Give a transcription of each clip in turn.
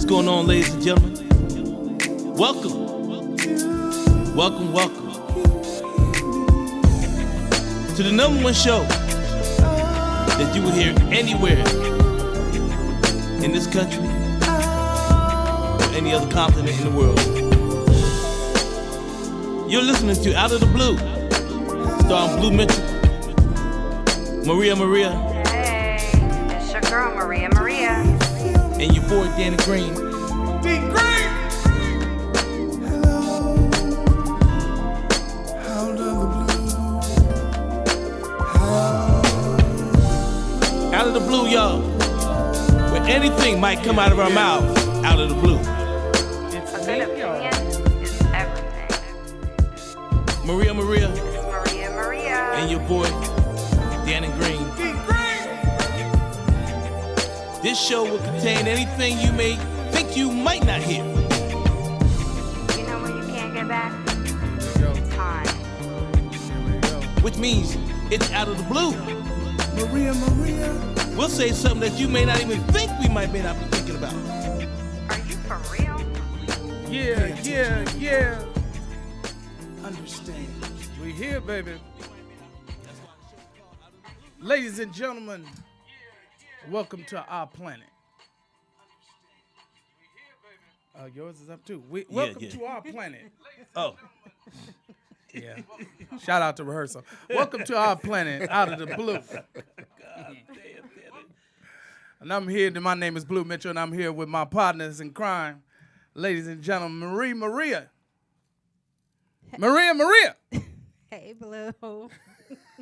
What's going on, ladies and gentlemen? Welcome to the #1 show that you will hear anywhere in this country or any other continent in the world. You're listening to Out of the Blue, starring Blue Mitchell, Maria, Hey, it's your girl Maria, and your boy Danny Green. Out of the blue, y'all. Where anything might come out of our mouths, out of the blue. A good opinion is everything. Maria, It's Maria. and your boy Danny Green. This show will contain anything you may think you might not hear. You know when you can't get back? Time. Which means it's out of the blue. Maria. We'll say something that you may not even think we may not be thinking about. Are you for real? Yeah. Understand. We here, baby. Ladies and gentlemen, welcome to our planet. Yours is up too. Welcome to our planet. Oh, Yeah. Shout out to rehearsal. Welcome to our planet, Out of the Blue. And I'm here, my name is Blue Mitchell, and I'm here with my partners in crime, ladies and gentlemen, Maria. Maria. Hey, Blue.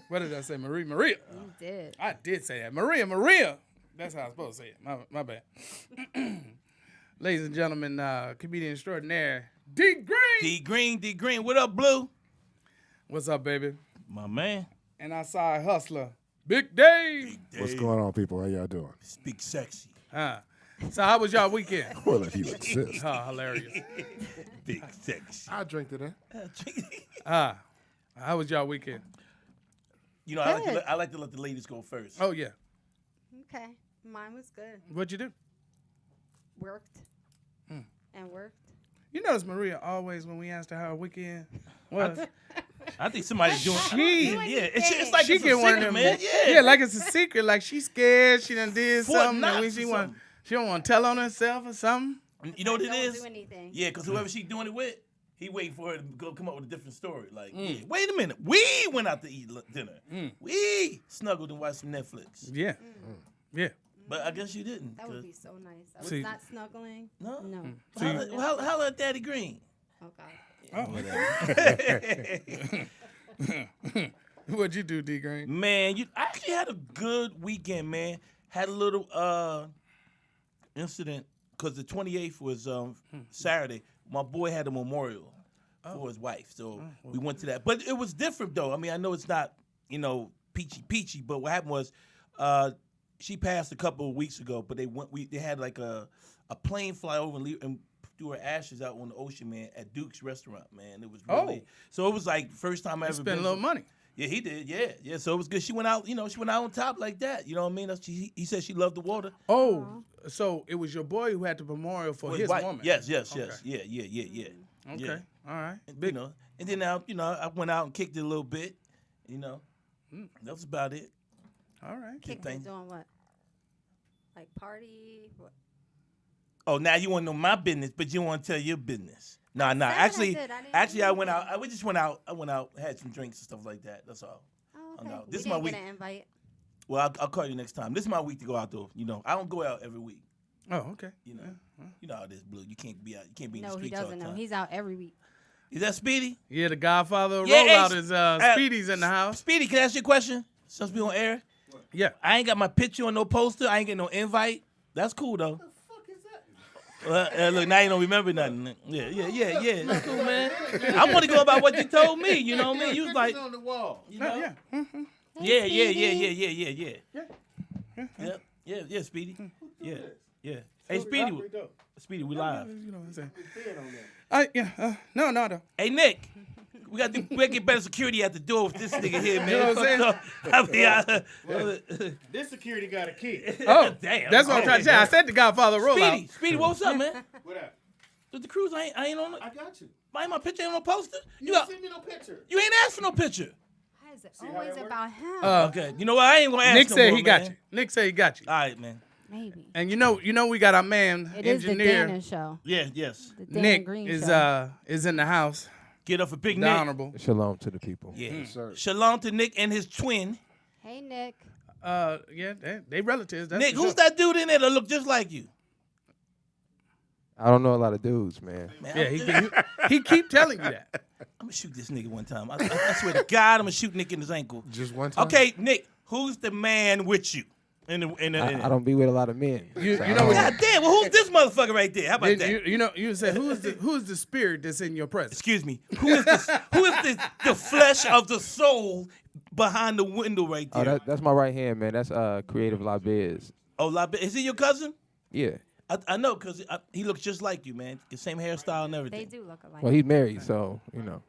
What did I say, Maria? You did. I did say that. Maria. That's how I'm supposed to say it. My bad. Ladies and gentlemen, comedian extraordinaire, D. Green. D Green. What up, Blue? What's up, baby? My man. And our side hustler, Big Dave. What's going on, people? How y'all doing? Speak sexy. So how was y'all weekend? Well, if you insist. Oh, hilarious. Big sexy. I drink to that. How was y'all weekend? You know, Good. I like to let the ladies go first. Oh, yeah. Okay. Mine was good. What'd you do? Worked. And worked. You notice Maria always, when we asked her how her weekend was, I think somebody's doing. It's like she it's a get one of secret, them, man. Yeah, like it's a secret. Like she's scared. She done did Fort something. Knox And or something. she don't want to tell on herself or something. You know what it Don't is? do anything. Yeah, because whoever she doing it with, he waiting for her to come up with a different story. Like, yeah, wait a minute, we went out to eat dinner. We snuggled and watched some Netflix. Yeah. Yeah. But I guess you didn't. That would be so nice. I was See- not snuggling. No? No. Holla at Daddy Green. Oh, God. What'd you do, D. Green? Man, I actually had a good weekend, man. Had a little incident because the 28th was Saturday. My boy had a memorial for his wife, so we went to that. But it was different, though. I mean, I know it's not, peachy, but what happened was she passed a couple of weeks ago, but they had like a plane fly over and threw her ashes out on the ocean, man, at Duke's restaurant, man. It was really so it was like first time I ever Spent a little money. Yeah, he did. Yeah. So it was good. She went out, on top like that. You know what I mean? He said she loved the water. Oh, so it was your boy who had the memorial for his wife. woman. Yes. Okay. Yeah. Okay. Yeah. All right. Big. And then I went out and kicked it a little bit. That was about it. All right. Kicked thing. it doing what? Like party? What? Oh, now you want to know my business, but you don't want to tell your business. Nah. I Actually, did. I didn't actually, do I went anything. out. We just went out. I went out, had some drinks and stuff like that. That's all. Oh, I okay. know. We This is didn't my get week. an invite. Well, I'll call you next time. This is my week to go out though. I don't go out every week. Oh, okay. You know how it is, Blue. You can't be out. You can't be in the No, he streets all doesn't the know. time. He's out every week. Is that Speedy? Yeah, the Godfather of Yeah, rollout hey, is Speedy's in the house. Speedy, can I ask you a question? Since we on air, Yeah. I ain't got my picture on no poster. I ain't get no invite. That's cool though. Look, now you don't remember nothing. Yeah. That's cool, man. I'm gonna go about what you told me. You know what I mean? You was like, on the wall. you know? Yeah. Yeah, Speedy. Yeah. Hey, Speedy, we live. You know what I'm saying? No. Hey, Nick, We got to get better security at the door with this nigga here, man. You know what I'm So, I mean, This security got a key. Oh, damn. that's what I'm trying to say. I said the Godfather rollout. Speedy, what's up, man? What up? The cruise, I ain't on it. I got you. Why ain't my picture ain't on no poster? You didn't send me no picture. You ain't asked for no picture. Why is it how always that work? about him? Okay, you know what? I ain't gonna ask Nick no said more, he got man. you. Nick said he got you. All right, man. Maybe. And you know we got our man It is the engineer Dana show. Yeah, yes. The Dana Nick Green is show. is in the house. Get up for Big The Nick. honorable. Shalom to the people. Yeah. sir. Shalom to Nick and his twin. Hey, Nick. Yeah, they relatives. That's Nick, for who's sure. that dude in there that look just like you? I don't know a lot of dudes, man. Man, Yeah, he keep telling you that. I'm gonna shoot this nigga one time. I swear to God, I'm gonna shoot Nick in his ankle. Just one time. Okay, Nick, who's the man with you? I don't be with a lot of men. You so I know don't- what- God damn, well, who's this motherfucker right there? How about that? You said who's the spirit that's in your presence? Excuse me. Who is the flesh of the soul behind the window right Oh, there? that's my right hand, man. That's Creative La Biz. Is he your cousin? Yeah. I know, because he looks just like you, man. The same hairstyle and They everything. do look alike. Well, he's married, so you know.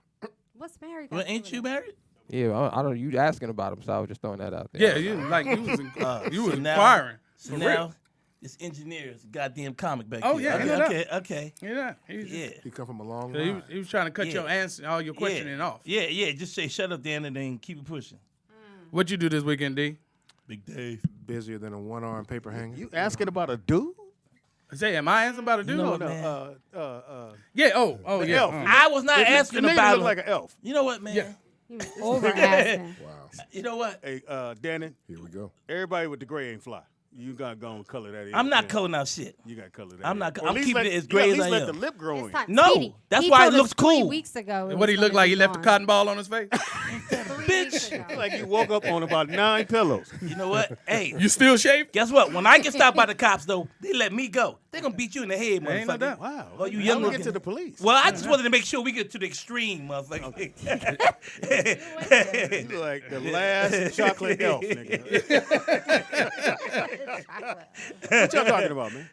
What's married? Well, got to ain't do you with it? married? Yeah, I don't. You asking about him, so I was just throwing that out there. Yeah, you was So was now- inquiring. So For now, real. this engineer is a goddamn comic back Oh, here. yeah, I know that. Okay. Yeah, he was, Yeah. He come from a long he line. was, he was trying to cut Yeah. your answer, all your questioning off. Yeah. Just say shut up, Dan, and then keep it pushing. What you do this weekend, D? Big Dave. Busier than a one-arm paper hanger. You asking about a dude? Say, am I answering about a dude? know or what, no? man? Yeah. Oh, yeah. elf. I was not asking the nigga about look him. like an elf. You know what, man? Yeah. He was over asking. Wow. You know what? Hey, Danny, Here we go. everybody with the gray ain't fly. You got to go and color that in. I'm not man. coloring out shit. You got to color that I'm in. not- Or I'm at least keeping let- it as you gray at as least I let am. the lip grow It's in. time. No, Speedy, that's he why it told us looks 3 cool. weeks ago. it What he was look gonna like? be He left the gone. cotton ball on his face. 3 weeks ago. Like you woke up on about 9 pillows. You know what? Hey, You still shaved? guess what? When I get stopped by the cops, though, they let me go. They gonna beat you in the head, Ain't no motherfucker. doubt. Wow. Oh, you How young we looking. get to the police? Well, I just wanted to make sure we get to the extreme, motherfucker. You like the last chocolate elf, nigga. Chocolate. What y'all talking about, man?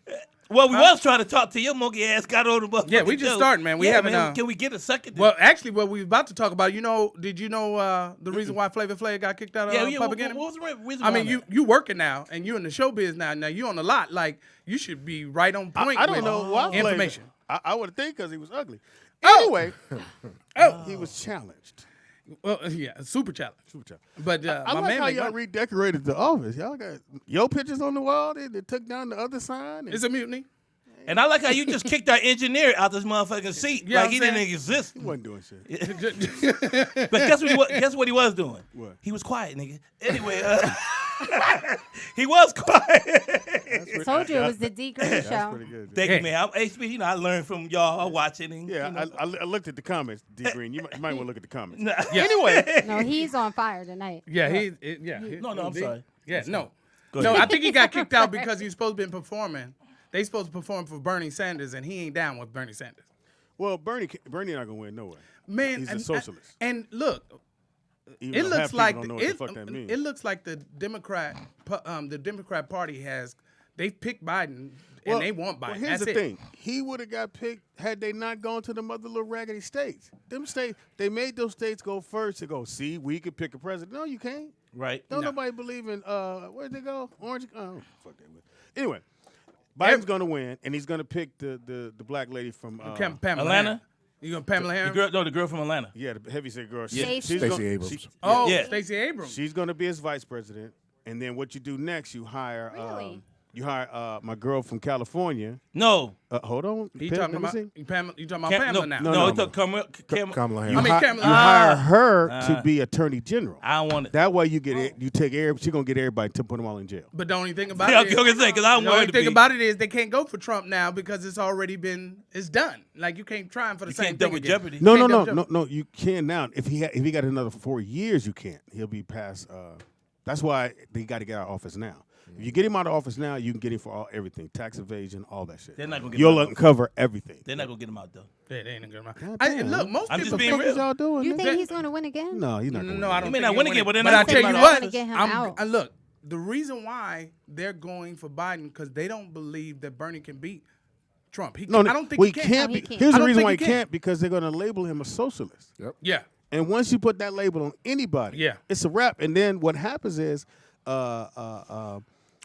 Well, we was trying to talk to your monkey ass. Got on the motherfucker. Yeah, we just show. starting, man. We Yeah, haven't, man, can we get a second? Well, actually, what we was about to talk about, did you know the reason why Flavor Flav got kicked out of yeah. Public What Enemy? was the reason? I mean, behind you working now, and you in the showbiz now. Now you on the lot. Like you should be right on point. I don't with know why. information. I would think because he was ugly. Oh. Anyway, Oh, he was challenged. well, yeah, super challenge. Super challenged. But I my like man, how make y'all money. redecorated the office. Y'all got your pictures on the wall. They took down the other sign. It's a mutiny. And I like how you just kicked our engineer out this motherfucking seat Yeah, like I'm he saying. didn't exist. he wasn't doing shit. But guess what he was doing? What? He was quiet, nigga. Anyway, he was quiet. Told you it was the D Green show. Pretty good. Thank Yeah. you, man. I'm HP. You know, I learned from y'all watching. And, Yeah, you know. I looked at the comments, D Green. You might want to look at the comments. Nah. Anyway, No, he's on fire tonight. Yeah, No, I'm sorry. Yeah, no. Go No, ahead. I think he got kicked out because he's supposed to be performing. They supposed to perform for Bernie Sanders, and he ain't down with Bernie Sanders. well, Bernie not gonna win no way. Man, He's a and- socialist. And look, Even it though looks half people like don't know what the fuck that means. it looks like the Democrat Party they picked Biden and they want Biden. Well, here's That's the it. thing. He would have got picked had they not gone to them other little raggedy states. Them states, they made those states go first to go, see, we could pick a president. No, you can't. Right. Don't nobody believe in, where'd they go? Orange? Oh, fuck that. Anyway, Biden's going to win, and he's going to pick the black lady from Pamela Atlanta? Harris. You gonna Pamela Harris? The girl from Atlanta. yeah, the heavyset girl. Stacey. She's Stacey gonna- Abrams. she- Oh, Yeah. Stacey Abrams. She's going to be his vice president, and then what you do next, you hire Really? my girl from California. No. Hold on. You Pam- talking let me about see. Pamela? You talking about Cam- Pamela no, now? no, no, it's the Kamala. Kamala Harris. I mean, Kamala. You hire her to be attorney general. I don't want it. That way you get it. You take everybody. She's gonna get everybody to put them all in jail. But the only thing about Yeah, it is, okay, because I don't the want only it to thing be. about it is they can't go for Trump now because it's already it's done. Like you can't try him for the You same can't thing double again. jeopardy. No, Can't no, double no, jeopardy. no, no. You can now. If he got another 4 years, you can't. He'll be past. That's why they got to get out of office now. If you get him out of office now, you can get him for everything, tax evasion, all that shit. They're not gonna get You'll him out. uncover everything. They're not gonna get him out though. They ain't gonna God look, damn. most I'm people just being What real. is y'all doing? You nigga? think he's going to win again? No, he's not. No, I don't. He may think not he'll win again, but they're But not I tell gonna you get him what, out. Get him I'm, out. look. The reason why they're going for Biden because they don't believe that Bernie can beat Trump. No, I don't think well, he can. can't No, he be. can't. Here's I the don't reason think why he he can. can't because they're going to label him a socialist. Yeah. And once you put that label on anybody, Yeah. it's a wrap. And then what happens is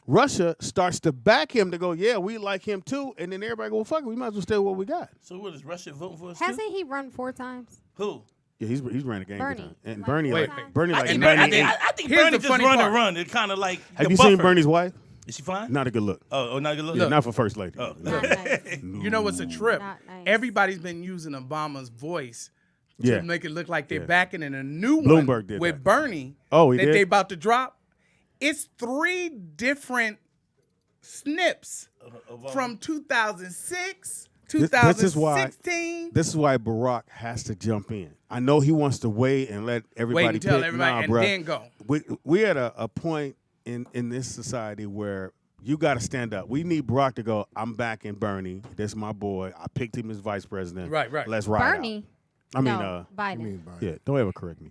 Russia starts to back him to go, yeah, we like him too. And then everybody go, well, fuck it, we might as well stay with what we got. So what is Russia voting for us? Hasn't he run 4 times? Who? Yeah, he's ran a game. Bernie. Good time. And Like, Bernie, wait, like, wait. Bernie, like, And 98. I think Here's Bernie the just funny run part. and run. It's kind of like Have the you seen buffer. Bernie's wife? Is she fine? Not a good look. Oh, not a good look. Yeah, not for first lady. Oh. Not nice. You know what's a trip? Not nice. Everybody's been using Obama's voice Yeah. to make it look like they're Yeah. backing in a new Bloomberg one did with that. Bernie. Oh, he that did? they about to drop. It's 3 different snips from 2006, This is 2016. This is why Barack has to jump in. I know he wants to wait and let everybody Wait and tell pick. everybody Nah, and bruh. then go. We're at a point in this society where you got to stand up. We need Barack to go, I'm backing Bernie. This is my boy. I picked him as vice president. Right, right. Let's ride Bernie. out. I mean, No, Biden. yeah, don't ever correct me.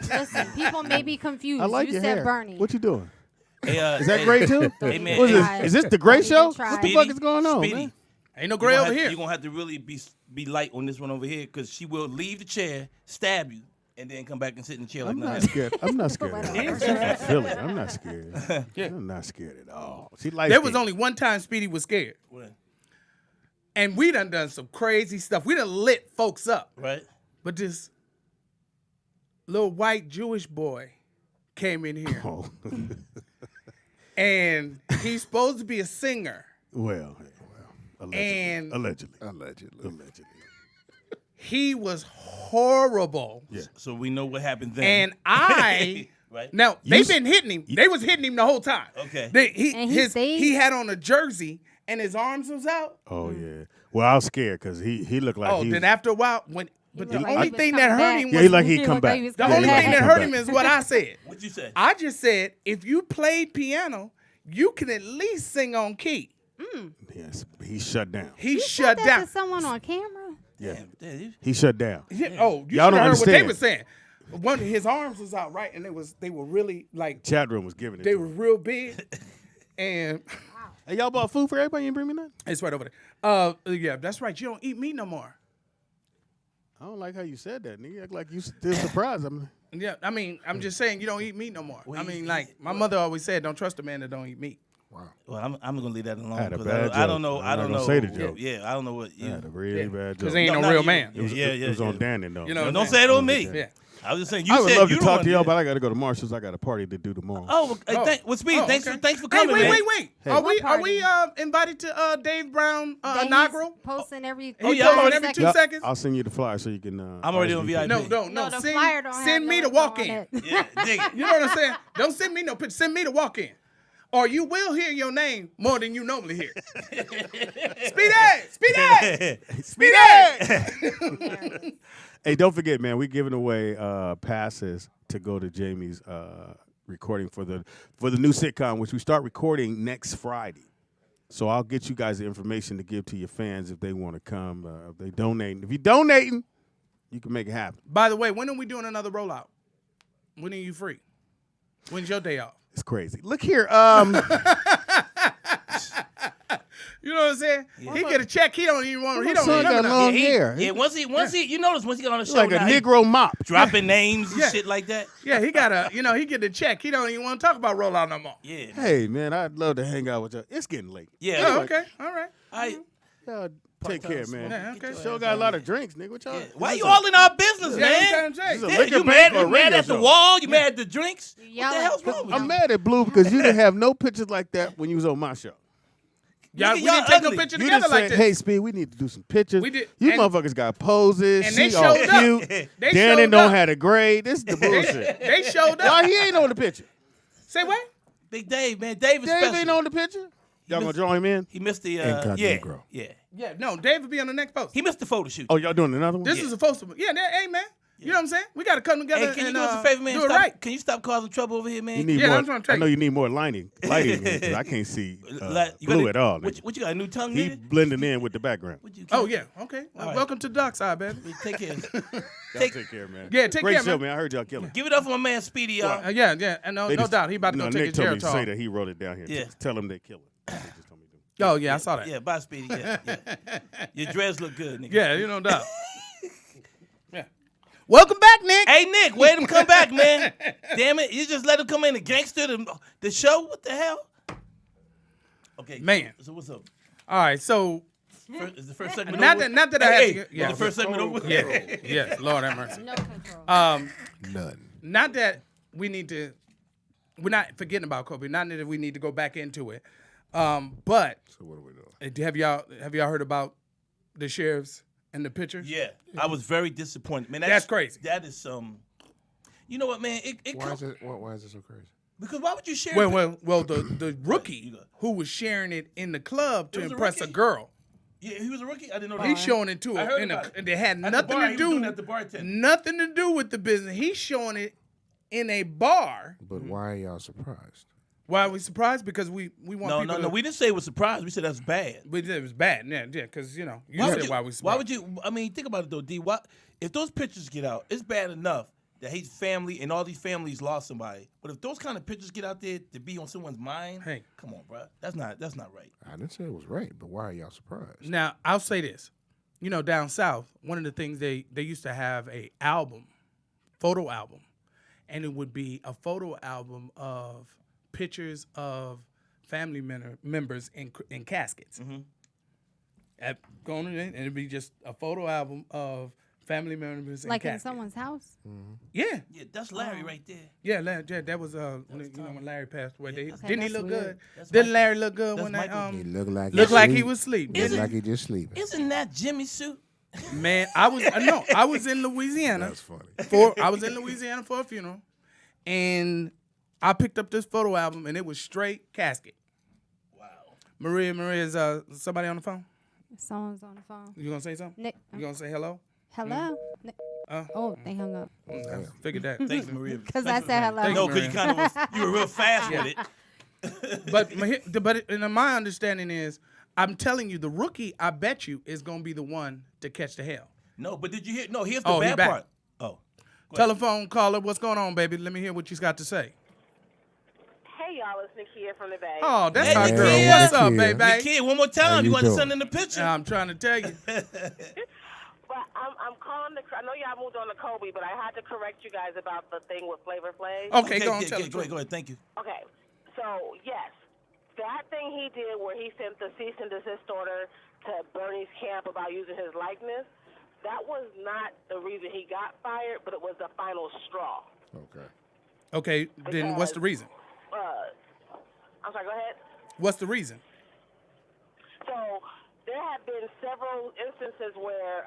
Listen, people may be confused. I like you your said hair. Bernie. What you doing? Hey, Is that great too? Hey, man. What is Hey, this? Is this the great show? tried. What the Speedy, fuck is going on, Speedy, man? Ain't no gray over here. You're going to have to really be light on this one over here because she will leave the chair, stab you, and then come back and sit in the chair like I'm not nothing. scared. I'm not scared at all. I feel it. I'm not scared. I'm not scared at all. She likes There was only one time Speedy was scared. When? And we done some crazy stuff. We done lit folks up. Right? But this little white Jewish boy came in here. Oh. And he's supposed to be a singer. Well, allegedly. And Allegedly. he was horrible. Yeah. So we know what happened then. And I Right? now You they've s- been hitting him. They was hitting him the whole time. Okay. And he stayed? He had on a jersey and his arms was out. Oh yeah. Well, I was scared because he looked like Oh, he. then after a while, but the looked like only he was thing coming that hurt back. him Yeah, was he like he'd He come looked like back. he was the coming only back. thing that hurt him is what I said. What'd you say? I just said if you played piano, you can at least sing on key. Yes, he shut down. He You shut said that down. to someone on camera? Yeah, Damn, he shut down. Yeah, oh, you Y'all should don't have heard what they understand. were saying. One, his arms was out, right, and they were really like Chat room was giving it. they to were him. real big, and Hey, y'all bought food for everybody? You didn't bring me nothing? it's right over there. Yeah, that's right. You don't eat meat no more. I don't like how you said that, nigga. You act like you still surprised. Yeah, I mean, I'm just saying you don't eat meat no more. Well, I mean, he- like my mother always said, don't trust a man that don't eat meat. Well, I'm gonna leave that alone. I had a 'cause bad I don't joke. know. I'm I not don't gonna know. say the joke. Yeah, I don't know what. I You had a really bad joke. Because he ain't no not real you. man. It was, Yeah, it was on yeah. Dannon, though. You know, Don't say it on me. Yeah. I was just saying. You I would said love you to don't talk wanna to do y'all, that. but I got to go to Marshall's. I got a party to do tomorrow. Oh, with Speedy. Thanks okay. for coming, Hey, man. wait. Hey. Are What we party? invited to Dave Brown That he's inaugural? posting every. Oh, yeah, yeah, I'm on already- every 2 Y'all- seconds. I'll send you the flyer so you can. I'm already on VIP. No, No, the send, flyer don't have send no me the info walk on in. it. Yeah, dig it. You know what I'm saying? Don't send me no picture. Send me the walk in. Or you will hear your name more than you normally hear. Speedy! Hey, don't forget, man. We're giving away passes to go to Jamie's recording for the new sitcom, which we start recording next Friday. So I'll get you guys the information to give to your fans if they want to come. If they donating, if you're donating, you can make it happen. By the way, when are we doing another rollout? When are you free? When's your day off? It's crazy. Look here. You know what I'm saying? He get a check. He don't even want. He don't. son None got of long that. hair. Yeah, once he, you notice once he got on the show, like a now he Negro mop. dropping names and Yeah. shit like that. Yeah, he got a. He get a check. He don't even want to talk about rollout no more. Yeah. Hey, man, I'd love to hang out with you. It's getting late. Yeah. Oh, okay, all right. Y'all take care, man. Yeah, okay. Show got a lot of drinks, nigga. What y'all? Yeah. Why you all in our business, Yeah, man? that's what I'm This is a saying. Yeah, liquor you bank mad, or you mad radio at the show? wall? You mad at the drinks? What the Yelling. hell's wrong with I'm you? mad at Blue because you didn't have no pictures like that when you was on my show. Y'all, Nigga, we y'all didn't take no ugly. picture You together just like said, this. "Hey, Speed, we need to do some pictures." We did- You and- motherfuckers got poses. and She they all showed up. cute. They Dannon showed don't up. had a grade. This is the bullshit. They showed Why up. he ain't on the picture? Say what? Big Dave, man. Dave is Dave special. ain't on the picture. Y'all gonna missed- draw him in? He missed the Incognito. yeah. Yeah, no, Dave will be on the next post. He missed the photo shoot. Oh, y'all doing another one? This is supposed to be. Yeah, hey, man. You know what I'm saying? We got to come together Hey, can you and do us a favor, man? do it Stop, right. Can you stop causing trouble over here, man? You need Yeah, more. that's what I'm I telling know you. you need more lighting in here 'cause I can't see Like, you Blue got at all. What, nigga. what you got? A new tongue, He nigga? blending in with the background. What you Oh, yeah. Okay. Well, right. welcome to the dark side, baby. Take care. Y'all Take- take care, man. Yeah, take Great care, show, man. man. I heard y'all killing. Give it up for my man Speedy, y'all. Yeah. And no doubt. He about to go take Nick his told me to say Geritol. that he wrote it down here. Yeah. Tell him they kill it. He just told me to. Oh, yeah, I saw that. Yeah, bye, Speedy. Yeah. Your dreads look good, nigga. Yeah, you no doubt. Yeah. back, Nick. Hey, Nick, wait him come back, man. Damn it. You just let him come in and gangster the show? What the hell? Okay. Man. So what's up? All right, so Is the first segment not over? that not that I have to Hey, get, is the first segment over? yeah, yes, Lord have mercy. No control. None. Not that we're not forgetting about Kobe. Not that we need to go back into it. But So what are we doing? have y'all heard about the sheriffs and the pitchers? Yeah, I was very disappointed. Man, That's crazy. That is you know what, man? Why is it so crazy? Because why would you share? Well, the rookie who was sharing it in the club to It was a impress a rookie? girl. Yeah, he was a rookie. I didn't know that. He's showing it to I her, heard about it. and it had At the nothing bar, to he was doing do, it at the bartender. nothing to do with the business. He's showing it in a bar. But why are y'all surprised? Why are we surprised? Because we want people. No. We didn't say it was surprised. We said that's bad. We said it was bad. Yeah, because you said why we surprised. Why would you? I mean, think about it though, D. Why, if those pictures get out, it's bad enough that his family and all these families lost somebody. But if those kind of pictures get out there to be on someone's mind, Hey. come on, bro. That's not right. I didn't say it was right, but why are y'all surprised? Now, I'll say this. You know, down south, one of the things they used to have a photo album, and it would be a photo album of pictures of family members in caskets. Going in, and it'd be just a photo album of family members in Like in caskets. someone's house? Yeah. Yeah, that's Larry right there. Yeah, that was when Larry passed away. Yeah, Didn't he that's look weird. good? That's Didn't Michael. Larry look good That's when they Michael. He looked like looked like he sleep. was sleeping? Looked like he just sleeping. Isn't that Jimmy's suit? Man, I was in Louisiana. That's funny. I was in Louisiana for a funeral, and I picked up this photo album, and it was straight casket. Wow. Maria's somebody on the phone? Someone's on the phone. You gonna say something? Nick, You gonna say hello? hello? Nick. Oh, they hung up. I figured that. Thanks, Maria. Because I said hello. No, because you were real fast with it. But and my understanding is, I'm telling you, the rookie, I bet you, is gonna be the one to catch the hell. No, but did you hear? No, here's the Oh, he bad back. part. Oh. Go ahead. Telephone caller, what's going on, baby? Let me hear what she's got to say. Hey y'all, it's Nakia from the Bay. Oh, that's Hey, our girl. Nakia. What's up, Nakia. baby? Kid, one more How time. You you want to doing? send in the picture? I'm trying to tell you. But I'm calling I know y'all moved on to Kobe, but I had to correct you guys about the thing with Flavor Flav. Okay, go on, yeah, tell yeah, us. go ahead. Thank you. Okay, so yes, that thing he did where he sent the cease and desist order to Bernie's camp about using his likeness, that was not the reason he got fired, but it was the final straw. Okay. Okay, then what's the reason? I'm sorry, go ahead. What's the reason? So there have been several instances where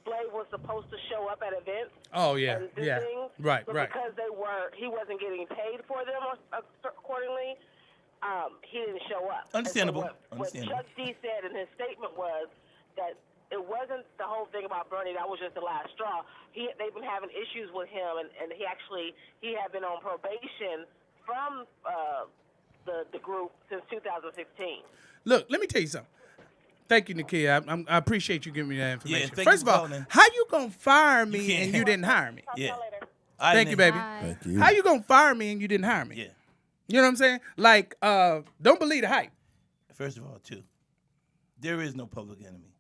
Flav was supposed to show up at events. Oh yeah, and do yeah. things, Right, but right. because he wasn't getting paid for them accordingly, he didn't show up. And so Understandable. what Chuck D said in his statement was that it wasn't the whole thing about Bernie. That was just the last straw. They've been having issues with him, and he had been on probation from the group since 2016. Look, let me tell you something. Thank you, Nakia. I appreciate you giving me that information. thank you First of for all, calling in. how you gonna fire me can't- and you didn't hire me? Talk to Yeah. y'all later. Thank you, baby. Bye. Thank you. How you gonna fire me and you didn't hire me? Yeah. You know what I'm saying? Like, don't believe the hype. First of all, too, there is no public enemy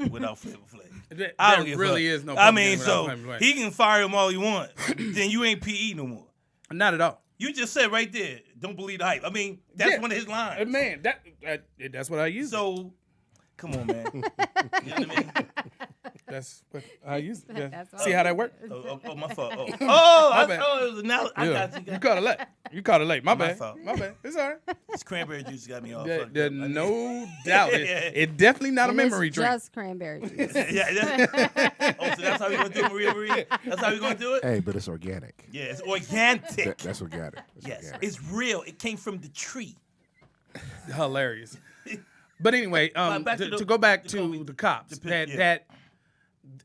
without Flavor Flav. There I don't give a really fuck. is no. I public mean, enemy so without Flavor Flav. he can fire him all he want. Then you ain't PE no more. Not at all. You just said right there, don't believe the hype. I mean, that's Yeah. one of his lines. Man, that's what I use. So, come on, man. You know what I mean? That's what I use. Yeah. That's See how that works? Oh, my fault. Oh, My bad. it was now. I Yeah. got you. You caught it late. You caught it late. My My bad. fault. My bad. It's all right. This cranberry juice got me all There- fucked There's up. I no doubt. It definitely not a And it's memory drink. just cranberry juice. yeah. Oh, so that's how we gonna do it, Maria? That's how we gonna do it? Hey, but it's organic. Yeah, it's organic. That's organic. That's Yes, organic. it's real. It came from the tree. Hilarious. But anyway, back to to the- go back the to Kobe- the cops, the that yeah. that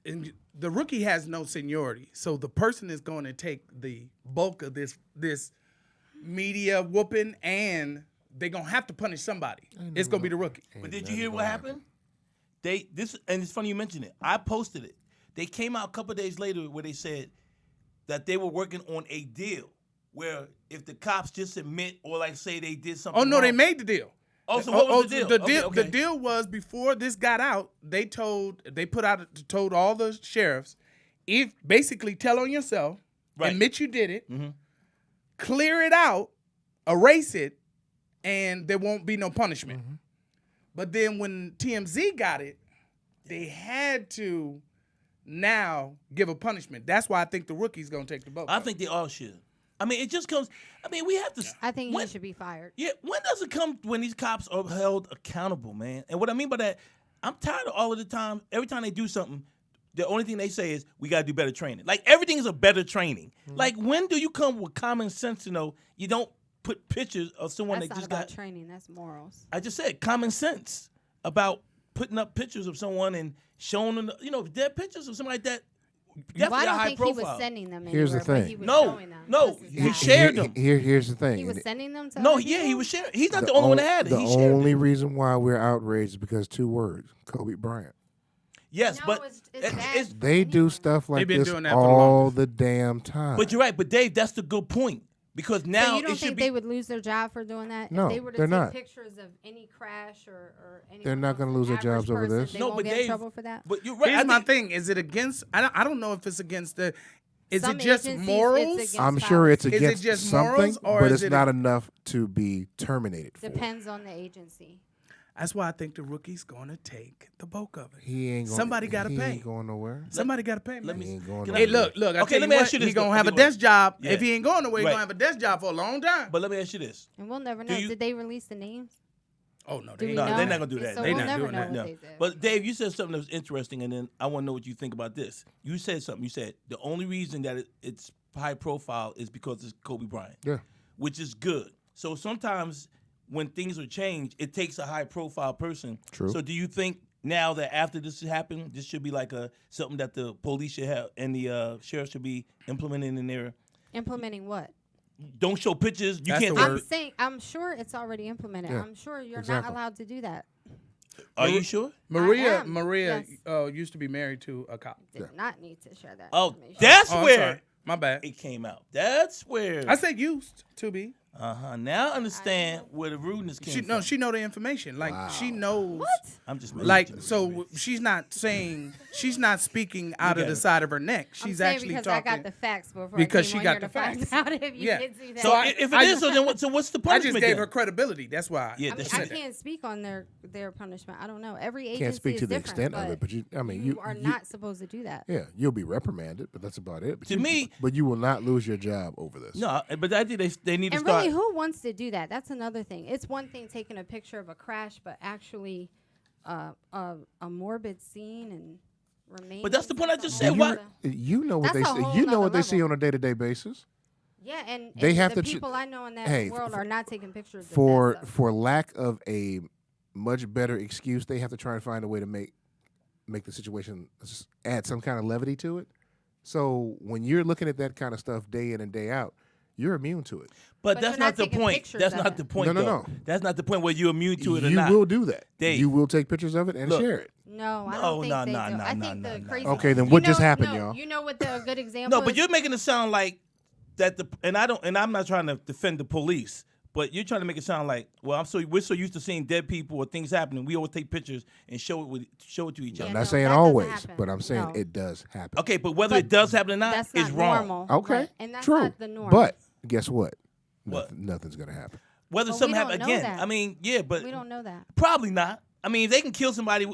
and the rookie has no seniority, so the person is going to take the bulk of this media whooping, and they're gonna have to punish somebody. It's gonna be the rookie. But did you hear what happened? And it's funny you mentioned it. I posted it. They came out a couple of days later where they said that they were working on a deal where if the cops just admit or like say they did something. Oh no, they wrong- made the deal. Oh, so what was the deal? The deal was before this got out, they told all the sheriffs, if basically tell on yourself, Right. admit you did it, Mhm. clear it out, erase it, and there won't be no punishment. But then when TMZ got it, they had to now give a punishment. That's why I think the rookie's gonna take the vote. I think they all should. I mean, it just comes. I mean, we have to. I think when, he should be fired. Yeah, when does it come when these cops are held accountable, man? And what I mean by that, I'm tired of all of the time. Every time they do something, the only thing they say is we gotta do better training. Like everything is a better training. Like when do you come with common sense to know you don't put pictures of someone That's that not just about got? training. That's morals. I just said common sense about putting up pictures of someone and showing them, dead pictures of somebody like that. Definitely Well, I a don't high think profile. he was sending them Here's the anywhere, but thing. he was No, showing them. no, This is he bad. shared them. Here's the thing. He was and sending them to No, other yeah, he people? was sharing. He's not the only one that had it. The He shared only it. reason why we're outraged is because 2 words: Kobe Bryant. Yes, No, but it's bad. it's They do stuff like been this doing that for the all longest. the damn time. But you're right. But Dave, that's the good point because now So you don't it should think be. they would lose their job for doing that? No, if they were to they're take not. pictures of any crash or anyone They're not else, gonna an lose their average jobs over person, this. They No, won't but get Dave- in trouble for that. But you're right. Here's I my think- thing: is it against? I don't know if it's against the. Is Some it just agencies, morals? it's I'm against sure it's Is it against just something, morals, or but is it's it not enough to be terminated for. Depends on the agency. That's why I think the rookie's going to take the bulk of it. He ain't going. Somebody gotta he pay. Ain't going nowhere. Somebody got to pay. Let Man. He ain't going Can nowhere. Hey, look! I Okay, tell let me what, ask you this, He gonna though. have a Okay, desk job. Yeah. If he ain't going away, he Right. gonna have a desk job for a long time. But let me ask you this. And we'll never Do know. you- Did they release the names? Oh no, Do they we ain't. No, know? they're not gonna do that. So They we'll not never doing know that. what No. they did. But Dave, you said something that was interesting, and then I want to know what you think about this. You said something. You said the only reason that it's high profile is because it's Kobe Bryant. Yeah. Which is good. So sometimes when things are changed, it takes a high profile person. True. So do you think now that after this happened, this should be like something that the police should have and the sheriff should be implementing in there? Implementing what? Don't show pictures. You That's can't. the take- word. I'm saying, I'm sure it's already implemented. Yeah, I'm sure you're exactly. not allowed to do that. Are you sure? Maria am, yes. used to be married to a cop. Did not need to share that. Oh, information. that's Oh, I'm where sorry. My bad. it came out. That's where. I said used to be. Now I understand where the rudeness came from. She know the information. Like she knows. What? I'm just messing Like with you. so, she's not speaking out of got the it. side of her neck. I'm She's saying actually because talking. I got the facts before Because I she came on got here the to find facts. out if you Yeah. did do that. So if it is, so what's the I punishment? just gave then? her credibility. That's why. Yeah, I mean, that's I it. can't speak on their punishment. I don't know. Every agency Can't speak is to the different, extent of it, but you are not supposed to do that. Yeah, you'll be reprimanded, but that's about it. But To me- but you will not lose your job over this. No, but I think they need to And start. really, who wants to do that? That's another thing. It's one thing taking a picture of a crash, but actually a morbid scene and remain. But that's the point I just Do said. Why? You know what That's a they whole you know nother what they see level. on a day-to-day basis. Yeah, and They have the to ch- people I know in that Hey, world for- are not taking pictures of For that stuff. for lack of a much better excuse, they have to try and find a way to make the situation just add some kind of levity to it. So when you're looking at that kind of stuff day in and day out, you're immune to it. But But that's you're not not the taking point. pictures That's of not it. the point. No, though. no. That's not the point where you're immune to it or You not. will do that. Dave. You will take pictures of it and Look. share it. No, I No, don't think no, they no, do. no, I no, think no, the no. crazy. Okay, then You what just know- happened, no, y'all? You know what the good example? No, but is? you're making it sound like that. I'm not trying to defend the police, but you're trying to make it sound like, well, we're so used to seeing dead people or things happening. We always take pictures and show it to each Yeah, other. I'm no, not saying that doesn't always, happen. but I'm saying No. it does happen. Okay, but whether But it does happen or not That's is not wrong. normal. Okay, right? And that's true. not the norm. But guess what? What? Nothing's gonna happen. Whether But we something don't happen know again, that. I mean, yeah, but we don't know that. probably not. I mean, if they can kill somebody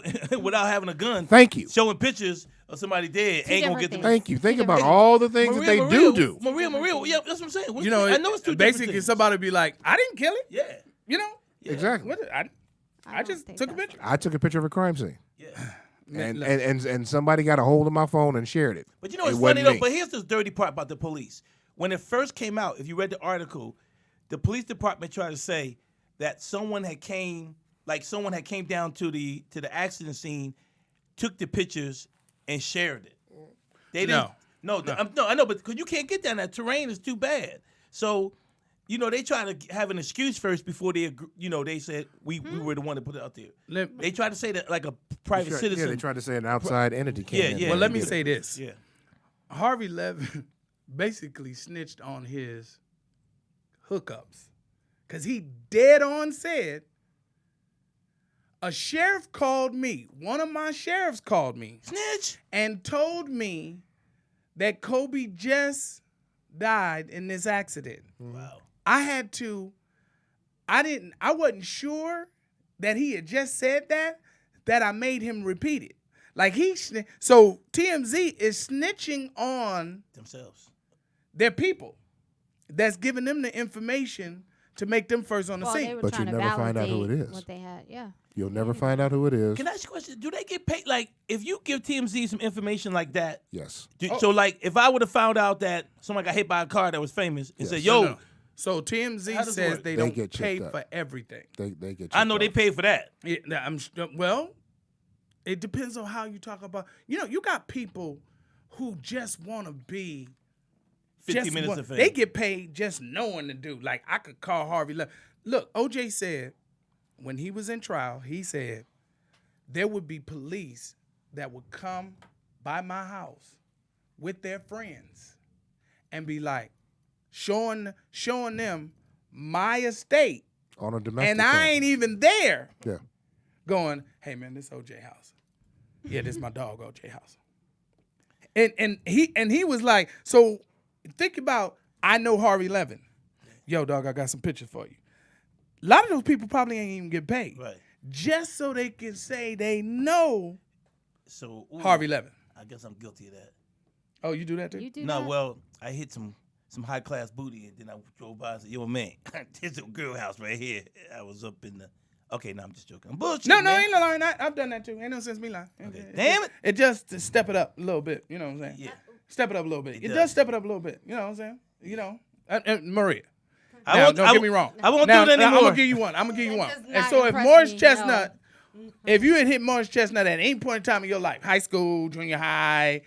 without having a gun. Thank you. Showing pictures of somebody dead Two ain't gonna different get the things. Thank you. Two Think about different all the things that they do. Maria, yeah, that's what I'm saying. What's You know, I know it's two different basically things. somebody be like, "I didn't kill it." Yeah, You know. Exactly. What? I don't just think took a that's picture. I took a picture of a crime scene, yeah. and somebody got a hold of my phone and shared it. But you know It what's wasn't funny though? me. But here's the dirty part about the police. When it first came out, if you read the article, the police department tried to say that someone had came down to the accident scene, took the pictures, and shared it. They didn't. No, I know, but because you can't get down that terrain is too bad. So, they try to have an excuse first before they, they said we were the one that put it out there. They tried to say that like a private citizen. Yeah, they tried to say an outside entity came in. yeah. Well, let me and did say it. this. Yeah. Harvey Levin basically snitched on his hookups because he dead on said, a sheriff called me. One of my sheriffs called me Snitch. and told me that Kobe just died in this accident. Wow. I wasn't sure that he had just said that I made him repeat it. Like so TMZ is snitching on Themselves. their people that's giving them the information to make them first on the Well, they scene. were But you trying to never find out who it validate is. What they had, yeah. You'll never find out who it is. Can I ask you a question? Do they get paid? Like, if you give TMZ some information like that, Yes. so like, if I would have found out that someone got hit by a car that was famous and said, Yes. "Yo, No. So TMZ How does it says work? they They don't get pay chipped up. for everything. They get. I know chipped they off. paid for that." Well, it depends on how you talk about. You got people who just want to be 50 minutes of fame. They get paid just knowing the dude. Like, I could call Harvey Levin. Look, OJ said when he was in trial, he said there would be police that would come by my house with their friends and be like showing them my estate, on a domestic. and I call. ain't even there. Yeah. Going, hey man, this OJ house. Yeah, this my dog OJ house. And he was like, so think about, I know Harvey Levin. Yo, dog, I got some pictures for you. A lot of those people probably ain't even get paid. Right. Just so they can say they know So Harvey Levin. I guess I'm guilty of that. Oh, you do that too? You do No, that? well, I hit some high class booty, and then I drove by and said, "Yo, man, there's a girl house right here." I was up in the. Okay, no, I'm just joking. I'm bullshit. No, man. ain't no lying. I've done that too. Ain't no sense me lying. Okay. Damn it. It just to step it up a little bit. You know what I'm saying? Yeah. Step it up a little bit. It It does. does step it up a little bit. You know what I'm saying? Maria. I Now, won't- don't I get won't- me wrong. I won't Now, do it I'm anymore. gonna give you one. does And not so if impress Morris me, Chestnut, if you had hit Morris Chestnut at any point in time in your life, high school, junior high,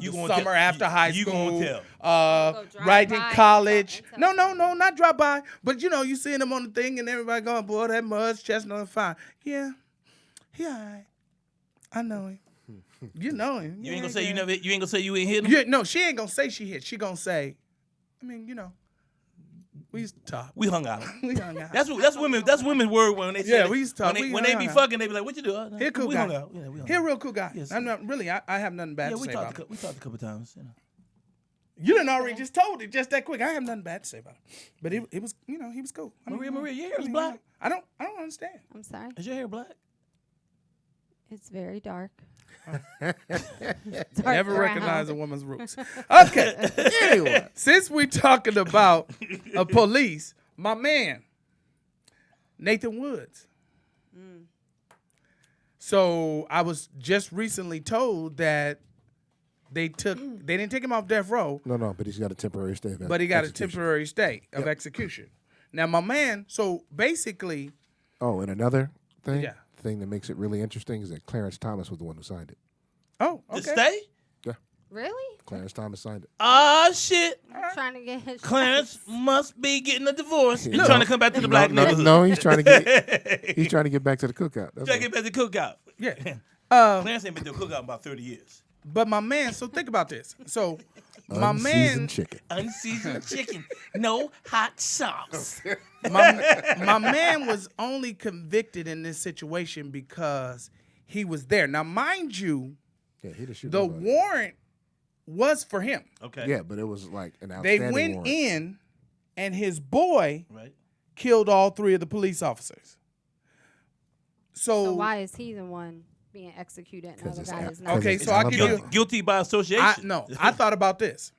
You the gonna summer tell- after high you school, gonna tell. Go drive right in by and college. tell- No, not drop by. But you seeing them on the thing and everybody going, boy, that Morris Chestnut is fine. Yeah, he all right. I know him. You know him. You Yeah, ain't gonna say yeah. you never. You ain't gonna say you ain't hit him. Yeah, no, she ain't gonna say she hit. She gonna say, I mean, we used to talk. We hung out. We hung out. That's women. That's women's word when they say. Yeah, that- we used to talk. When they be hung out. fucking, they be like, "What you do?" He a cool we guy. hung out. Yeah, we hung He a out. real cool guy. Yes, I'm not really. I have nothing bad Yeah, to we say talked. about him. We talked a couple times. You know. You done already just told it just that quick. I have nothing bad to say about him. But it was, he was cool. I mean, Maria, your hair is I mean, black. I don't understand. I'm sorry. Is your hair black? It's very dark. Never brown. recognize a woman's roots. Okay. Anyway, since we talking about police, my man, Nathan Woods. So I was just recently told that they didn't take him off death row, No, but he's got a temporary stay. but he got a execution. temporary stay of execution. Now, my man, so basically, Oh, and another thing. Yeah. Thing that makes it really interesting is that Clarence Thomas was the one who signed it. oh, To okay. stay? Really? Clarence Thomas signed it. Ah, shit. I'm trying to get his Clarence must be getting a divorce. He's No. trying to come back to the black no, neighborhood. no, he's trying to get he's trying to get back to the cookout. That's Trying to all. get back to cookout. Yeah. Clarence ain't been to a cookout in about 30 years. But my man, so think about this. So my Unseasoned man, chicken. Unseasoned chicken, no hot sauce. my man was only convicted in this situation because he was there. Now, mind you, Yeah, he didn't shoot the nobody. warrant was for him. Okay. Yeah, but it was like an They outstanding went warrant. in, and his boy Right. killed all three of the police officers. So So, why is he the one being executed and the 'Cause other it's guy al- is 'cause not? Okay, it's so I'll give you- Alabama. Guilty by association. I thought about this.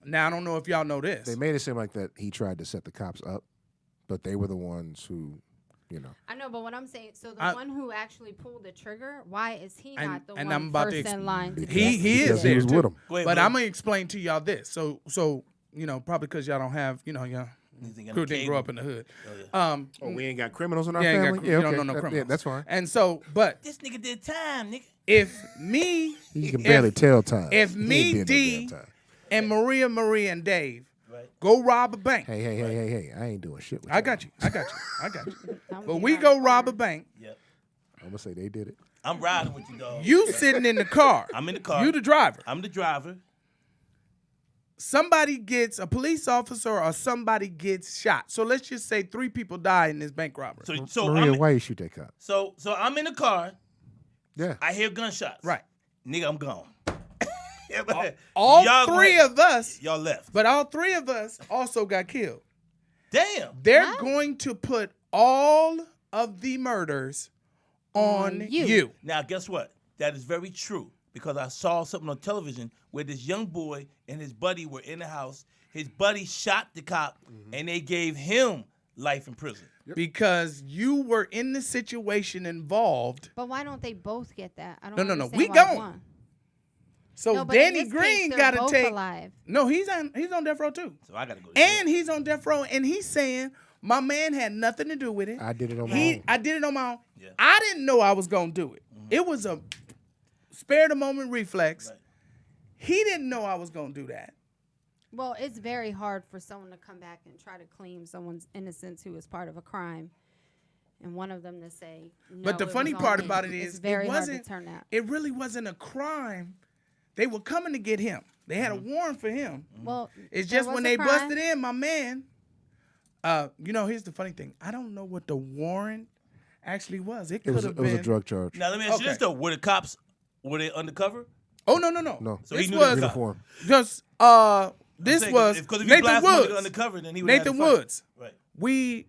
Now, I don't know if y'all know this. They made it seem like that he tried to set the cops up, but they were the ones who, I know, but what I'm saying, so the I- one who actually pulled the trigger, why is he And- not the and one I'm about to first ex- in line to because, He is because there he was too. with him. Go ahead, But bro. I'm gonna explain to y'all this. So probably because y'all don't have, y'all Anything on crew the didn't grow cable. up in the hood. Oh, Oh, we ain't got criminals in our Yeah, ain't got family. cr- Yeah, you okay. don't know no Yeah, criminals. that's fine. And so, but This nigga did time, nigga. if me, You can barely tell time. if He me, ain't did no D, damn time. and Maria, and Dave Right. go rob a bank. Hey! I ain't doing shit with I got you. I got you. I'm But being we on go the rob a corner. bank. Yep. I'm gonna say they did it. I'm riding with you, dog. You sitting in the car. I'm in the car. You the driver. I'm the driver. Somebody gets a police officer or somebody gets shot. So let's just say 3 people die in this bank robbery. So Maria, I'm, why you shoot that cop? so I'm in the car. Yeah. I hear gunshots. Right. Nigga, I'm gone. All Y'all three went- of us, Y'all left. but all three of us also got killed. Damn. They're going to put all of the murders on you. you. Now, guess what? That is very true because I saw something on television where this young boy and his buddy were in the house. His buddy shot the cop, and they gave him life in prison. Because you were in the situation involved. But why don't they both get that? I don't No. understand We why don't. one. So No, but in Danny this Green case, got they're to both take. alive. No, he's on death row too. So I got to go to jail. And he's on death row, and he's saying my man had nothing to do with it. I did it on my own. I did it on my own. Yeah. I didn't know I was gonna do it. It was a spare the moment reflex. Right. He didn't know I was gonna do that. Well, it's very hard for someone to come back and try to claim someone's innocence who was part of a crime, and one of them to say. No, But the it funny was part on me." about it It's is, very it hard to wasn't. turn out. It really wasn't a crime. They were coming to get him. They had a warrant for him. Well, It's there just was when a they crime. busted in, my man. Here's the funny thing. I don't know what the warrant actually was. It It could was, have it been was a drug charge. Now, let me ask you this, Okay. though. Were the cops, were they undercover? Oh no. No. So he This knew the was Uniform. just this I'm saying, was because if you Nathan blast somebody Woods. undercover, then he would have Nathan had to fight. Woods. Right.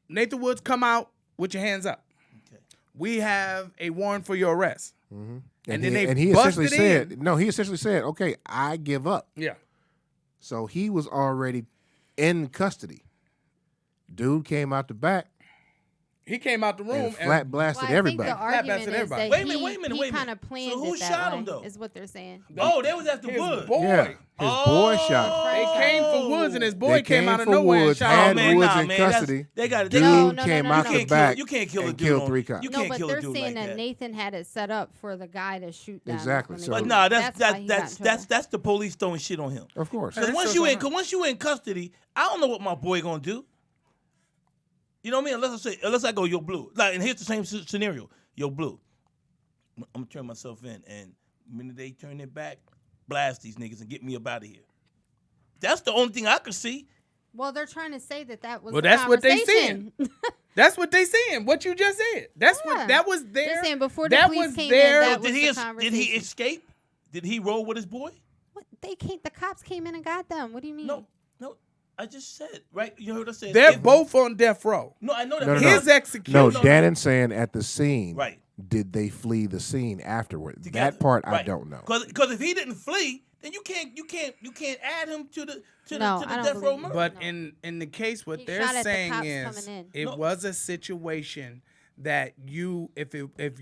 Nathan Woods, come out with your hands up. Okay. We have a warrant for your arrest. And then he, they and he essentially busted said, in. no, he essentially said, okay, I give up. Yeah. So he was already in custody. Dude came out the back He came out the room and flat blasted Well, I think everybody. the argument blasted is everybody. that Wait a minute, wait a minute, he wait a kind minute. of planned So who it that shot way, him, though? is what they're saying. Oh, they was after his Woods. boy. Yeah, his boy shot. They came for Woods, and his boy They came came out of for nowhere Woods, and shot had him. man, Woods nah, in man, that's- custody. they gotta- Dude No, no, came no, out no. the back You can't kill a and dude killed on- 3 cops. You No, can't but kill a they're dude saying like that that. Nathan had it set up for the guy to shoot down. Exactly. when they So- But got- nah, why he got in trouble. that's the police throwing shit on him. Of course. Because That's once so once you in custody, I don't know what my boy gonna do. You know what I mean? Unless I go, yo, Blue. Like, and here's the same scenario. Yo, Blue. I'm gonna turn myself in, and the minute they turn it back, blast these niggas and get me up out of here. That's the only thing I could see. Well, they're trying to say that was Well, the that's what they conversation. That's what they saying. What you just said. That's Yeah. what that was They're there. saying before the that police was came in, there. that Did was he the did he conversation. escape? Did he roll with his boy? What? The cops came in and got them. What do you mean? No. I just said, right? You heard what I said. They're If- both on death row. No, I know that. No, but no, His no. execution. No, no. Dannon's saying at the scene. Right. Did they flee the scene afterward? Together. That part I Right. don't know. Because if he didn't flee, then you can't add him to the No, I don't death row believe murder. But No. in the case, what He they're shot at the saying cops is coming in. it No. was a situation that if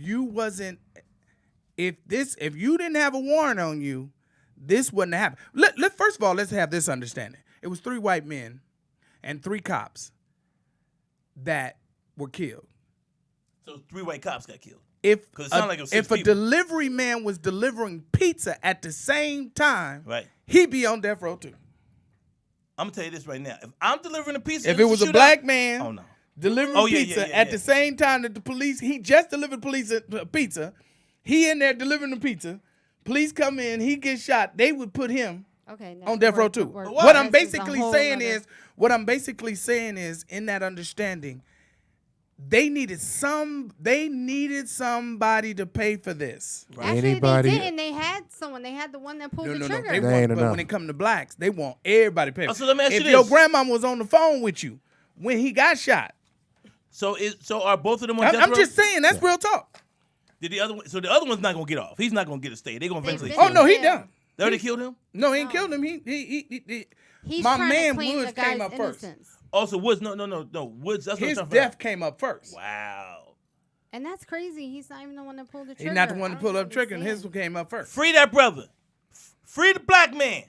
you didn't have a warrant on you, this wouldn't have happened. First of all, let's have this understanding. It was 3 white men and 3 cops that were killed. So 3 white cops got killed. If 'Cause it sounded like it was 6 if a people. delivery man was delivering pizza at the same time, Right. he'd be on death row too. I'm gonna tell you this right now. If I'm delivering a pizza, If it was a black man oh no. delivering Oh, yeah, pizza yeah, at yeah. the same time that the police, he just delivered pizza, he in there delivering the pizza, police come in, he gets shot, they would put him Okay. No, on death row we're- too. we're- What I'm this is a basically whole saying nother- is in that understanding, they needed somebody to pay for this. Actually, Anybody- they didn't. They had someone. They had the one that pulled the No. trigger. They That want, ain't but enough. when it come to blacks, they want everybody to pay. Oh, so let me ask if you your this. grandmama was on the phone with you when he got shot, So are both of them on death I'm row? just saying that's real talk. Did the other one? So the other one's not gonna get off. He's not gonna get a stay. They're gonna eventually. They- kill Oh no, him. he Yeah. done. They already killed him. No, he ain't No. killed him. He He's my trying man to claim Woods the guy's came up first. innocence. Also, Woods. No. Woods. That's what His I'm trying to death find came up first. out. Wow. And that's crazy. He's not even the one that pulled the trigger. He's not the one I to don't pull up trigger, and his understand. came up first. Free that brother. Free the black man.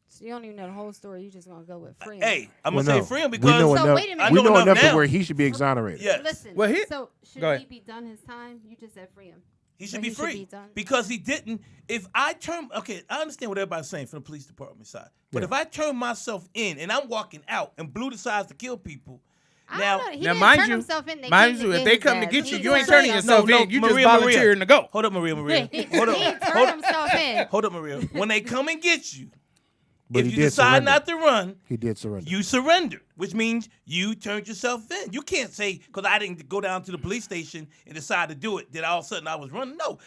So you don't even know the whole story. You just gonna go with free. Hey, I'm Well, gonna no. say free him we because know So enough, wait a minute. I we know know enough enough to now. where he should be exonerated. yes, Listen. Well, so should go ahead. he be done his time? You just said free him. he So should be he should free be done. because he didn't. If I turn, okay, I understand what everybody's saying from the police department side, but Yeah. if I turn myself in and I'm walking out and Blue decides to kill people, I now. don't know. He Now, didn't mind turn you, himself in. They mind came you, to if get they his come to ass. get He you, didn't you ain't turn turning himself yourself in. You just Maria, volunteering to go. Hold up, Maria. He Hold up. didn't turn Hold up. himself in. Hold up, Maria. When they come and get you, But if he you did decide surrender. not to run, He did surrender. you surrendered, which means you turned yourself in. You can't say, because I didn't go down to the police station and decide to do it, that all of a sudden I was running. No.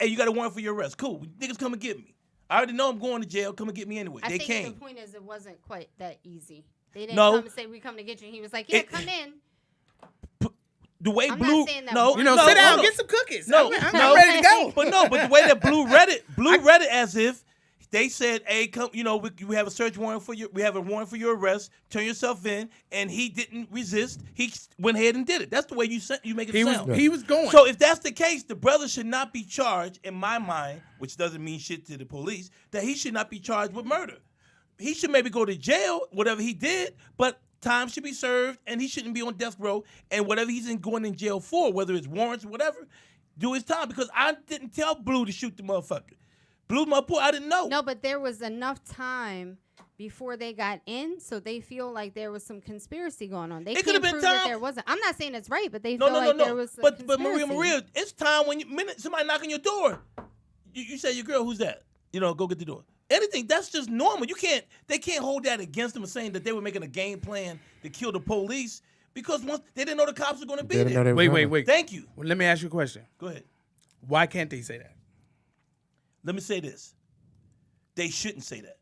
Hey, you got a warrant for your arrest. Cool. Niggas come and get me. I already know I'm going to jail. Come and get me anyway. I They think came. the point is it wasn't quite that easy. They didn't No. come and say, we come to get you. He was like, yeah, It- come in. The way I'm Blue, not saying that no, one- You know, no, sit down, no. get some cookies. No, I'm no. ready to go. But no, but the way that Blue read it as if they said, "Hey, come, you know, we have a search warrant for you. We have a warrant for your arrest. Turn yourself in." And he didn't resist. He went ahead and did it. That's the way you make it sound. He was going. So if that's the case, the brother should not be charged, in my mind, which doesn't mean shit to the police, that he should not be charged with murder. He should maybe go to jail, whatever he did, but time should be served, and he shouldn't be on death row. And whatever he's going in jail for, whether it's warrants or whatever, do his time. Because I didn't tell Blue to shoot the motherfucker. Blue, my boy, I didn't know. No, but there was enough time before they got in, so they feel like there was some conspiracy going on. They It can't could've been prove that time. there wasn't. I'm not saying it's right, but they No, feel no, like no, there no. was a But conspiracy. Maria, it's time when somebody knocking your door. You say your girl, who's that? You know, go get the door. Anything, that's just normal. They can't hold that against them and saying that they were making a game plan to kill the police because once they didn't know the cops were going to be They didn't know there. they were Wait. coming. Thank you. Well, let me ask you a question. Go ahead. Why can't they say that? Let me say this. They shouldn't say that.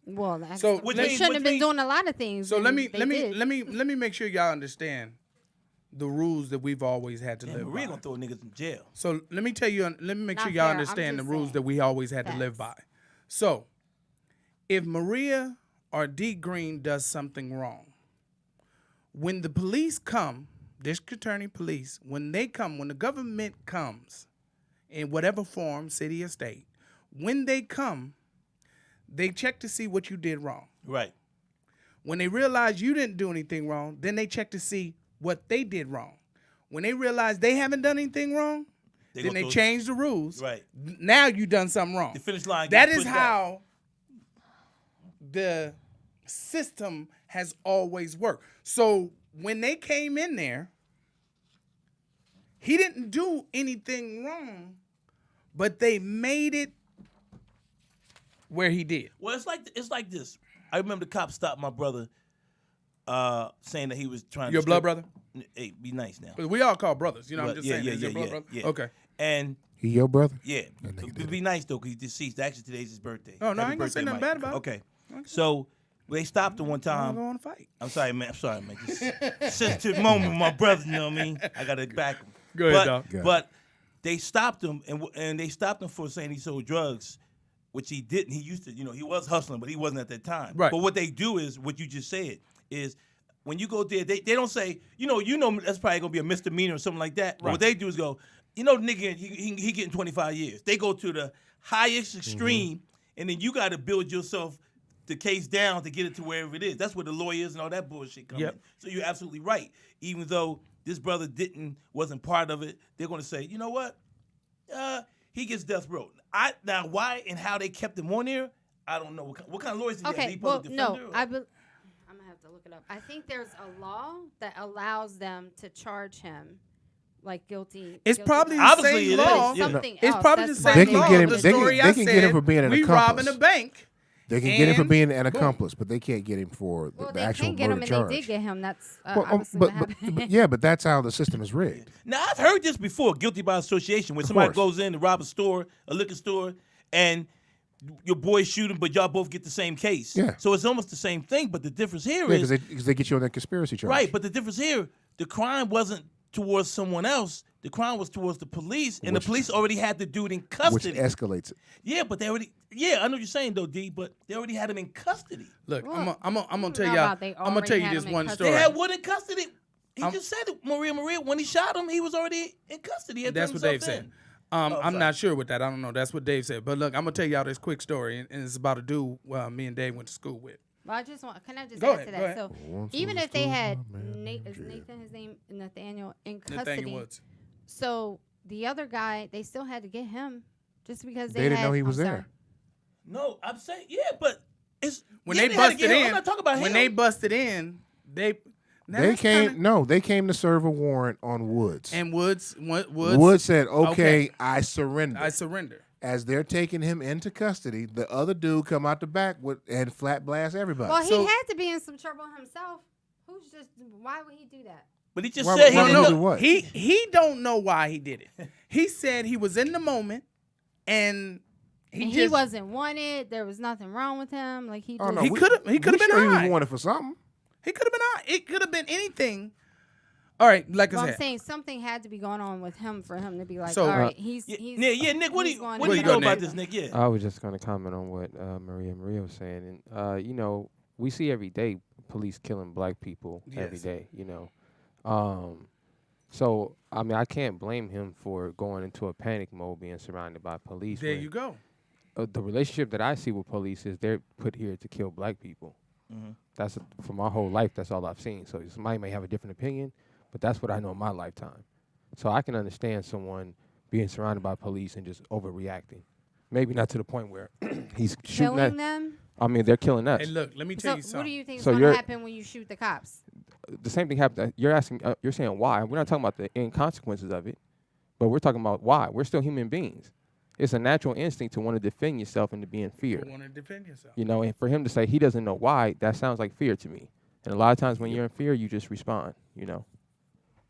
Well, that's, So, Which they means- shouldn't which have been means- doing a lot of things. So let and me they let did. me make sure y'all understand the rules that we've always had to Damn, live Maria by. gonna throw niggas in jail. So let me tell you, let me make Not sure y'all fair, I'm understand the just rules saying. that we always had to live by. Facts. So if Maria or D Green does something wrong, when the police come, district attorney police, when the government comes in whatever form, city or state, when they come, they check to see what you did wrong. Right. When they realize you didn't do anything wrong, then they check to see what they did wrong. When they realize they haven't done anything wrong, then gonna they throw- change the rules. Right. Now you done something wrong. The finish line That gets is pushed back. how the system has always worked. So when they came in there, he didn't do anything wrong, but they made it where he did. Well, it's like this. I remember the cop stopped my brother, saying that he was trying Your to blood brother? Hey, be nice now. But we all call brothers. You know, I'm Well, just yeah, saying. yeah, is your yeah, blood yeah, brother? yeah. Okay. And He your brother? yeah, That nigga did be nice though, 'cause he's deceased. Actually, today's his birthday. Oh, no, I Happy ain't gonna say birthday, nothing Mike. bad about it. Okay. So they stopped him one I'm time. going to fight. I'm sorry, man. Just sensitive moment with my brother. You know what I mean? I gotta back him. Go ahead, but, dog. Got it. But they stopped him, and they stopped him for saying he sold drugs, which he didn't. He used to, he was hustling, but he wasn't at that time. Right. But what they do is what you just said is when you go there, they don't say, that's probably gonna be a misdemeanor or something like that. But what they do is go, nigga, he getting 25 years. They go to the highest extreme, and then you got to build yourself the case down to get it to wherever it is. That's where the lawyers and all that bullshit come Yep. in. So you're absolutely right. Even though this brother wasn't part of it, they're gonna say, you know what? He gets death row. Now why and how they kept him on there, I don't know. What kind of lawyers did he have? Did Okay, he well, public no, defender or- I'm gonna have to look it up. I think there's a law that allows them to charge him like guilty. It's guilty probably by- the Obviously same it is, law. yeah. something It's else. probably the That's same why They can law. get him- The they can- story they I can get him said, for being an we robbing accomplice. a bank. They can get him for And being an boom. accomplice, but they can't get him for the, Well, the they actual can get him, murder and charge. they did get him. That's Well, obviously but, what happened. but that's how the system is rigged. Now I've heard this before, guilty by association, when somebody course. goes in to rob a store, a liquor store, and your boys shoot him, but y'all both get the same case. Yeah. So it's almost the same thing, but the difference here Yeah, is because they get you on that conspiracy charge. right. But the difference here, the crime wasn't towards someone else. The crime was towards the police, and Which- the police already had the dude in which custody. escalates it. Yeah, but they already. Yeah, I know what you're saying though, D. But they already had him in custody. Look, Well, I'm gonna I don't tell know y'all. about they I'm gonna tell already you had this him in one custody. They story. had Wood in custody. He I'm- just said it. Maria. When he shot him, he was already in custody. He had That's turned what Dave himself said. in. I'm sorry. not sure with that. I don't know. That's what Dave said. But look, I'm gonna tell y'all this quick story, and it's about a dude me and Dave went to school with. Well, I just want. Can I just Go add ahead, to go that? ahead. So Once even was if they told had my man is Jim. Nathan his name Nathaniel in custody, Nathaniel Woods. so the other guy they still had to get him just because They didn't had, know he was I'm there. sorry. No, I'm saying but it's When yeah, they had to busted get him. in, I'm not talking about when him. they busted in, they now They that's came. kinda- No, they came to serve a warrant on Woods. and Woods Woods said, "Okay, okay. I surrender." I surrender. As they're taking him into custody, the other dude come out the back and flat blast everybody. Well, So- he had to be in some trouble himself. Why would he do that? But he just Why- said he why didn't would know. he do what? He don't know why he did it. He said he was in the moment, and And he just- wasn't wanted. There was nothing wrong with him. Like he Oh, just no, He we- could have we been sure he was high. wanted for something. He could have been high. It could have been anything. All right, like Well, I I'm said, saying something had to be going on with him for him to be like, So, all right, he's Nick, what do he's you going what do to you go know Nick. about this, Nick? Yeah. I was just going to comment on what Maria was saying. And, you know, we see every day police killing black people every Yes. day, you know. So, I mean, I can't blame him for going into a panic mode being surrounded by police. there when, you go. The relationship that I see with police is they're put here to kill black people. That's for my whole life. That's all I've seen. So somebody may have a different opinion, but that's what I know in my lifetime. So I can understand someone being surrounded by police and just overreacting. Maybe not to the point where he's shooting killing at. them. I mean, they're killing us. Hey, look, let me tell So you something. what do you think is So going to you're- happen when you shoot the cops? The same thing happened. You're asking. You're saying why? We're not talking about the inconsequences of it, but we're talking about why. We're still human beings. It's a natural instinct to want to defend yourself and to be in fear. You want to defend yourself. You know, and for him to say he doesn't know why, that sounds like fear to me. And a lot of times when you're in fear, you just respond. You know,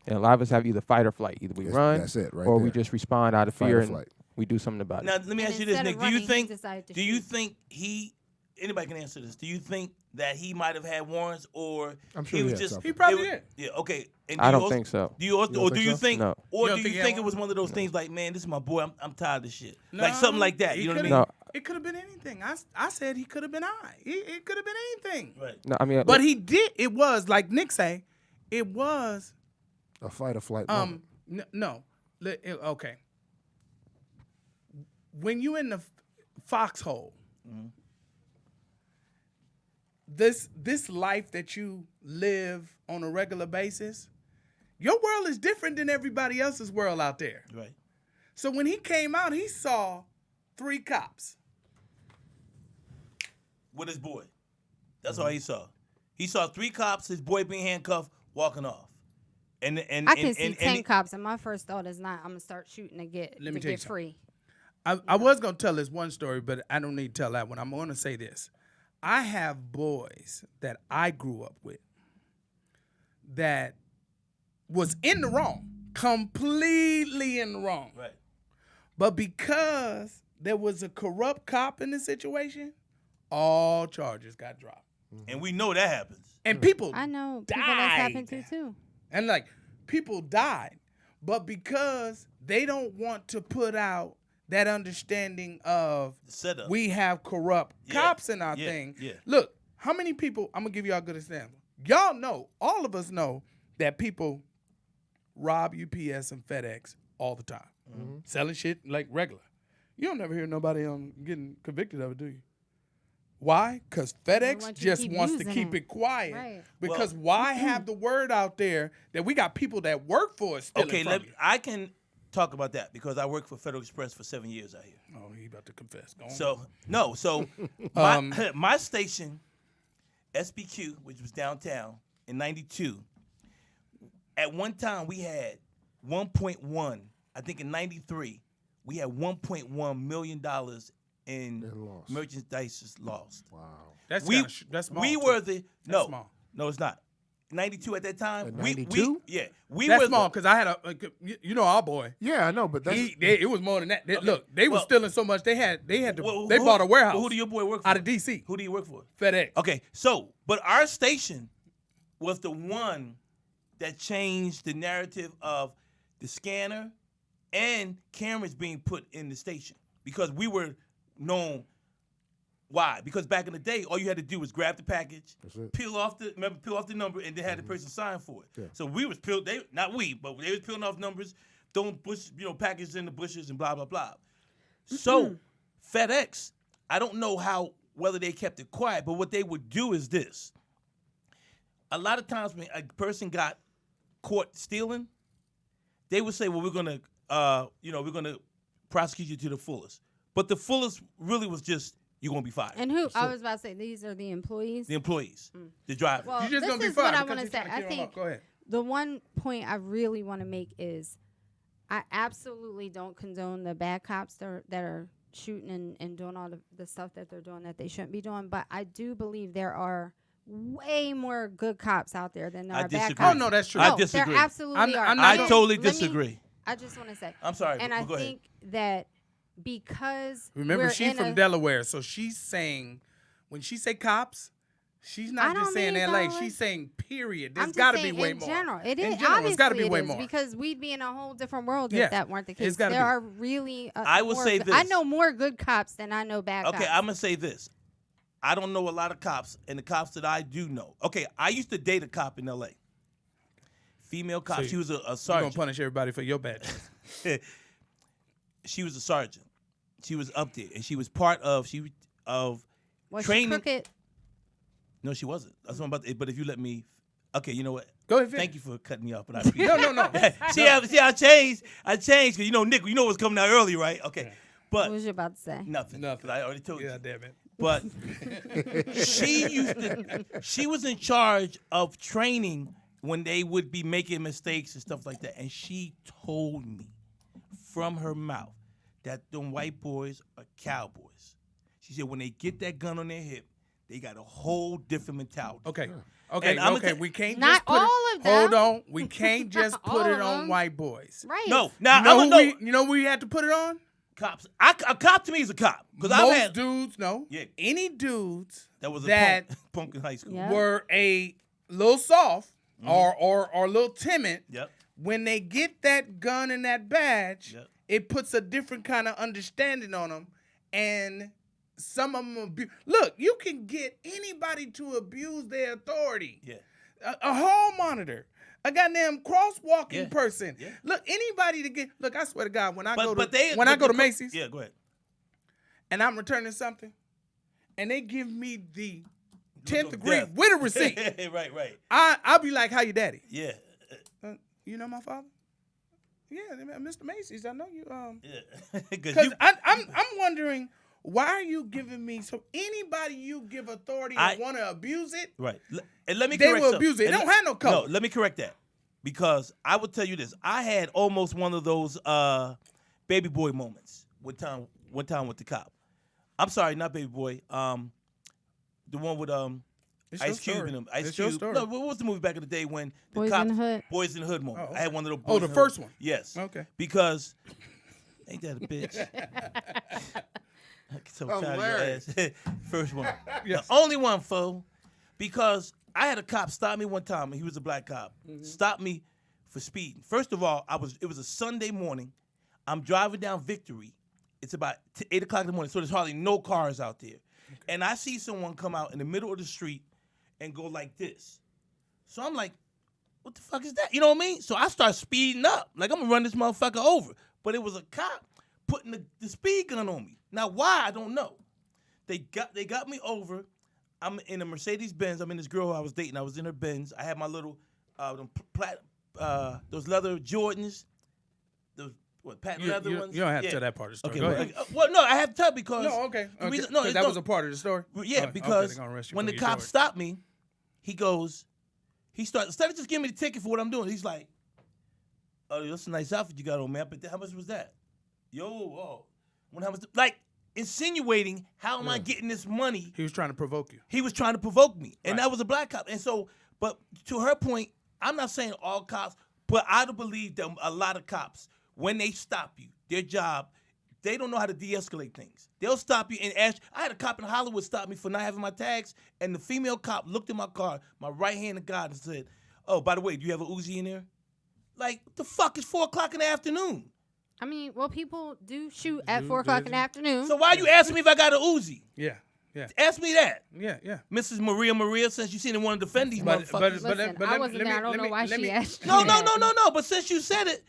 and a lot of us have either fight or flight. Either we run, That's it right or we there. just respond out of Fight fear or and flight. we do something about Now it. let me And ask you this, instead Nick. of Do you running, he think? decided to Do you shoot. think he? Anybody can answer this. Do you think that he might have had warrants, or I'm sure he he was had just? something. He probably it was- did. Yeah. Okay. And I you don't also- think so. Do you also, You don't or do think you so? think, No. or You don't do think you he think had it was one of those things like, man, this is my boy. I'm tired of shit. No, Like something like that. You know what I mean? No. It could have been anything. I said he could have been high. It could have been anything. Right. No, I mean, But he did. It was like Nick say. It was A fight or flight moment. no. Okay. When you in the foxhole, this life that you live on a regular basis, your world is different than everybody else's world out there. Right. So when he came out, he saw 3 cops. With his boy. That's all he saw. He saw 3 cops, his boy being handcuffed, walking off. And I can see 10 he- cops, and my first thought is not, I'm going to start shooting to get, Let me to tell you get something. free. I was going to tell this one story, but I don't need to tell that one. I'm going to say this. I have boys that I grew up with that was in the wrong, completely in the wrong. Right. But because there was a corrupt cop in the situation, all charges got dropped. And we know that happens. And people I know people that's happened to died. too. And like people died, but because they don't want to put out that understanding of The setup. we have corrupt Yeah, cops in our yeah, thing. yeah. Look, how many people? I'm gonna give y'all a good example. Y'all know, all of us know that people rob UPS and FedEx all the time, selling shit like regular. You don't never hear nobody getting convicted of it, do you? Why? Because FedEx want you to just keep wants to using keep it. it quiet. Right. Because Well- why have the word out there that we got people that work for us stealing Okay, from you? I can talk about that because I worked for Federal Express for 7 years out here. Oh, he about to confess. Go on. So my station, SBQ, which was downtown in '92, at one time we had 1.1. I think in '93 we had 1.1 million dollars in lost. merchandise lost. Wow. that's We that's small. we too. were the That's small. no, it's not. '92 at that time. At we 92? yeah we That's were small because I had you know our boy. Yeah, I know, but that's It was more than that. Look, they were Well- stealing so much they had to Well, they who- bought a warehouse. well, who do your boy work for? out of DC? Who do you work for? FedEx. Okay, so but our station was the one that changed the narrative of the scanner and cameras being put in the station because we were known. Why? Because back in the day, all you had to do was grab the package, That's it. peel off the number, and then had the person sign for it. Yeah. So we was but they was peeling off numbers, throwing packages in the bushes and blah blah blah. So FedEx, I don't know whether they kept it quiet, but what they would do is this. A lot of times when a person got caught stealing, they would say, well, we're gonna prosecute you to the fullest. But the fullest really was just, you're gonna be fired. And who? I was about to say these are the employees. The employees, the drivers. Well, You just this gonna be is what fired I because want to he's say. trying to I kill him think off. Go ahead. the one point I really want to make is I absolutely don't condone the bad cops that are shooting and doing all the stuff that they're doing that they shouldn't be doing. But I do believe there are way more good cops out there than there I are bad disagree. cops. Oh no, that's true. I No, disagree. There absolutely I'm are. not- I I don't- totally Let me- disagree. I just want to say. I'm sorry, And but I go ahead. think that because Remember, we're she's in from a, Delaware, so she's saying when she say cops, she's not I just don't saying mean LA. Delaware. She's saying period. I'm There's just got to be saying way in more. general. It in is general, obviously it's got to be it way is, more. because we'd be in a whole different world Yes, if that weren't the it's case. gotta There be. are really I will say I this. know more good cops than I know bad Okay, cops. I'm gonna say this. I don't know a lot of cops, and the cops that I do know. Okay, I used to date a cop in L.A. Female cop. So she was a You're gonna sergeant. punish everybody for your bad. She was a sergeant. She was up there, and she was part of Was training. she crooked? No, she wasn't. That's what I'm about. But if you let me, okay, you know what? Go ahead. Thank you for cutting me off, but I appreciate No, no, no. see, I changed. I changed because Nick, you know what's coming out early, right? Okay, What but was you about to say? nothing. Nothing. 'Cause I already told you. Yeah, damn it. But she was in charge of training when they would be making mistakes and stuff like that. And she told me from her mouth that them white boys are cowboys. She said when they get that gun on their hip, they got a whole different mentality. Okay. Okay. And I'ma Okay. ta- We can't Not just put all it, of them. Hold on. We can't just Not put all it of on them. white boys. Right. No, now You know, I'm gonna know. you know who we had to put it on? Cops. A cop to me is a cop because I've Most had dudes, no. Yeah. Any dudes that was a that punk in high school. Yeah. were a little soft or a little timid, Yep. when they get that gun and that badge, Yep. it puts a different kind of understanding on them. And some of them look, you can get anybody to abuse their authority. Yeah. A hall monitor, a goddamn crosswalking Yeah. person. Yeah. Look, anybody to get. Look, I swear to God, when I go But to Macy's, Yeah, go ahead. and I'm returning something, and they give me the 10th of degree death. with a receipt, right. I'll be like, "How you daddy? Yeah. You know my father? Yeah, Mr. Macy's. I know you. Yeah. Because I'm wondering, why are you giving me anybody you give authority and want to abuse it? Right. And let me They correct will something. abuse it. It And don't have no color. No, let me correct that. Because I will tell you this. I had almost one of those baby boy moments one time with the cop. I'm sorry, not baby boy. The one with It's your Ice Cube story. in them. Ice It's your Cube. story. No, what was the movie back in the day when the Boys in cops the Hood. Boys in the Hood moment? Oh, I had one of those. Oh, Boys the in the first Hood. one. Yes. Okay. Because ain't that a bitch? I'm so proud of your Hilarious. ass. First one. Yes. The only one, fool. Because I had a cop stop me one time, and he was a black cop. Stop me for speeding. First of all, it was a Sunday morning. I'm driving down Victory. It's about 8 o'clock in the morning, so there's hardly no cars out there. And I see someone come out in the middle of the street and go like this. So I'm like, what the fuck is that? You know what I mean? So I start speeding up. Like, I'm going to run this motherfucker over. But it was a cop putting the speed gun on me. Now, why? I don't know. They got me over. I'm in a Mercedes-Benz. I'm in this girl who I was dating. I was in her Benz. I had my little those leather Jordans. Those patent leather ones. You don't have to Yeah. tell that part of the story. Okay, Go well, ahead. well, no, I have to tell because No, okay. the Okay. reason- no, 'Cause it's that no- was a part of the story. yeah, Okay, because they're gonna arrest you when for the your cop story. stopped me, he goes, instead of just giving me the ticket for what I'm doing, he's like, "Oh, that's a nice outfit you got on, man. But how much was that? How much? Like insinuating, how am I getting this money? He was trying to provoke you. He was trying to provoke me, and Right. that was a black cop. And so, but to her point, I'm not saying all cops, but I do believe that a lot of cops, when they stop you, their job, they don't know how to de-escalate things. They'll stop you and ask. I had a cop in Hollywood stop me for not having my tags, and the female cop looked at my car, my right hand to God, and said, "Oh, by the way, do you have a Uzi in there?" Like, what the fuck is 4 o'clock in the afternoon? I mean, well, people do shoot at 4 o'clock in the afternoon. So why you asking me if I got a Uzi? Yeah. Yeah. Ask me that, Yeah. Mrs. Maria, since you seem to want to defend these But motherfuckers. Listen, I wasn't there. I don't know why she asked. No, you that. no. But since you said it,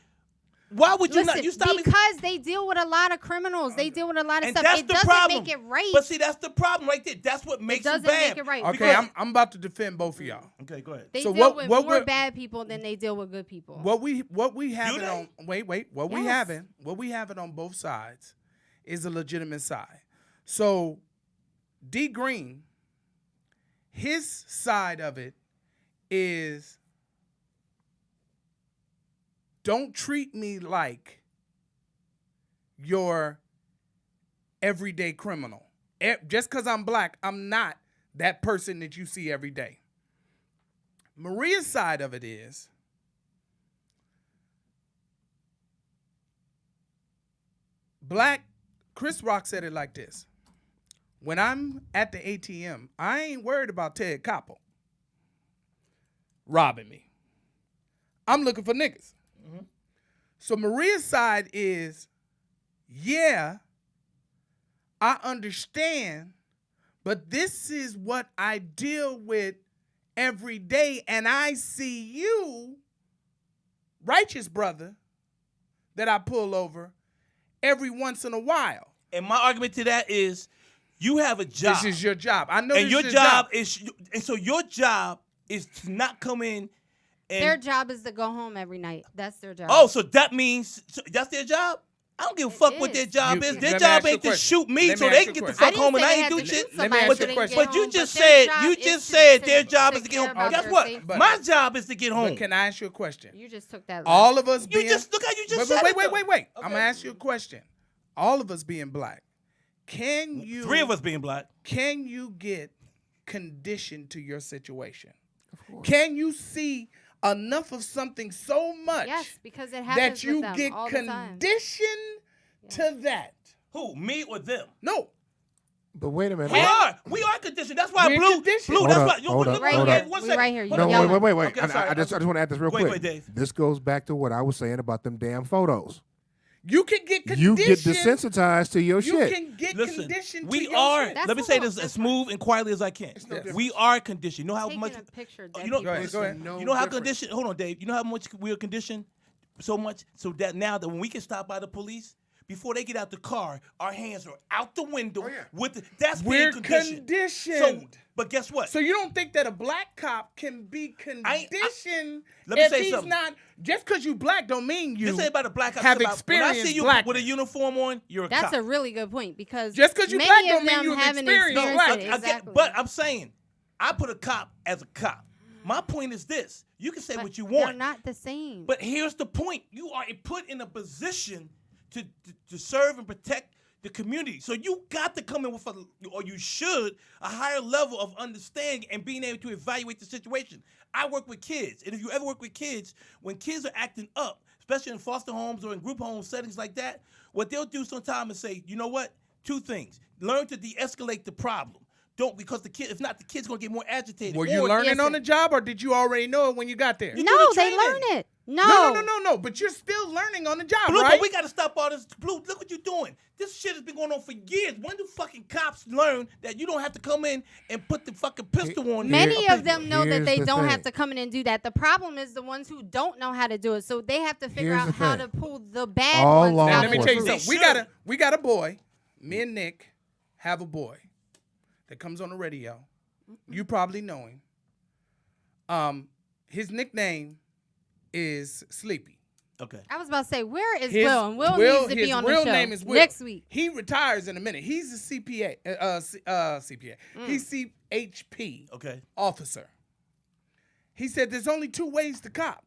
why would you Listen, not? You stop me. because they deal with a lot of criminals. They deal with a lot of And stuff. that's It the doesn't problem. make it right. But see, that's the problem right there. That's what makes doesn't it bad. make it right. Okay, Because- I'm about to defend both of y'all. Okay, go ahead. they so deal what- with what more we're- bad people than they deal with good people. What we having they? on what we Yes. having on both sides is a legitimate side. So D Green, his side of it is don't treat me like your everyday criminal. Just because I'm black, I'm not that person that you see every day. Maria's side of it is black Chris Rock said it like this. When I'm at the ATM, I ain't worried about Ted Koppel robbing me. I'm looking for niggas. So Maria's side is, yeah, I understand, but this is what I deal with every day, and I see you, righteous brother, that I pull over every once in a while. And my argument to that is, you have a job. This is your job. I know and this your is your job is, and so your job is to not come in and. Their job is to go home every night. That's their job. Oh, so that means that's their job? I don't give a fuck what is. their job You- is. let Their me job ask you a ain't to question. shoot me Let so me they ask can you get a the question. fuck home and I ain't do to shit. shoot Let me ask you a question. But you just said their job is to get home. Guess what? But- My job is to get home. But can I ask you a question? You just took that. All of us You being just look how you just wait, said wait, it, wait, though. wait, wait. I'm Okay. gonna ask you a question. All of us being black, can you 3 of us being black. can you get conditioned to your situation? Can you see enough of something so much Yes, because it happens that you with them get all the time. conditioned to that? Who? Me or them? No. But wait a minute. We are conditioned. That's why We're Blue. conditioned. Blue. Hold That's up, why. You hold look up, right hold here. up. One We second. right here. You Hold on. No, yelling. wait. Okay, I sorry. just want to add this real Go quick. ahead, Dave. This goes back to what I was saying about them damn photos. You can get conditioned. You get desensitized to your You shit. can get Listen, conditioned to we your are. shit. That's Let me say cool. this as That's smooth and quietly as I can. no difference. We are conditioned. You know how Taking much? a picture. You know, Go ahead, go ahead. No you know how difference. conditioned. Hold on, Dave. You know how much we are conditioned so much so that now that when we get stopped by the police, before they get out the car, our hands are out the window. Oh, yeah. With the, that's We're being conditioned. conditioned. So, but guess what? So you don't think that a black cop can be I- conditioned let me if say he's something. not just because you black don't mean you this ain't about a black cop. have it's about, when I experienced see you blackness. with a uniform on, you're a That's cop. a really good point because Just 'cause you many black of don't mean them you have haven't experienced experienced black. it. I get- Exactly. but I'm saying, I put a cop as a cop. My point is this: you can say But what you they're want, not the same. but here's the point: you are put in a position to serve and protect the community. So you got to come in with, or you should, a higher level of understanding and being able to evaluate the situation. I work with kids, and if you ever work with kids, when kids are acting up, especially in foster homes or in group home settings like that, what they'll do sometimes is say, you know what? 2 things: learn to de-escalate the problem. Don't, because the kid, if not, the kid's gonna get more agitated. Were you Or- learning on Listen. the job or did you already know it when you got there? You no, do the they training. learn it. No. But you're still learning on the job, Blue, right? but we gotta stop all this. Blue, look what you're doing. This shit has been going on for years. When do fucking cops learn that you don't have to come in and put the fucking pistol on? Many Here- of them know that here's they the don't thing. have to come in and do that. The problem is the ones who don't know how to do it. So they have to figure Here's out the how thing. to pull the bad All ones law Now, out let me of tell you the They group. something. should. We got a boy. Me and Nick have a boy that comes on the radio. You probably know him. His nickname is Sleepy. Okay. I was about to say, where is His Will? And Will needs to his be on real the show name is Will. next week. He retires in a minute. He's a CPA. CPA. He's CHP Okay. officer. He said there's only 2 ways to cop: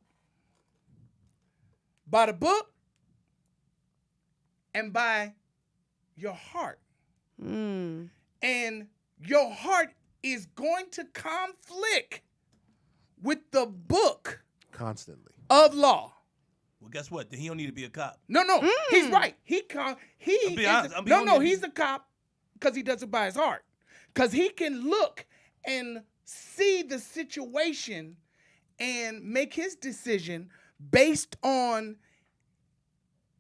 by the book and by your heart. Mm. And your heart is going to conflict with the book Constantly. of law. Well, guess what? Then he don't need to be a cop. No, he's right. He I'm being is honest. I'm being no, honest. he's a cop because he does it by his heart. Because he can look and see the situation and make his decision based on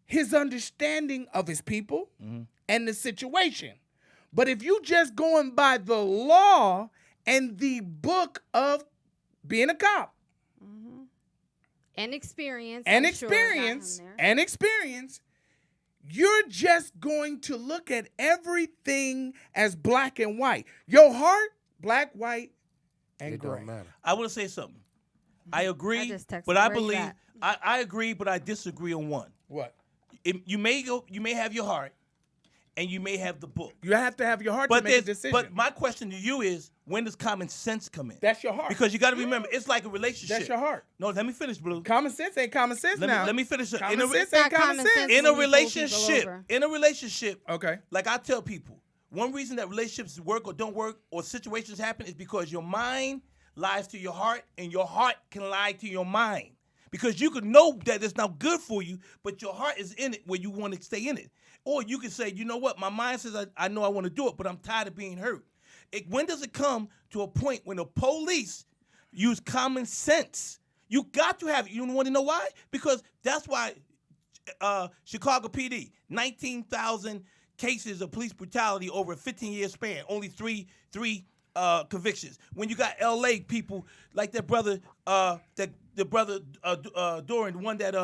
his understanding of his people and the situation. But if you just going by the law and the book of being a cop And experience. and I'm sure got him experience, you're just going to look at everything as black and white. Your heart, black, white, and It gray. don't matter. I want to say something. I agree, just texted but I where you believe at? I agree, but I disagree on one. What? You may have your heart, and you may have the book. You have to have your heart to But make a there's, decision. but my question to you is, when does common sense come in? That's your heart. Because you got to remember, it's like a relationship. That's your heart. No, let me finish, Blue. Common sense ain't common sense now. Let me finish. Common In a, sense It's ain't not common common sense. sense. in when a you pull relationship, people over. Okay. like I tell people, one reason that relationships work or don't work or situations happen is because your mind lies to your heart and your heart can lie to your mind. Because you can know that it's not good for you, but your heart is in it where you want to stay in it. Or you can say, you know what, my mind says I know I want to do it, but I'm tired of being hurt. When does it come to a point when the police use common sense? You got to have it. You want to know why? Because that's why Chicago PD, 19,000 cases of police brutality over a 15-year span, only three convictions. When you got L.A. people like their brother, Doran, the one that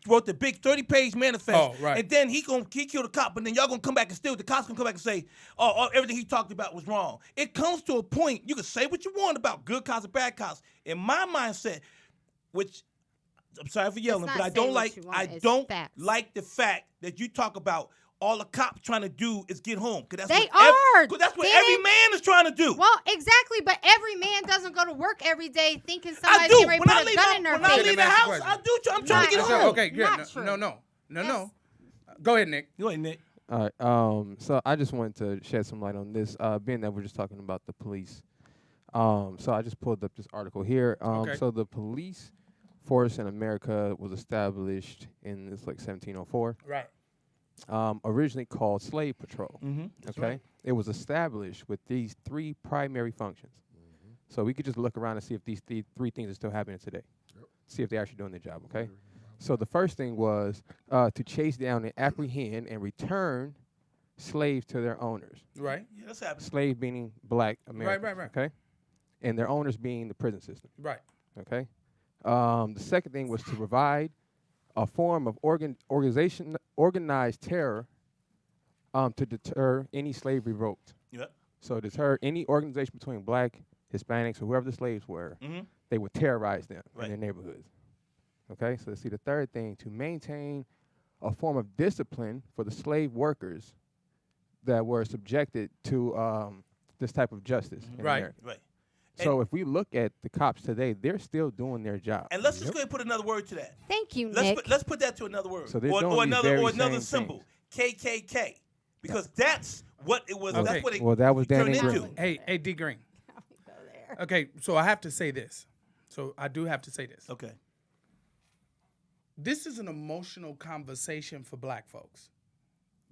wrote the big 30-page manifest, Oh, right. and then he killed a cop, and then y'all gonna come back and steal. The cops gonna come back and say, oh, everything he talked about was wrong. It comes to a point you can say what you want about good cops and bad cops. In my mindset, which I'm sorry for yelling, not but I say don't what like you want, it's facts. like the fact that you talk about all the cops trying to do is get home. Cause that's They what are, 'cause that's what did every it? man is trying to do. Well, exactly, but every man doesn't go to work every day thinking I somebody's do. getting ready When to I put a leave gun in their when I face. leave the Let me ask you a house, I question. do. I'm trying to get Not home. true. Okay, good. Not true. No. Yes. Go ahead, Nick. Go ahead, Nick. All right. So I just wanted to shed some light on this, being that we're just talking about the police. So I just pulled up this article here. Okay. So the police force in America was established in 1704. Right. Originally called Slave Patrol. That's Okay. right. It was established with these three primary functions. So we could just look around and see if these three things are still happening today. See if they're actually doing their job. Okay. So the first thing was to chase down and apprehend and return slaves to their owners. Right. Yeah, that's happening. Slave meaning black Americans. right. Okay. And their owners being the prison system. Right. Okay. The second thing was to provide a form of organized terror to deter any slave revolt. Yep. So deter any organization between black, Hispanics, or whoever the slaves were, they would terrorize them Right. in their neighborhoods. Okay, so see the third thing, to maintain a form of discipline for the slave workers that were subjected to this type of justice in Right. America. Right. So if we look at the cops today, they're still doing their job. And let's just go ahead and put another word to that. Thank you, Nick. Let's put that to another word. So they're or doing these another very another same symbol. KKK. Because that's what it was. Okay. That's what it Well, that was turned Danny into. Grimm. Hey, D Green. Okay, so I have to say this. So I do have to say this. Okay. This is an emotional conversation for black folks.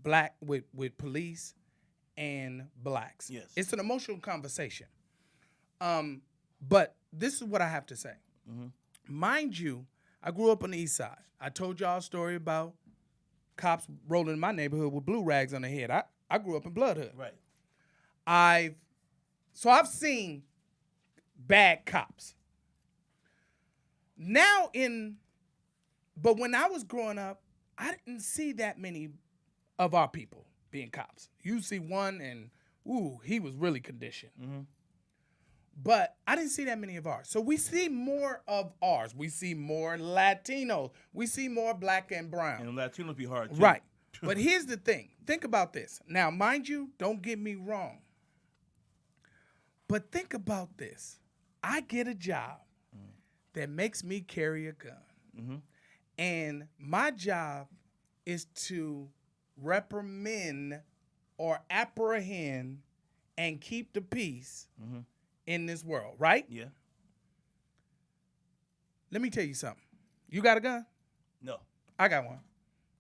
Black with police and blacks. Yes. It's an emotional conversation. But this is what I have to say. Mind you, I grew up on the east side. I told y'all a story about cops rolling in my neighborhood with blue rags on their head. I grew up in Bloodhood. Right. I've seen bad cops. But when I was growing up, I didn't see that many of our people being cops. You see one and, ooh, he was really conditioned. But I didn't see that many of ours. So we see more of ours. We see more Latinos. We see more black and brown. And Latinos be hard too. Right. But here's the thing. Think about this. Now, mind you, don't get me wrong. But think about this. I get a job that makes me carry a gun. And my job is to reprimand or apprehend and keep the peace in this world, right? Yeah. Let me tell you something. You got a gun? No. I got one.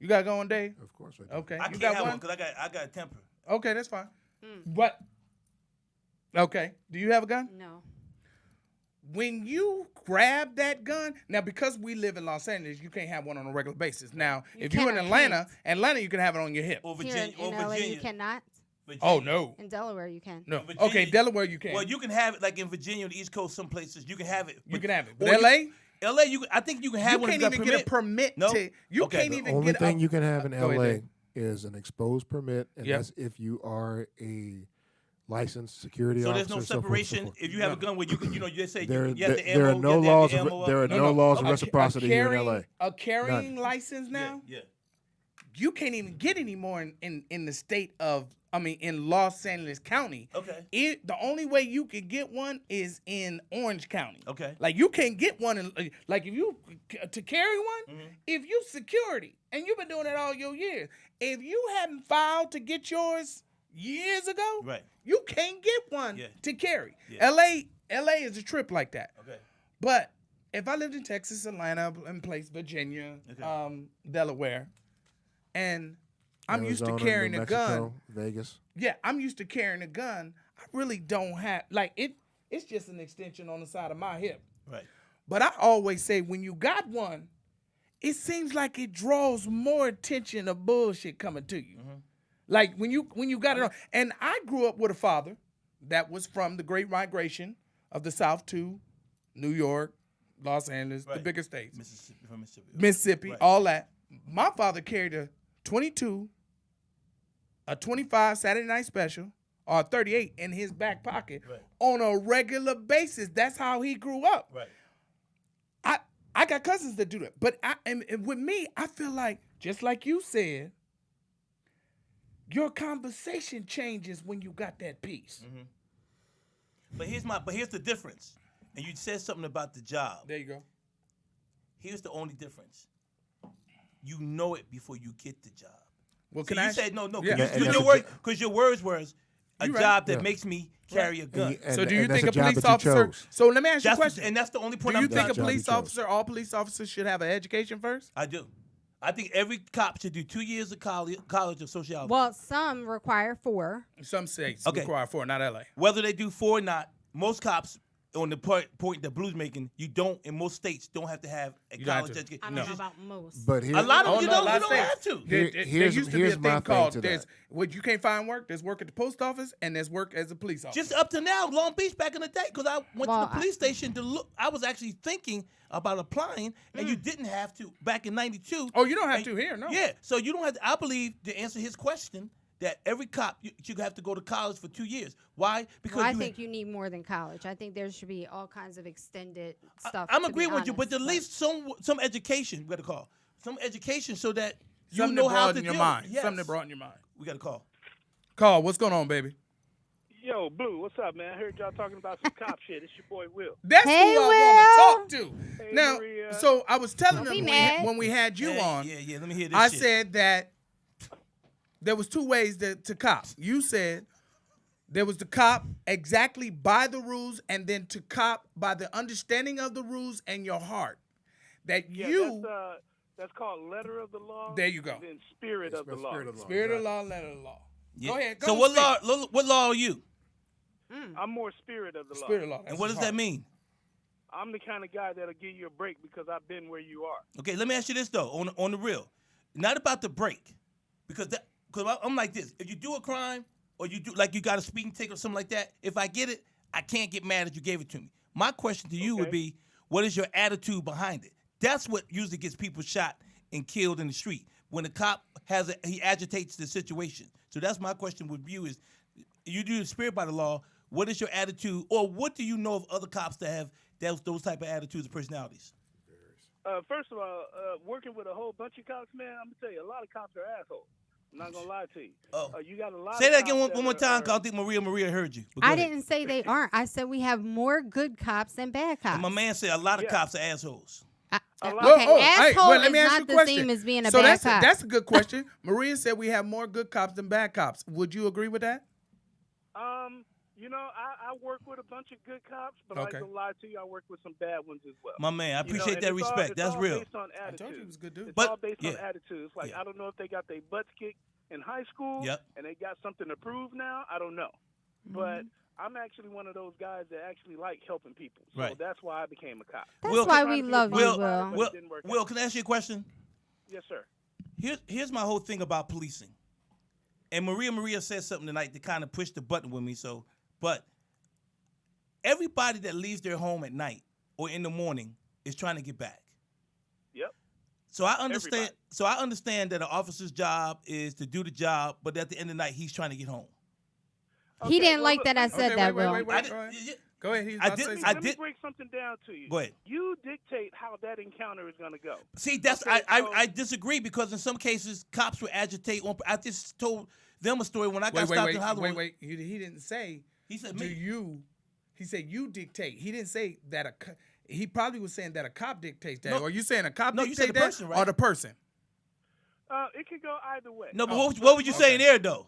You got a gun, Dave? Of course I do. Okay. I You can't got have one? one because I got a temper. Okay, that's fine. But okay, do you have a gun? No. When you grab that gun, now because we live in Los Angeles, you can't have one on a regular basis. Now, if you're in cannot- Atlanta, you can have it on your hip. Or Here Virginia. in or LA, Virginia. you cannot. Virginia. Oh no, In Delaware, you can. no. Virginia- Okay, Delaware, you can. Well, you can have it like in Virginia, on the East Coast, some places you can have it. You can have it. or But LA, LA, I think you can have you one. can't if even you got get a permit No? to. You Okay. can't The even Only get thing a, you can have in Go ahead, LA Dave. is an exposed permit, and Yep. that's if you are a licensed security So officer. there's no so forth and so separation forth. if you have a gun where you can, you say There, you have the there ammo. are you no have to laws. have the ammo There are up. no laws of a reciprocity here in LA. A carrying license now. Yeah. You can't even get any more in the state of, in Los Angeles County. Okay. The only way you can get one is in Orange County. Okay. Like you can't get one like if you to carry one, Mm-hmm. if you security and you've been doing it all your years, if you hadn't filed to get yours years ago, Right. you can't get one Yeah. to carry. Yeah. LA is a trip like that. Okay. But if I lived in Texas, Atlanta, and place Virginia, Okay. Delaware, and I'm used to Arizona, carrying New a gun. Mexico, Vegas. Yeah, I'm used to carrying a gun. I really don't have like it. It's just an extension on the side of my hip. Right. But I always say when you got one, it seems like it draws more attention of bullshit coming to you. Like when you got it on. And I grew up with a father that was from the Great Migration of the South to New York, Los Angeles, the Right. bigger states. Mississippi. Mississippi, Right. all that. My father carried a 22, a 25 Saturday Night Special, or a 38 in his back pocket Right. on a regular basis. That's how he grew up. Right. I got cousins that do that. But and with me, I feel like, just like you said, your conversation changes when you got that piece. But here's the difference. And you said something about the job. There you go. Here's the only difference. You know it before you get the job. Well, So can you I said no, Yeah. And because that's your words was a You right. job that Yeah. makes me carry a gun. So do you and that's think a job police that you officer? chose. So let me ask you a That's question. and that's the only point Do you I'm think a job police you chose. officer, all police officers should have an education first? I do. I think every cop should do 2 years of college of sociology. Well, some require 4. Some states Okay. require 4, not LA. Whether they do 4 or not, most cops on the point that Blue's making, you don't in most states don't have to have a You don't have college to. education. I don't know about most. But here, A lot of Oh, you no, don't, a lot you of don't have states. to. Here- There here's- used to be a here's my thing thing called to there's that. what you can't find work. There's work at the post office and there's work as a police officer. Just up to now, Long Beach back in the day, because I went Well, to the police station to look. I was actually thinking about applying, and you didn't have to back in '92. Oh, you don't have And- to here, no. Yeah, so you don't have to. I believe to answer his question that every cop you have to go to college for 2 years. Why? Because Well, I you think you need more than college. I think there should be all kinds of extended stuff. I'm to be agreeing with you, but honest, at least some education. We got to call some education so that you Something know that how to broaden your deal. mind. Yes. Something that broaden your mind. We got to call. Carl, what's going on, baby? Yo, Blue, what's up, man? I heard y'all talking about some cop shit. It's your boy Will. That's Hey, who I want to talk to. Hey, Now, Maria. so I was telling Don't be them mad. when we had you Yeah, on, yeah. Let me hear this. I shit. said that there was 2 ways to cop. You said there was to cop exactly by the rules and then to cop by the understanding of the rules and your heart. That Yeah, you, that's called letter of the law. There you go. And then spirit of the law. spirit of law, letter of law. Yeah. Go ahead. Go So and what speak. law? What law are you? I'm more spirit of the law. Spirit of law. And what does that mean? I'm the kind of guy that'll give you a break because I've been where you are. Okay, let me ask you this though, on the real, not about the break, because I'm like this. If you do a crime or you do like you got a speeding ticket or something like that, if I get it, I can't get mad that you gave it to me. My question to you would Okay. be, what is your attitude behind it? That's what usually gets people shot and killed in the street. When the cop he agitates the situation. So that's my question with you is, you do the spirit by the law. What is your attitude, or what do you know of other cops that have those type of attitudes and personalities? First of all, working with a whole bunch of cops, man, I'm gonna tell you, a lot of cops are assholes. I'm not gonna lie to you. Oh. You got a lot. Say of that again cops one more that time, are- 'cause I think Maria heard you. But go I ahead. didn't say they aren't. I said we have more good cops than bad cops. And my man said a lot of Yeah. cops are assholes. A lot- Okay, hey, asshole well, let is me ask not you a the question. same as being a so bad cop. that's a good question. Maria said we have more good cops than bad cops. Would you agree with that? You know, I work with a bunch of good cops, but I Okay. ain't gonna lie to you, I work with some bad ones as well. My man, I You know, appreciate and that it's all- respect. it's That's all real. Based on I attitude. told you he was a good dude. It's But- all based on yeah. attitudes. Like, Yeah. I don't know if they got their butts kicked in high school Yep. and they got something to prove now. I don't know. But I'm actually one of those guys that actually like helping people. So Right. that's why I became a cop. That's Will, why trying we to be love a you, Will, Will. Will, it didn't work Will, out. can I ask you a question? Yes, sir. Here's my whole thing about policing. And Maria said something tonight that kind of pushed the button with me. But everybody that leaves their home at night or in the morning is trying to get back. Yep. So I understand. Everybody. So I understand that an officer's job is to do the job, but at the end of the night, he's trying to get home. He Okay, didn't well, like look, that I said that, Will. wait. I Go ahead. didn't- Go ahead. He's I about to did- say I something. Let me did- break something down to you. Go ahead. You dictate how that encounter is going to go. See, that's Okay, so- I disagree because in some cases cops will agitate. I just told them a story when I got stopped in Hollywood. wait. He didn't say. He said Do me. you? He said you dictate. He didn't say that he probably was saying that a cop dictates that. No. Or are you saying a cop No, you dictates said the that person, or right? the person? It could go either way. No, but Oh, what would you say in okay. there though?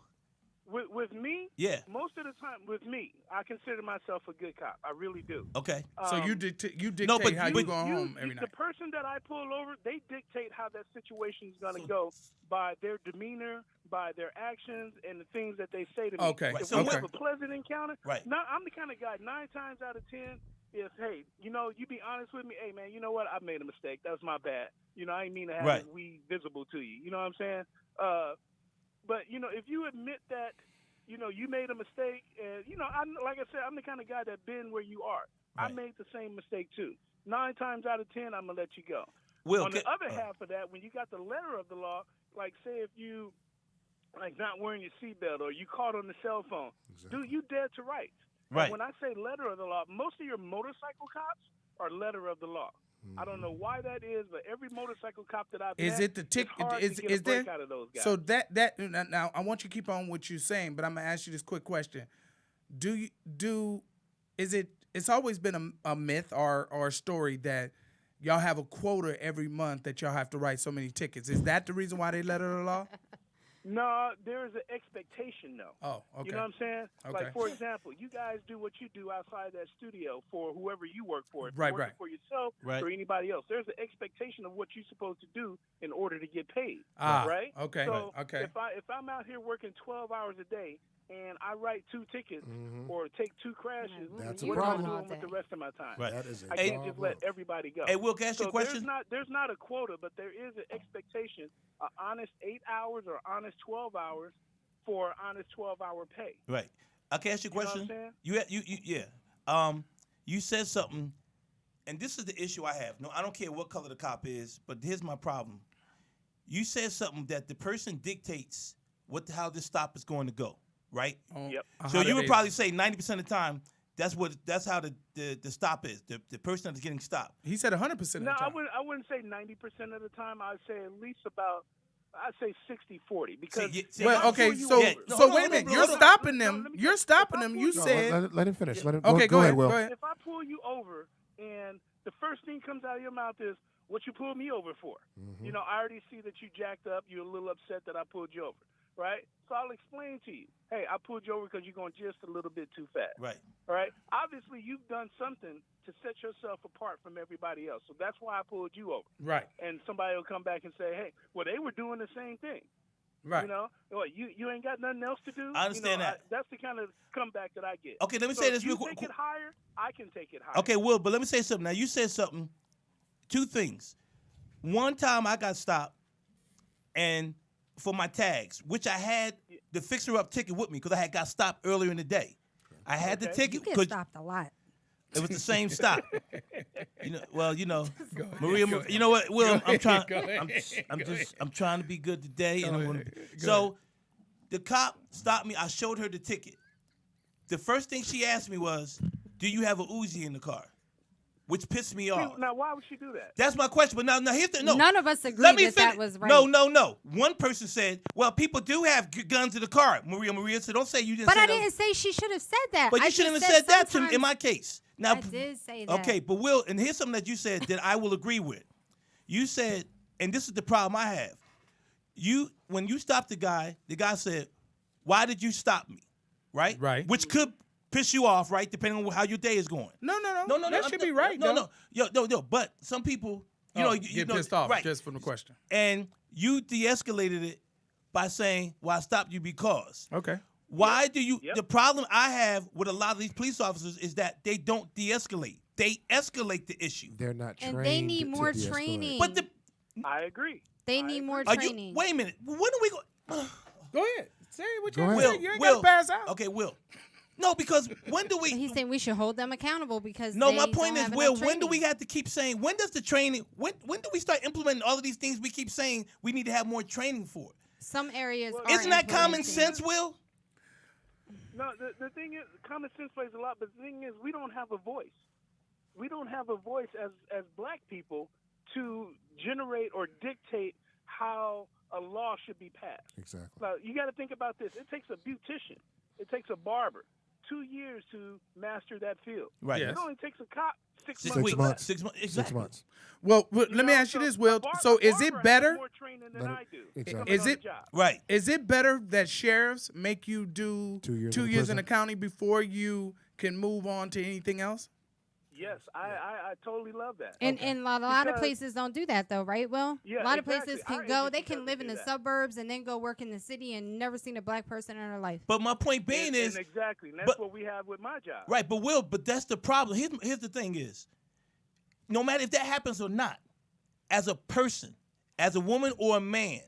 With me, Yeah. most of the time with me, I consider myself a good cop. I really do. Okay. So you Um, dictate no, but how you- you going home every the night. person that I pull over, they dictate how that situation is going to So- go by their demeanor, by their actions and the things that they say to me. Okay. Right. If So we what- have a pleasant encounter, Right. now I'm the kind of guy 9 times out of 10. If hey, you be honest with me. Hey man, you know what? I made a mistake. That was my bad. I didn't mean to have Right. we visible to you. You know what I'm saying? But if you admit that, you made a mistake, and like I said, I'm the kind of guy that been where you are. Right. I made the same mistake too. 9 times out of 10, I'm gonna let you go. Will, On the get- other half of that, when you got the letter of the law, like say if you like not wearing your seatbelt or you caught on the cell phone, dude, you dead to rights. And Right. when I say letter of the law, most of your motorcycle cops are letter of the law. I don't know why that is, but every motorcycle cop that I've Is met, it the tick? it's hard Is to get is a break there? out of those guys. So that now I want you to keep on what you're saying, but I'm gonna ask you this quick question: It's always been a myth or a story that y'all have a quota every month that y'all have to write so many tickets. Is that the reason why they let it the law? No, there is an expectation, though. Oh, okay. You know what I'm saying? Okay. Like, for example, you guys do what you do outside that studio for whoever you work for. If Right, you're working right. for yourself Right. or anybody else. There's an expectation of what you're supposed to do in order to get paid. Ah, right? okay, So okay. if I'm out here working 12 hours a day and I write 2 tickets or take 2 crashes, That's a what problem. am I doing with the rest of my time? Right. That is a I can't just let everybody go. Hey, Will, can I ask you a So question? there's not a quota, but there is an expectation, an honest 8 hours or honest 12 hours for honest 12-hour pay. Right. I can ask you a You know what question. I'm Yeah. You said something, and this is the issue I have. No, I don't care what color the cop is, but here's my problem. You said something that the person dictates how this stop is going to go, right? Yep. So you would probably say 90% of the time that's how the stop is. The person that's getting stopped. He said 100% of the No, time. I wouldn't say 90% of the time. I'd say at least about, I'd say 60-40 because. See, Well, if I okay, pull you so over- no, so hold wait a on, minute. bro, You're hold on. stopping No, them. let me You're finish. stopping If I them. pull You you- No, said let him finish. Let him, okay. Go ahead, Will. Go ahead. If I pull you over and the first thing comes out of your mouth is, what you pulled me over for? Mm-hmm. I already see that you jacked up. You're a little upset that I pulled you over, right? So I'll explain to you. Hey, I pulled you over because you're going just a little bit too fast. Right. All right. Obviously, you've done something to set yourself apart from everybody else. So that's why I pulled you over. Right. And somebody will come back and say, hey, well, they were doing the same thing. Right. What, you ain't got nothing else to do? I understand that. That's the kind of comeback that I get. Okay, let me So say if this you real quick. take it higher, I can take it higher. Okay, Will, but let me say something. Now, you said something, 2 things. One time I got stopped and for my tags, which I had the fixer-up ticket with me because I had got stopped earlier in the day. I had the Okay. ticket You get because stopped a lot. it was the same stop. Maria, Go you know what, Will, I'm trying. Go ahead. I'm trying to be good today, and I'm gonna. So, the cop stopped me. I showed her the ticket. The first thing she asked me was, "Do you have a Uzi in the car?" Which pissed me off. Now, why would she do that? That's my question. But now here's the no. None of us agreed Let me that finish. that was right. No. One person said, "Well, people do have guns in the car." Maria, so don't say you didn't. But say I that. didn't say she should have said that. But I you shouldn't have just said that to me sometimes- in my case. Now, I did say that. okay, but Will, and here's something that you said that I will agree with. You said, and this is the problem I have. When you stopped the guy said, "Why did you stop me?" Right? Right. Which could piss you off, right? Depending on how your day is going. No. I'm That should be right. No, though. no. But some people, you get pissed off right? just from the question. And you de-escalated it by saying, "Well, I stopped you because." Okay. Why do you? Yep. The problem I have with a lot of these police officers is that they don't de-escalate. They escalate the issue. They're not trained. And they need to more de-escalate. training. But the I agree. They need more are training. you? Wait a minute. When are we going? Go ahead. Say what you Go have to ahead. say. You ain't Will, got to pass out. Okay, Will. No, because when do we? He's saying we should hold them accountable because No, they my point don't is, have Will, enough when do we training. have to keep saying? When does the training? When do we start implementing all of these things we keep saying we need to have more training for? Some areas Well, are Isn't that common implementing. sense, Will? No, the thing is, common sense plays a lot, but the thing is, we don't have a voice. We don't have a voice as black people to generate or dictate how a law should be passed. Exactly. Now, you got to think about this. It takes a beautician. It takes a barber 2 years to master that field. Right. Yes. It only takes a cop 6 6 months. weeks. months. 6 months. 6 Exactly. months. Well, let You me know, ask you so this, Will. a bar- So a is barber it has better? more training than Let it- I do. exactly. coming Is on the it- job. Right. Is it better that sheriffs make you do 2 years 2 in years in prison? the county before you can move on to anything else? Yes, I totally love that. And a lot of Because- places don't do that though, right? Will Yeah, a lot exactly. of places Our can go. They agency can doesn't live in do the that. suburbs and then go work in the city and never seen a black person in their life. But my point being And is exactly, and that's but- what we have with my job. right. But Will, but that's the problem. Here's the thing is, no matter if that happens or not, as a person, as a woman or a man,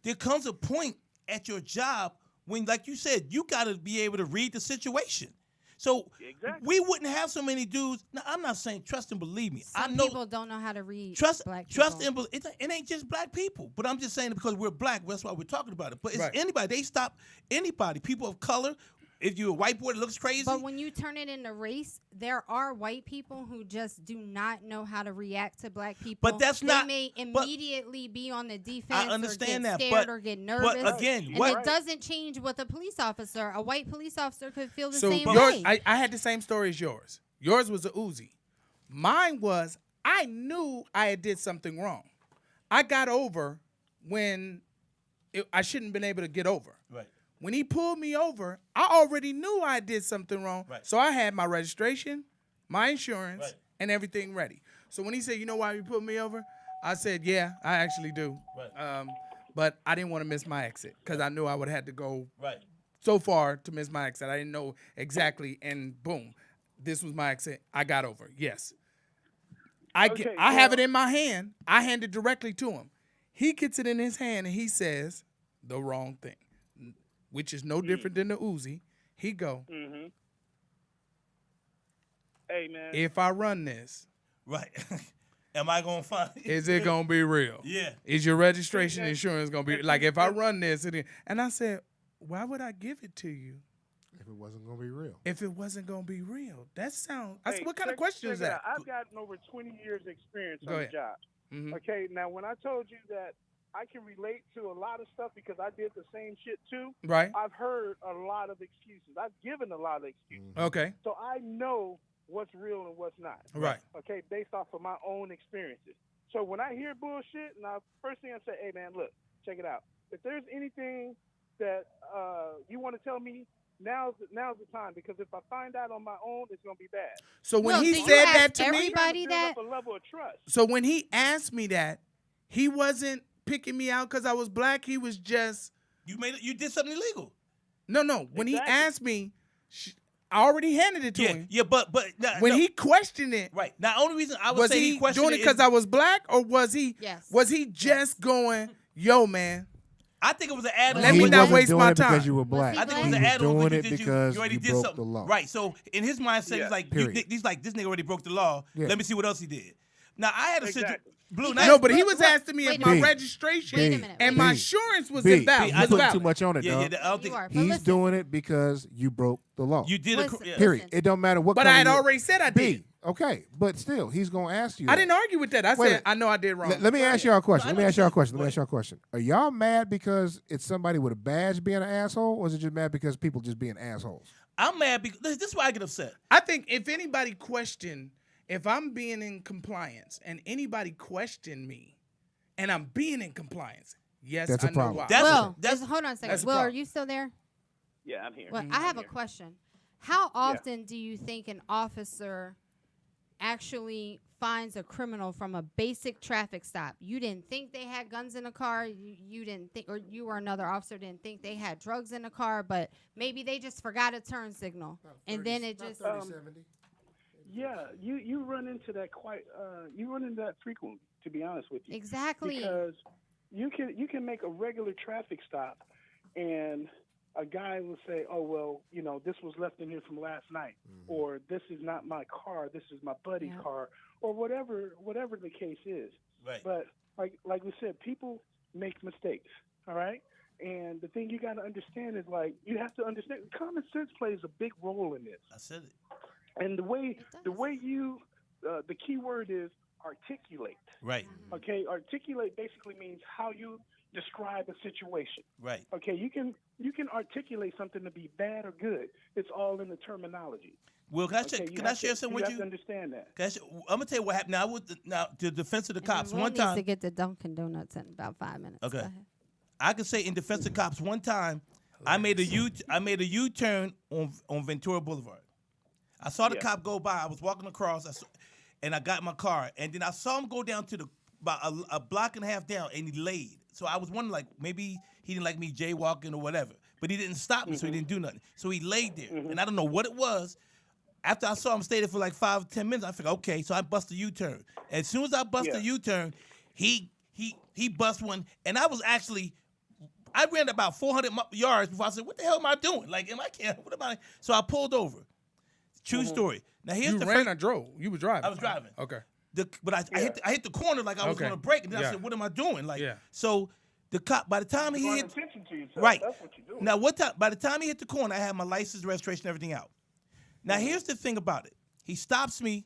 there comes a point at your job when, like you said, you got to be able to read the situation. So Exactly. we wouldn't have so many dudes. Now, I'm not saying trust and believe me. Some I know people don't know how to read trust, black people. trust and believe. It ain't just black people, but I'm just saying it because we're black. That's why we're talking about it. But it's Right. anybody. They stop anybody. People of color. If you're a white boy that looks crazy, But when you turn it into race, there are white people who just do not know how to react to black people. But that's they not- may but- immediately be on the defense understand or that, get but- scared or get nervous. but again, and what- it doesn't change with a police officer. A white police officer could feel the So same yours, way. I had the same story as yours. Yours was a Uzi. Mine was I knew I had did something wrong. I got over when I shouldn't have been able to get over. right. When he pulled me over, I already knew I did something wrong. Right. So I had my registration, my insurance, Right. and everything ready. So when he said, "You know why you put me over?" I said, "Yeah, I actually do." Right. But I didn't want to miss my exit because I knew I would have had to go Right. so far to miss my exit. I didn't know exactly, and boom, this was my exit. I got over. Yes. I Okay, have well- it in my hand. I hand it directly to him. He gets it in his hand and he says the wrong thing, which is no different than the Uzi. He go, Mm-hmm. Hey, man. "If I run this, Right. Am I gonna find? is it gonna be real? Yeah. Is your registration insurance gonna be like if I run this?" And I said, "Why would I give it to you If it wasn't gonna be real. if it wasn't gonna be real?" That sounds. I said, Hey, what kind of check- question check is it that? out. I've gotten over 20 years experience Go on ahead. the job. Mhm. Okay, now when I told you that I can relate to a lot of stuff because I did the same shit too, Right. I've heard a lot of excuses. I've given a lot of excuses. Okay. So I know what's real and what's not. Right. Okay, based off of my own experiences. So when I hear bullshit, and first thing I say, hey man, look, check it out. If there's anything that you want to tell me, now's the time, because if I find out on my own, it's gonna be bad. So when Well, he do you said ask that to me, everybody Trying to build that- up a level of trust. so when he asked me that, he wasn't picking me out because I was black. He was just You did something illegal. no. When he Exactly. asked me, I already handed it to Yeah. him. Yeah. But now, When no, he questioned it, right now, only reason I would was say he questioned doing it because I was black, or was he? Yes. Was he just going, "Yo, man"? I think it was an add-on. Let he me not wasn't waste doing my it because time. you were black. he I think it black? was He an was add-on doing because it you because already you did broke something. the law. Right. So in his mindset, Yeah. he's like, Period. he's like, this nigga already broke the law. Yeah. Let me see what else he did. Now I had a situation. Exactly. Blue. Because- Now, No, but he Look, was look, asking me wait if a my minute. registration Wait a minute, and wait my a minute. insurance was B, invalid. you I was putting valid. too much on it, yeah, dog. I don't You think are. But He's listen, doing it because you broke the law. you did. Listen, Yeah. Period. listen. It don't matter what. But color I had you- already said I did. B. Okay, but still, he's gonna ask you. I that. didn't argue with that. I Wait a said minute. I know I did wrong. Let me ask y'all a question. No, I Let me know ask y'all a what question. you're Let me ask y'all a question. Are y'all mad because it's somebody with a badge being an asshole, or is it just mad because people just being assholes? I'm mad because this is why I get upset. I think if anybody question, if I'm being in compliance and anybody question me, and I'm being in compliance, yes, That's a I know problem. why. That's- Will, that's- hold on a second. that's a Will, are problem. you still there? Yeah, I'm here. Well, Mm-hmm. I have a here. question. How often do you think an officer actually finds a criminal from a basic traffic stop? You didn't think they had guns in the car. You didn't think, or you or another officer didn't think they had drugs in the car, but maybe they just forgot a turn signal, and then it just. Yeah, you run into that you run into that frequently, to be honest with you. Exactly. Because you can make a regular traffic stop, and a guy will say, "Oh well, this was left in here from last night," or "This is not my car. This is my buddy's Yeah. car," or whatever the case is. Right. But like we said, people make mistakes. All right. And the thing you got to understand is, you have to understand common sense plays a big role in this. I said it. And the way does. you, the key word is articulate. Right. Okay, articulate basically means how you describe a situation. Right. Okay, you can articulate something to be bad or good. It's all in the terminology. Will, can I, Okay, can I share something you with have you? to understand that. I'm gonna tell you what happened. Now, the defense of the And cops. Will One needs to time, get to Dunkin' Donuts in about 5 minutes. Okay. Go ahead. I can say in defense of cops. One time, I made a U-turn on Ventura Boulevard. I saw the Yeah. cop go by. I was walking across, and I got in my car, and then I saw him go down to about a block and a half down, and he laid. So I was wondering, like, maybe he didn't like me jaywalking or whatever, but he didn't stop me, so he didn't do nothing. So he laid there, and I don't know what it was. After I saw him stay there for like 5 or 10 minutes, I figured, okay, so I bust a U-turn. As soon as I bust a U-turn, he bust one, and I ran about 400 yards before I said, what the hell am I doing? Like, what am I? So I pulled over. True story. Now here's You the ran first, or drove? You was driving. I was driving. Okay. But I hit the corner like I was Okay. going to break, and then I Yeah. said, what am I doing? Like, Yeah. so the cop, by the time he Drawing hit, attention to yourself. right. That's what you're doing. Now, by the time he hit the corner, I had my license, registration, everything out. Now, here's the thing about it. He stops me.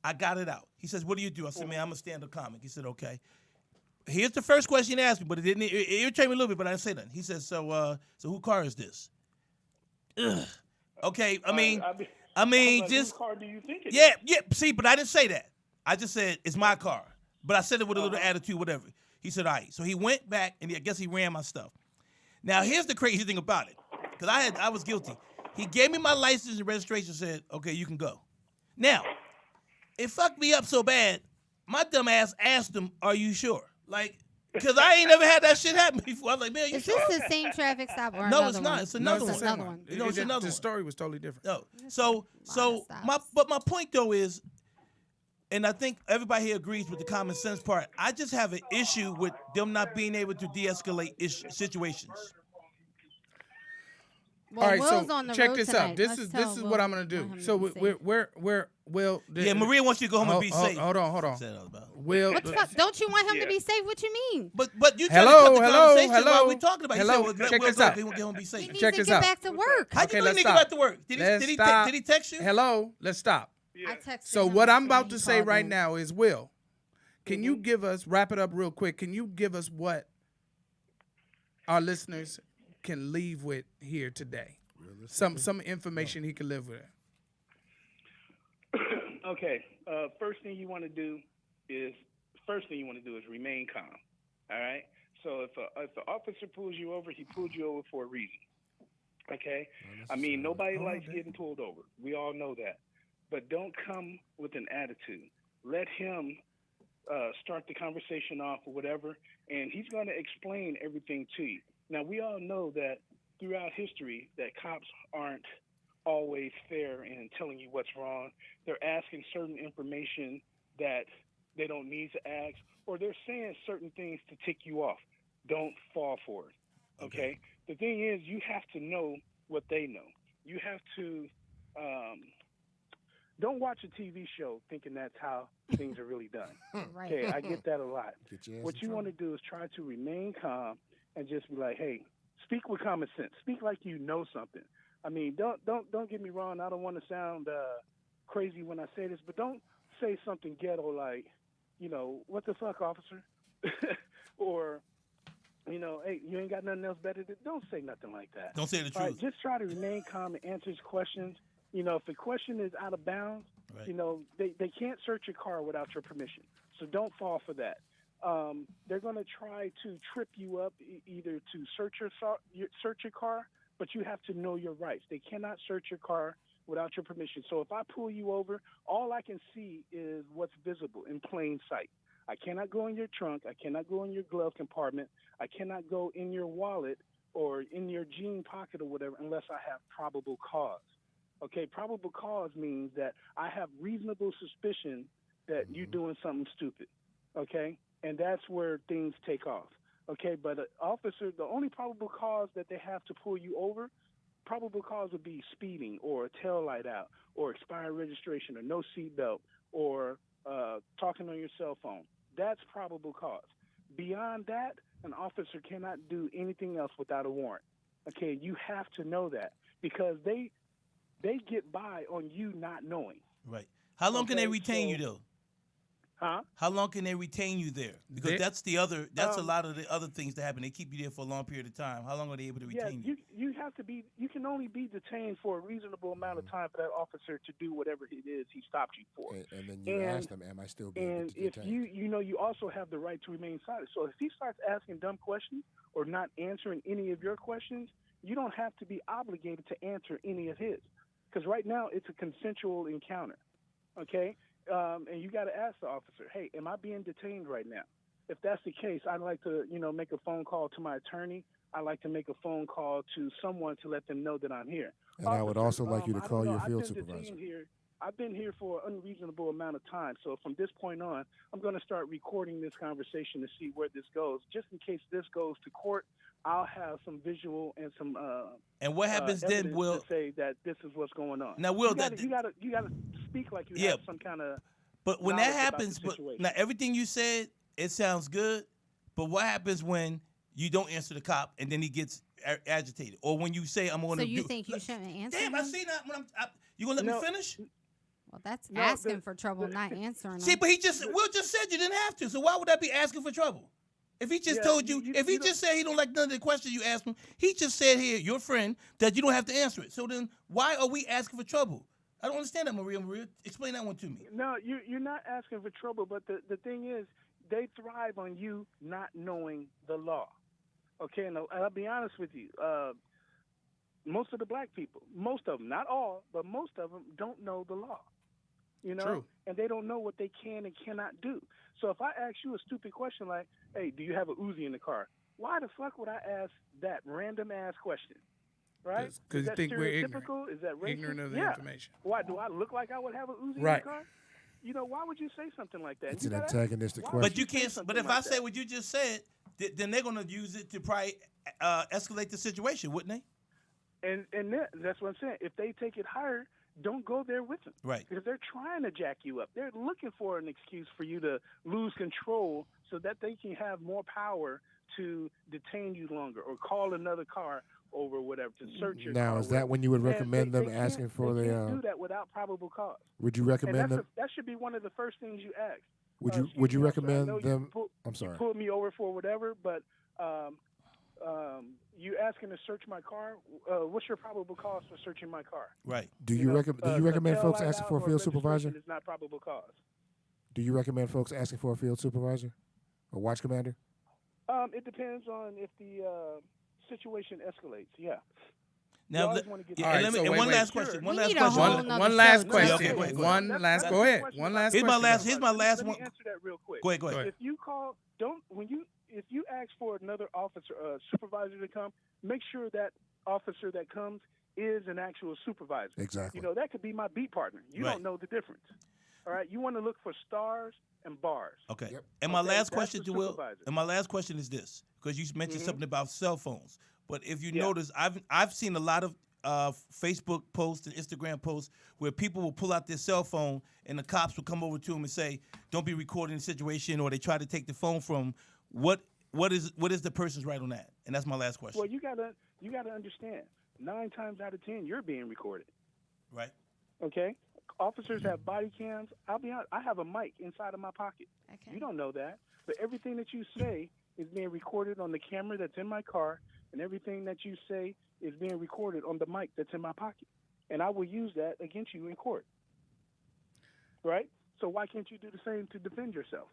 I got it out. He says, what do you do? I said, man, I'm a stand-up comic. He said, okay. Here's the first question he asked me, but it irritated me a little bit, but I didn't say nothing. He says, so whose car is this? Ugh. Okay, I mean, I'm like, just, whose car do you think it is? yeah, see, but I didn't say that. I just said, it's my car. But I said it with a little attitude, whatever. He said, all right. So he went back, and I guess he ran my stuff. Now, here's the crazy thing about it, because I was guilty. He gave me my license and registration, said, okay, you can go. Now, it fucked me up so bad, my dumb ass asked him, are you sure? Like, because I ain't never had that shit happen before. I was like, man, you Is sure? this the same traffic stop or No, another it's not. one? It's another No, one. the same one. You know, it's another The one. story was totally different. No. So stops. my point though is, and I think everybody here agrees with the common sense part. I just have an issue with them not being able to de-escalate situations. Well, All right, Will's so on the check road this tonight. out. This Let's is tell what Will I'm gonna do. let him So be safe. we're Will. Yeah, Maria wants you to go home and be safe. Hold on. That's what I about. Will. What the fuck? Don't you want him to be safe? What you mean? But you trying to cut the conversation while we talking about. Hello. He said, well, Check Will this go, out. he won't get home and be safe. He needs Check to this get out. back to work. How'd you know let's he stop. got to work? Did Let's he stop. text you? Hello. Let's stop. I texted So him what I'm saying about he to say called right in. now is, Will, can you give us, wrap it up real quick, can you give us what our listeners can leave with here today? Some information he can live with. Okay. First thing you want to do is remain calm. All right. So if the officer pulls you over, he pulled you over for a reason. Okay. I mean, nobody likes getting pulled over. We all know that. But don't come with an attitude. Let him start the conversation off or whatever, and he's going to explain everything to you. Now, we all know that throughout history that cops aren't always fair in telling you what's wrong. They're asking certain information that they don't need to ask, or they're saying certain things to tick you off. Don't fall for it, okay? The thing is, you have to know what they know. You have to don't watch a TV show thinking that's how things are really done. Right. Okay, I get that a lot. Get your ass What in you want to do is try to remain calm and just be like, hey, speak with common sense. Speak like you know something. I mean, don't get me wrong. I don't want to sound crazy when I say this, but don't say something ghetto like, you know, what the fuck, officer? Or, you know, hey, you ain't got nothing else better to do. Don't say nothing like that. Don't say the All right, truth. just try to remain calm and answer his questions. You know, if the question is out of bounds, Right. you know, they can't search your car without your permission. So don't fall for that. They're going to try to trip you up either to search your car, but you have to know your rights. They cannot search your car without your permission. So if I pull you over, all I can see is what's visible in plain sight. I cannot go in your trunk. I cannot go in your glove compartment. I cannot go in your wallet or in your jean pocket or whatever unless I have probable cause. Okay, probable cause means that I have reasonable suspicion that you're doing something stupid. Okay, and that's where things take off. Okay, but an officer, the only probable cause that they have to pull you over, probable cause would be speeding or a tail light out or expired registration or no seatbelt or talking on your cell phone. That's probable cause. Beyond that, an officer cannot do anything else without a warrant. Okay, you have to know that because they get by on you not knowing. Right. How long can they Okay, retain you so- though? Huh? How long can they retain you there? Because They- that's a lot of the other things that happen. They keep you there for a long period of time. How long are they able to retain you? You have to be. You can only be detained for a reasonable amount of time for that officer to do whatever it is he stopped you for. And then you ask them, am I still being And if detained? you also have the right to remain silent. So if he starts asking dumb questions or not answering any of your questions, you don't have to be obligated to answer any of his. Because right now it's a consensual encounter, okay? And you got to ask the officer, hey, am I being detained right now? If that's the case, I'd like to, make a phone call to my attorney. I'd like to make a phone call to someone to let them know that I'm here. And I would also like you to I don't call know. your I've field been supervisor. detained here. I've been here for an unreasonable amount of time. So from this point on, I'm going to start recording this conversation to see where this goes. Just in case this goes to court, I'll have some visual and some And what happens then, evidence Will? to say that this is what's going on. Now, Will, you gotta speak like you Yeah. have some kind of. But when that knowledge about the happens, but situation. now everything you said, it sounds good. But what happens when you don't answer the cop and then he gets agitated, or when you say I'm going So to you do? think you shouldn't answer Damn, him? I see that. When you gonna let No. me finish? Well, that's No, asking for trouble, not answering See, him. but Will just said you didn't have to. So why would that be asking for trouble? If he just Yeah, told you, you if he don't- just said he don't like none of the questions you asked him, he just said here, your friend, that you don't have to answer it. So then why are we asking for trouble? I don't understand that, Maria. Explain that one to me. No, you're not asking for trouble, but the thing is, they thrive on you not knowing the law. Okay, and I'll be honest with you. Most of the black people, most of them, not all, but most of them don't know the law. True. And they don't know what they can and cannot do. So if I ask you a stupid question like, hey, do you have a Uzi in the car? Why the fuck would I ask that random ass question? Right? 'Cause Is you that think we're ignorant. stereotypical? Is that racist? Ignorant of the Yeah. information. Why do I look like I would have a Uzi in Right. the car? Why would you say something like that? It's You an gotta- antagonistic why question. would But you say can't. something But if like I say that? what you just said, then they're gonna use it to probably escalate the situation, wouldn't they? And that's what I'm saying. If they take it higher, don't go there with them. Right. Because they're trying to jack you up. They're looking for an excuse for you to lose control so that they can have more power to detain you longer or call another car over whatever to search your car. Now, or is that whatever. when you would And recommend they them asking can't- for they the? can't do that without probable cause. Would you And recommend them? that should be one of the first things you ask. Would Excuse you me, officer, I recommend know you them? pull- I'm You sorry. pulled me over for whatever, but you asking to search my car. What's your probable cause for searching my car? Right. Do you recommend a folks tail light asking out for a or field registration supervisor? is not probable cause. Do you recommend folks asking for a field supervisor or watch commander? It depends on if the situation escalates. Yeah. Now, always wanna get- yeah, All and right, let me- so and wait, one wait. last question. One We last need a question. whole One, nother one show. last No, question. okay, go ahead, go One ahead. last. That's Go the ahead. question One about- last Here's my question. last. Here's my last Let one. me answer that real quick. Go ahead. Go ahead. ahead. If you call, if you ask for another officer, supervisor to come, make sure that officer that comes is an actual supervisor. Exactly. That could be my beat partner. You Right. don't know the difference. All right. You want to look for stars and bars. Okay. Yep. And my Okay, last that's question, the Will. supervisor. And my last question is this, because you mentioned Mhm. something about cell phones. But if you Yeah. notice, I've seen a lot of Facebook posts and Instagram posts where people will pull out their cell phone and the cops will come over to them and say, "Don't be recording the situation," or they try to take the phone from 'em. What is the person's right on that? And that's my last question. Well, you gotta understand. 9 times out of 10, you're being recorded. Right. Okay. Officers have body cams. I'll be honest. I have a mic inside of my pocket. Okay. You don't know that, but everything that you say is being recorded on the camera that's in my car, and everything that you say is being recorded on the mic that's in my pocket. And I will use that against you in court. Right? So why can't you do the same to defend yourself?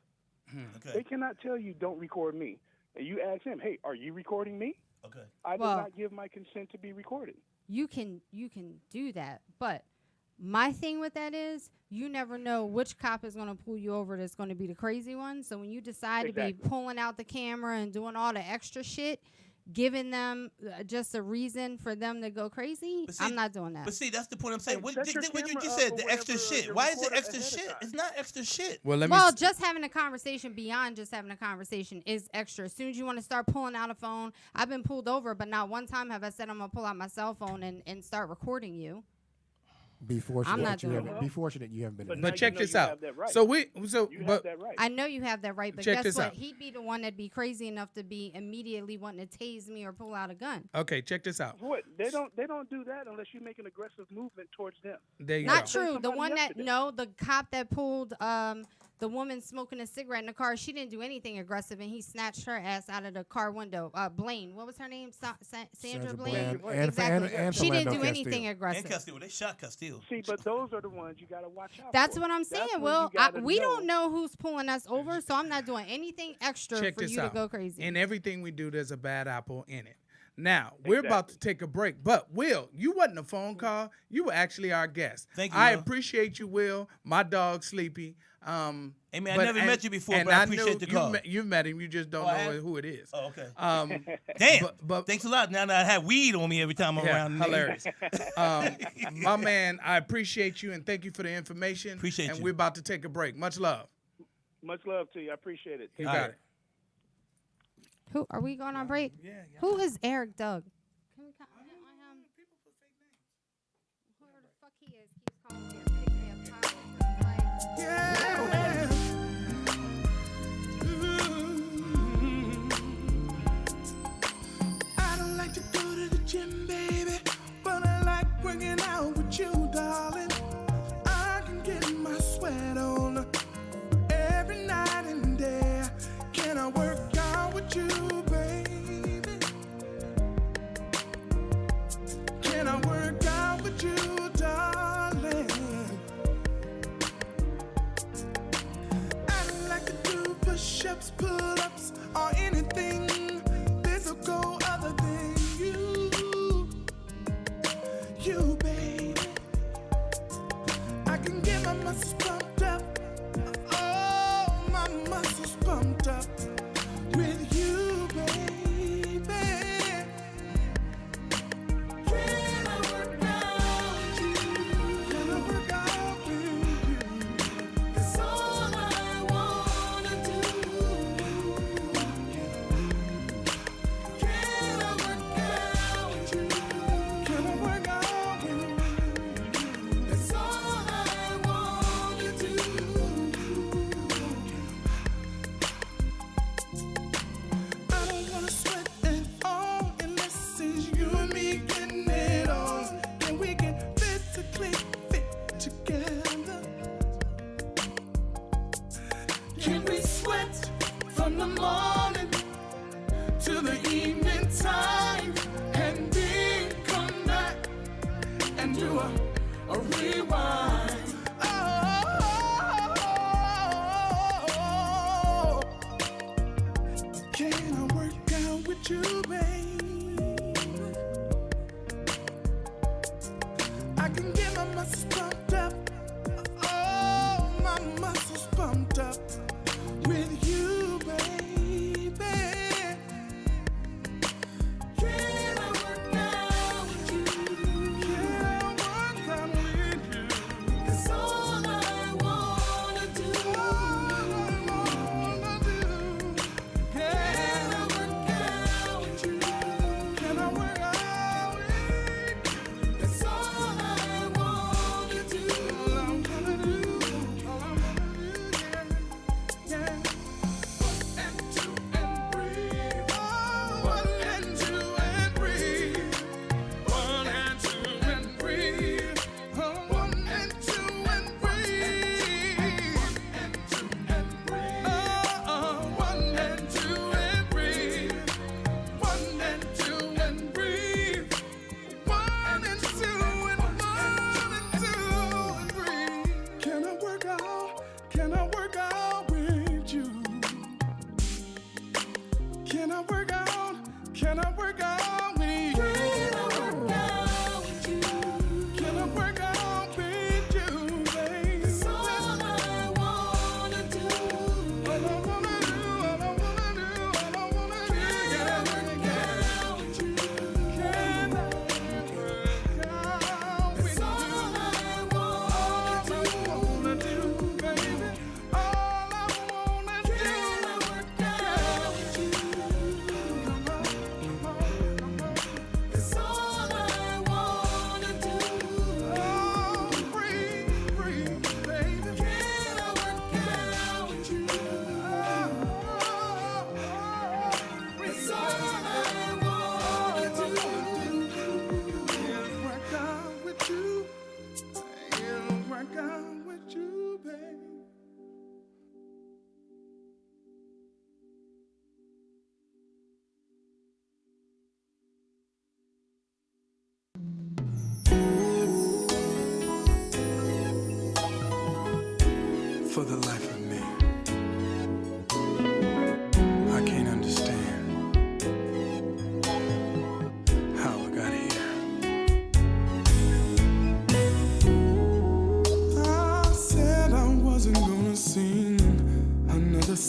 Okay. They cannot tell you don't record me. And you ask him, hey, are you recording me? Okay. I did Well- not give my consent to be recorded. You can do that, but my thing with that is you never know which cop is going to pull you over that's going to be the crazy one. So when you decide to be Exactly. pulling out the camera and doing all the extra shit, giving them just a reason for them to go crazy, But see- I'm not doing that. But see, that's the point I'm saying. Hey, What set your you camera just up said, or the extra whatever, shit. your Why is it recorder extra ahead of shit? time. It's not extra shit. Well, let me. Well, s- just having a conversation beyond just having a conversation is extra. As soon as you want to start pulling out a phone, I've been pulled over, but not one time have I said I'm going to pull out my cell phone and start recording you. Be fortunate I'm not that you doing haven't. that. Be fortunate you haven't been. But in now that. But you check know this you out. have that right. So You have but that right. I know you have that right, but Check guess this what? out. He'd be the one that'd be crazy enough to be immediately wanting to tase me or pull out a gun. okay, check this out. What? They don't do that unless you make an aggressive movement towards them. There you Not go. true. The somebody one that yesterday. no, the cop that pulled the woman smoking a cigarette in the car, she didn't do anything aggressive, and he snatched her ass out of the car window. Blaine, what was her name? Sandra Blaine. Bland and Exactly. and She didn't Philando do Castile. anything And aggressive. Castile, they shot Castile. See, but those are the ones you got to watch out That's for. what I'm That's saying. when Well, you gotta we don't know who's pulling us over, so I'm not doing anything extra Check for this you out. to go crazy. In everything we do, there's a bad apple in it. Now, we're about to take a break, but Will, you wasn't a phone call. You were actually our guest. Thank you, I Will. appreciate you, Will. My dog's sleepy. Hey, man, I never met you before, but I appreciate the call. You've met him. You just don't I know have? who it is. Oh, okay. Damn. But thanks a lot. Now that I have weed on me every time I'm around. Hilarious. My man, I appreciate you and thank you for the information. Appreciate and you. we're about to take a break. Much love. Much love to you. I appreciate it. You got it. Who are we going on break? Yeah. Who is Eric Doug? Can we comment on him? Whoever the fuck he is keeps calling me a pig me a power. Like, I don't like to go to the gym, baby, but I like working out with you, darling. I can get my sweat on every night and day. Can I work out with you, baby? Can I work out with you, darling? I don't like to do push-ups, pull-ups, or anything physical other than you, baby. I can get my muscles pumped up, oh, my muscles pumped up with you, baby. Can I work out with you? Can I work out with you? That's all I wanna do. Can I work out with you? Can I work out with you? That's all I wanna do. I don't wanna sweat at all unless it's you and me getting it on. Can we get physically fit together? Can we sweat from the morning to the evening time and then come back and do a rewind? Oh, can I work out with you, babe? I can get my muscles pumped up, oh, my muscles pumped up with you, baby. Can I work out with you? Can I work out with you? That's all I wanna do. Can I work out with you? Can I work out with you? That's all I wanna do. All I wanna do, all I wanna do, yeah. One and two and breathe. One and two and breathe. One and two and breathe. One and two and breathe. One and two and breathe. One and two and breathe. One and two and breathe. Can I work out? Can I work out with you? Can I work out? Can I work out with you? Can I work out with you, baby? That's all I wanna do. All I wanna do, all I wanna do, all I wanna do. Can I work out with you? Can I work out with you? That's all I wanna do, baby. All I wanna do. Can I work out with you? Come on, come on, come on. That's all I wanna do. Oh, breathe, breathe, baby. Can I work out with you? That's all I wanna do. Work out with you. Work out with you, baby. For the life of me, I can't understand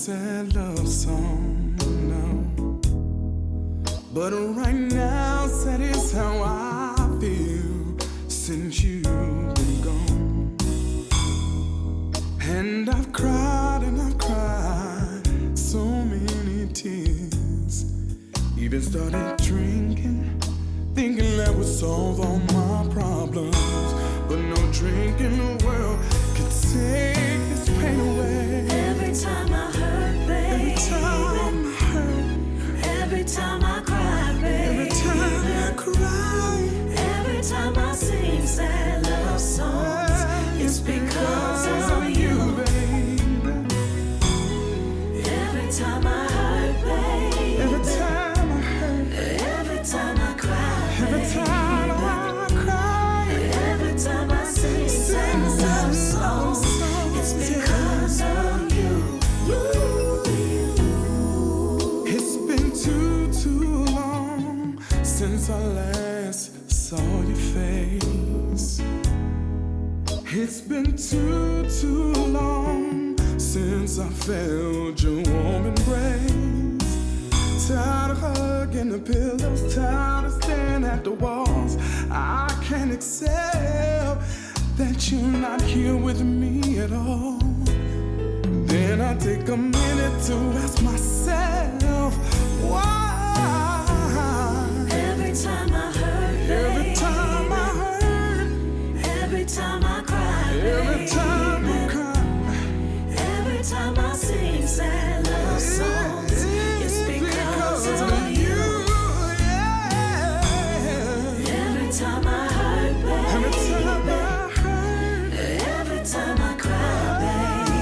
sad love song, no. But right now, sad is how I feel since you've been gone. And I've cried so many tears. Even started drinking, thinking that would solve all my problems. But no drink in the world could take this pain away. Every time I hurt, baby. Every time I hurt. Every time I cry, baby. Every time I cry. Every time I sing sad love songs, it's because of you, baby. Every time I hurt, baby. Every time I hurt. Every time I cry, Every time I cry. Every time I sing sad love songs, it's because of you. It's been too long since I last saw your face. It's been too long since I felt your warm embrace. Tired of hugging the pillows, tired of staring at the walls. I can't accept that you're not here with me at all. Then I take a minute to ask myself why. Every time I hurt, Every time I hurt, every time I cry, every time I cry, every time I sing sad love songs, it's because of you. Yeah. Every time I hurt, baby. Every time I hurt, Every time I cry, baby.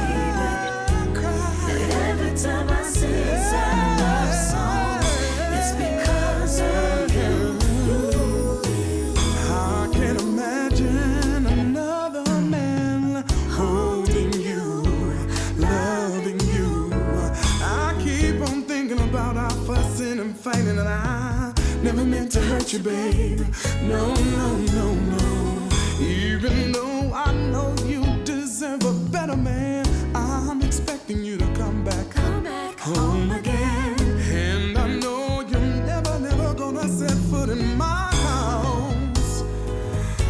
Every time I sing sad love songs, it's because of you. I can't imagine another man holding you, loving you. I keep on thinking about our fussing and fighting, and I never meant to hurt you, babe. No, no, no, no. Even though I know you deserve a better man, I'm expecting you to come back home again. And I know you're never gonna set foot in my house.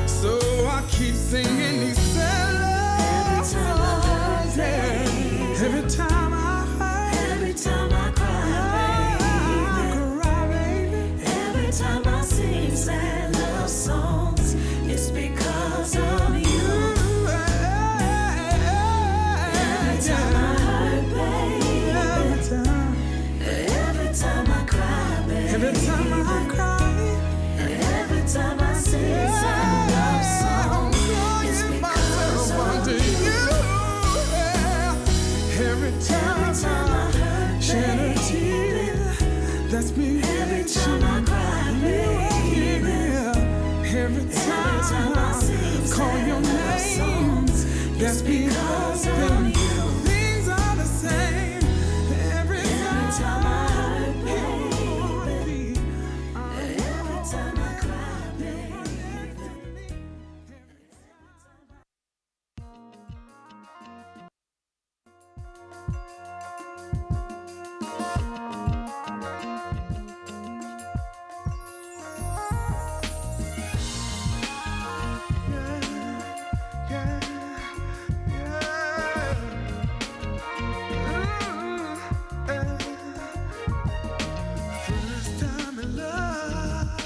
So I keep singing these sad love songs. Yeah. Every time I hurt, Every time I cry, baby. Every time I sing sad love songs, it's because of you. Every time I hurt, baby. Every time I cry, baby. every time I cry, Every time I sing sad love songs, it's because of to you. you. Every time Every time I hurt, shed a baby. tear, that's me. Every time I cry, baby. Every time time I sing call your sad love name, songs, that's it's me. because of hoping you. things are the same. Every Every time I hurt, baby. baby. Every time I cry, baby. First time in love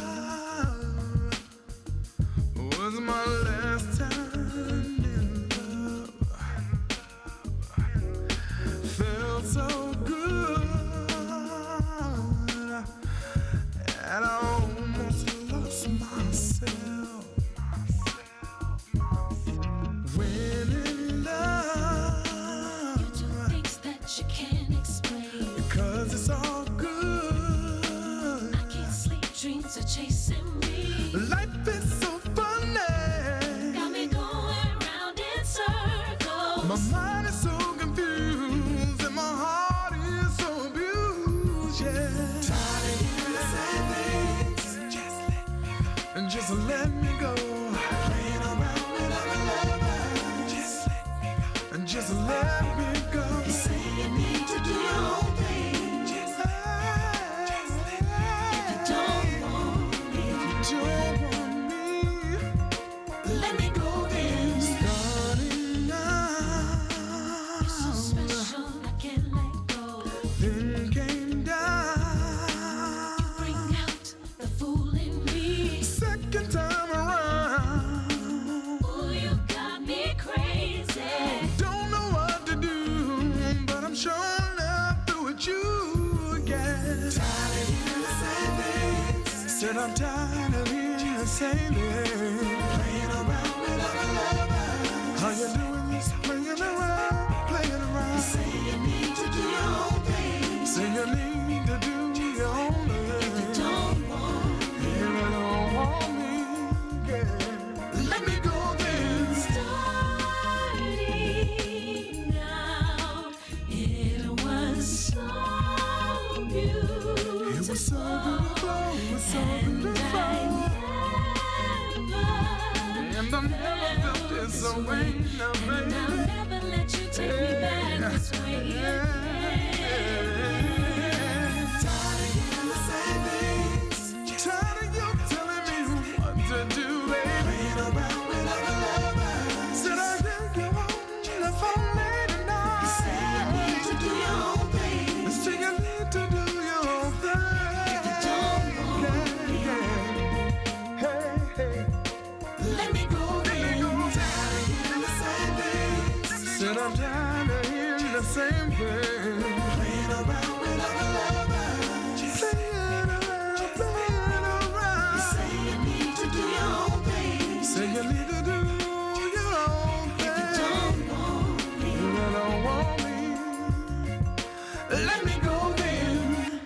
was my last time in love. Felt so good, and I almost lost myself. When in love, Things that you can't explain. because it's all good. I can't sleep, dreams are chasing me. Life is so funny. Got me going round in circles. My mind is so confused and my heart is so abused. Yeah. Tired of hearing the same things. Just let me go. Playing around with other lovers. Just let me go. You say you need to do I'm tired of hearing the same thing. Playing around without a lover. How you doing this? Playing around. You say you need to do your own thing. Say you need to do your own thing. If you don't want me, you don't want me, girl. Let me go then. Starting out, it was so beautiful. It was so beautiful. It was so beautiful. And I never felt this way now, baby. I'll never let you take me back this way again. Tired of hearing the same things. Tired of you telling me what to do, baby. Playing around without a lover. Said I think you want the phone late tonight. You say you need to do your own thing. You say you need to do your own thing. If you don't want me, hey, hey. Let me go then. Tired of hearing the same things. Said I'm tired of hearing the same thing. Playing around without a lover. Playing around. You say you need to do your own thing. Say you need to do your own thing. If you don't want me, you don't want me. Let me go then.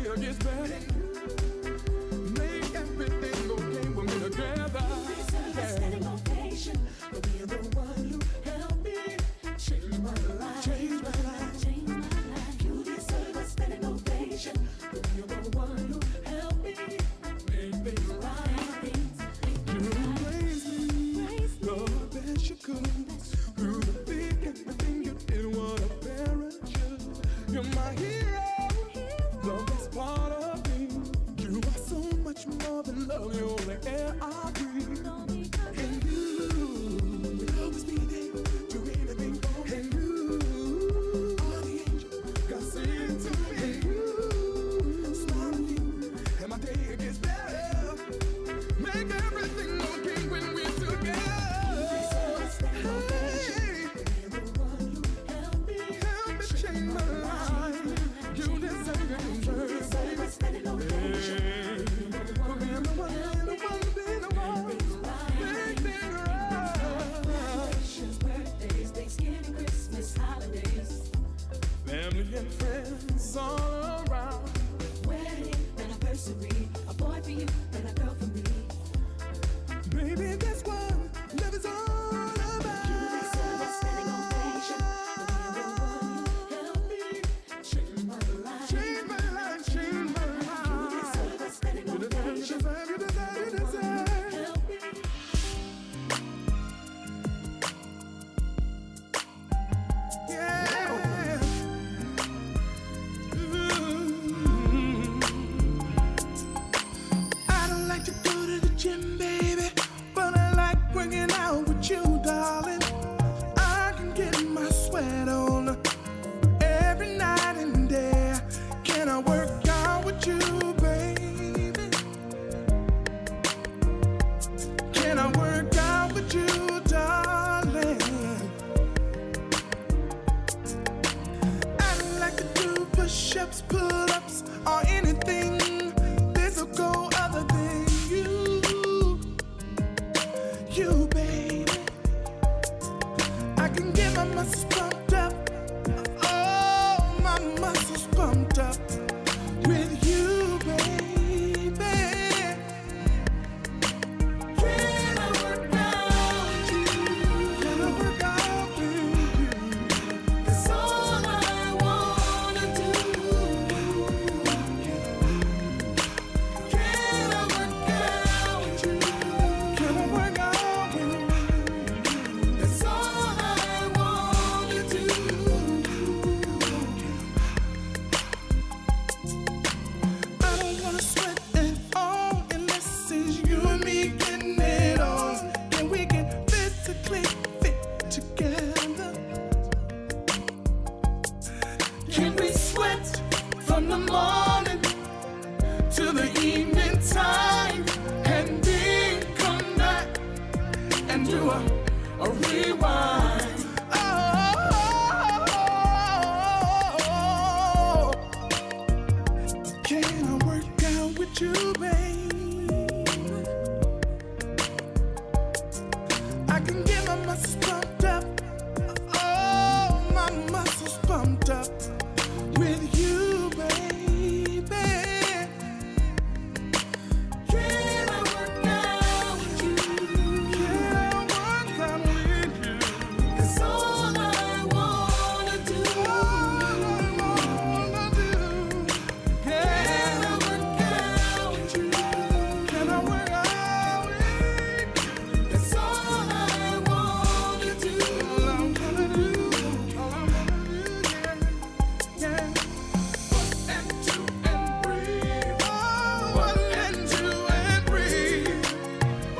You deserve it. rewind. Can I work out with you, babe? I can get my muscles pumped up. Oh, my muscles pumped up with you, baby. Can I work out with you? Can I work out with you? It's all I wanna do. Can I work out with you? Can I work out with you? It's all I wanna do. All I wanna do. All I wanna do, yeah. Yeah. One and two and breathe. One and two and breathe.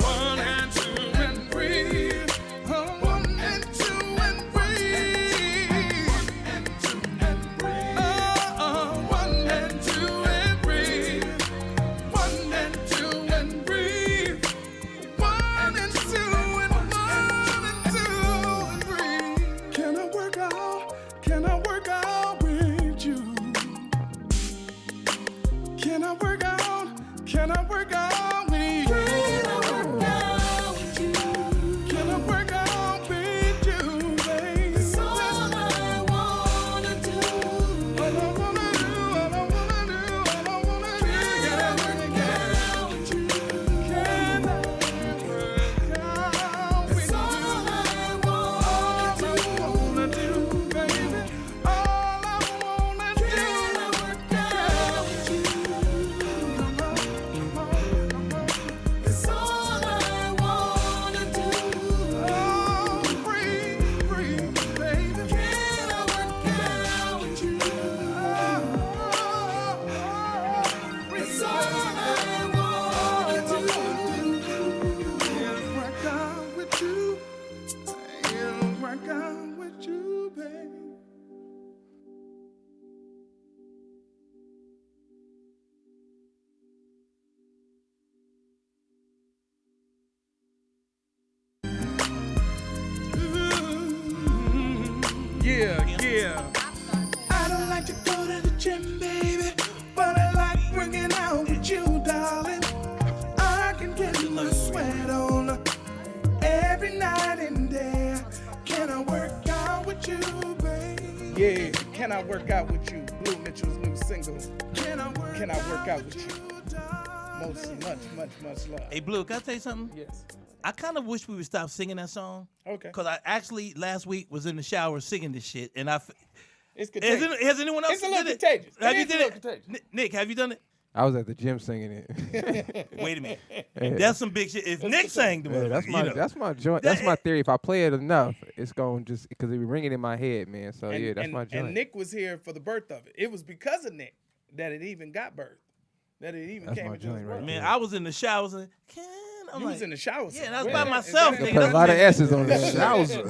One and two and breathe. One and two and breathe. One and two and breathe. One and two and breathe. One and two and breathe. One and two and breathe. Can I work out? Can I work out with you? Can I work out? Can I work out with you? Can I work out with you, baby? It's all I wanna do. All I wanna do, all I wanna do, all I wanna do. Can I work out with you? Can I work out with you? It's all I wanna do, baby. All I wanna do. Can I work out with you? Come on, come on, come on. It's all I wanna do. Oh, breathe, breathe, baby. Can I work out with you? It's all I wanna do. Work out with you. Work out with you, baby. Yeah. I don't like to go to the gym, baby, but I like working out with you, darling. I can get my sweat on every night and day. Can I work out with you, baby? Yeah, can I work out with you? Blue Mitchell's new single. Can I work out with you? Much love. Hey, Blue, can I tell you something? Yes. I kind of wish we would stop singing that song. Okay. Because I actually last week was in the shower singing this shit, and I. It's contagious. Has anyone else It's a little did it? contagious. Have It you is a did little it? contagious. Nick, have you done it? I was at the gym singing it. Wait a minute. That's some big shit. If Nick sang the Yeah, that's motherfucker, my you know. that's my joint. That's my theory. If I play it enough, it's going just because it be ringing in my head, man. So yeah, that's my joint. And Nick was here for the birth of it. It was because of Nick that it even got birthed. That it even That's came my into his joint right world. Man, I was in the shower saying, I'm You like, was in the shower. Yeah, and I was Where by that- myself. is that- nigga. Put a lot of S's on there. He said, I was in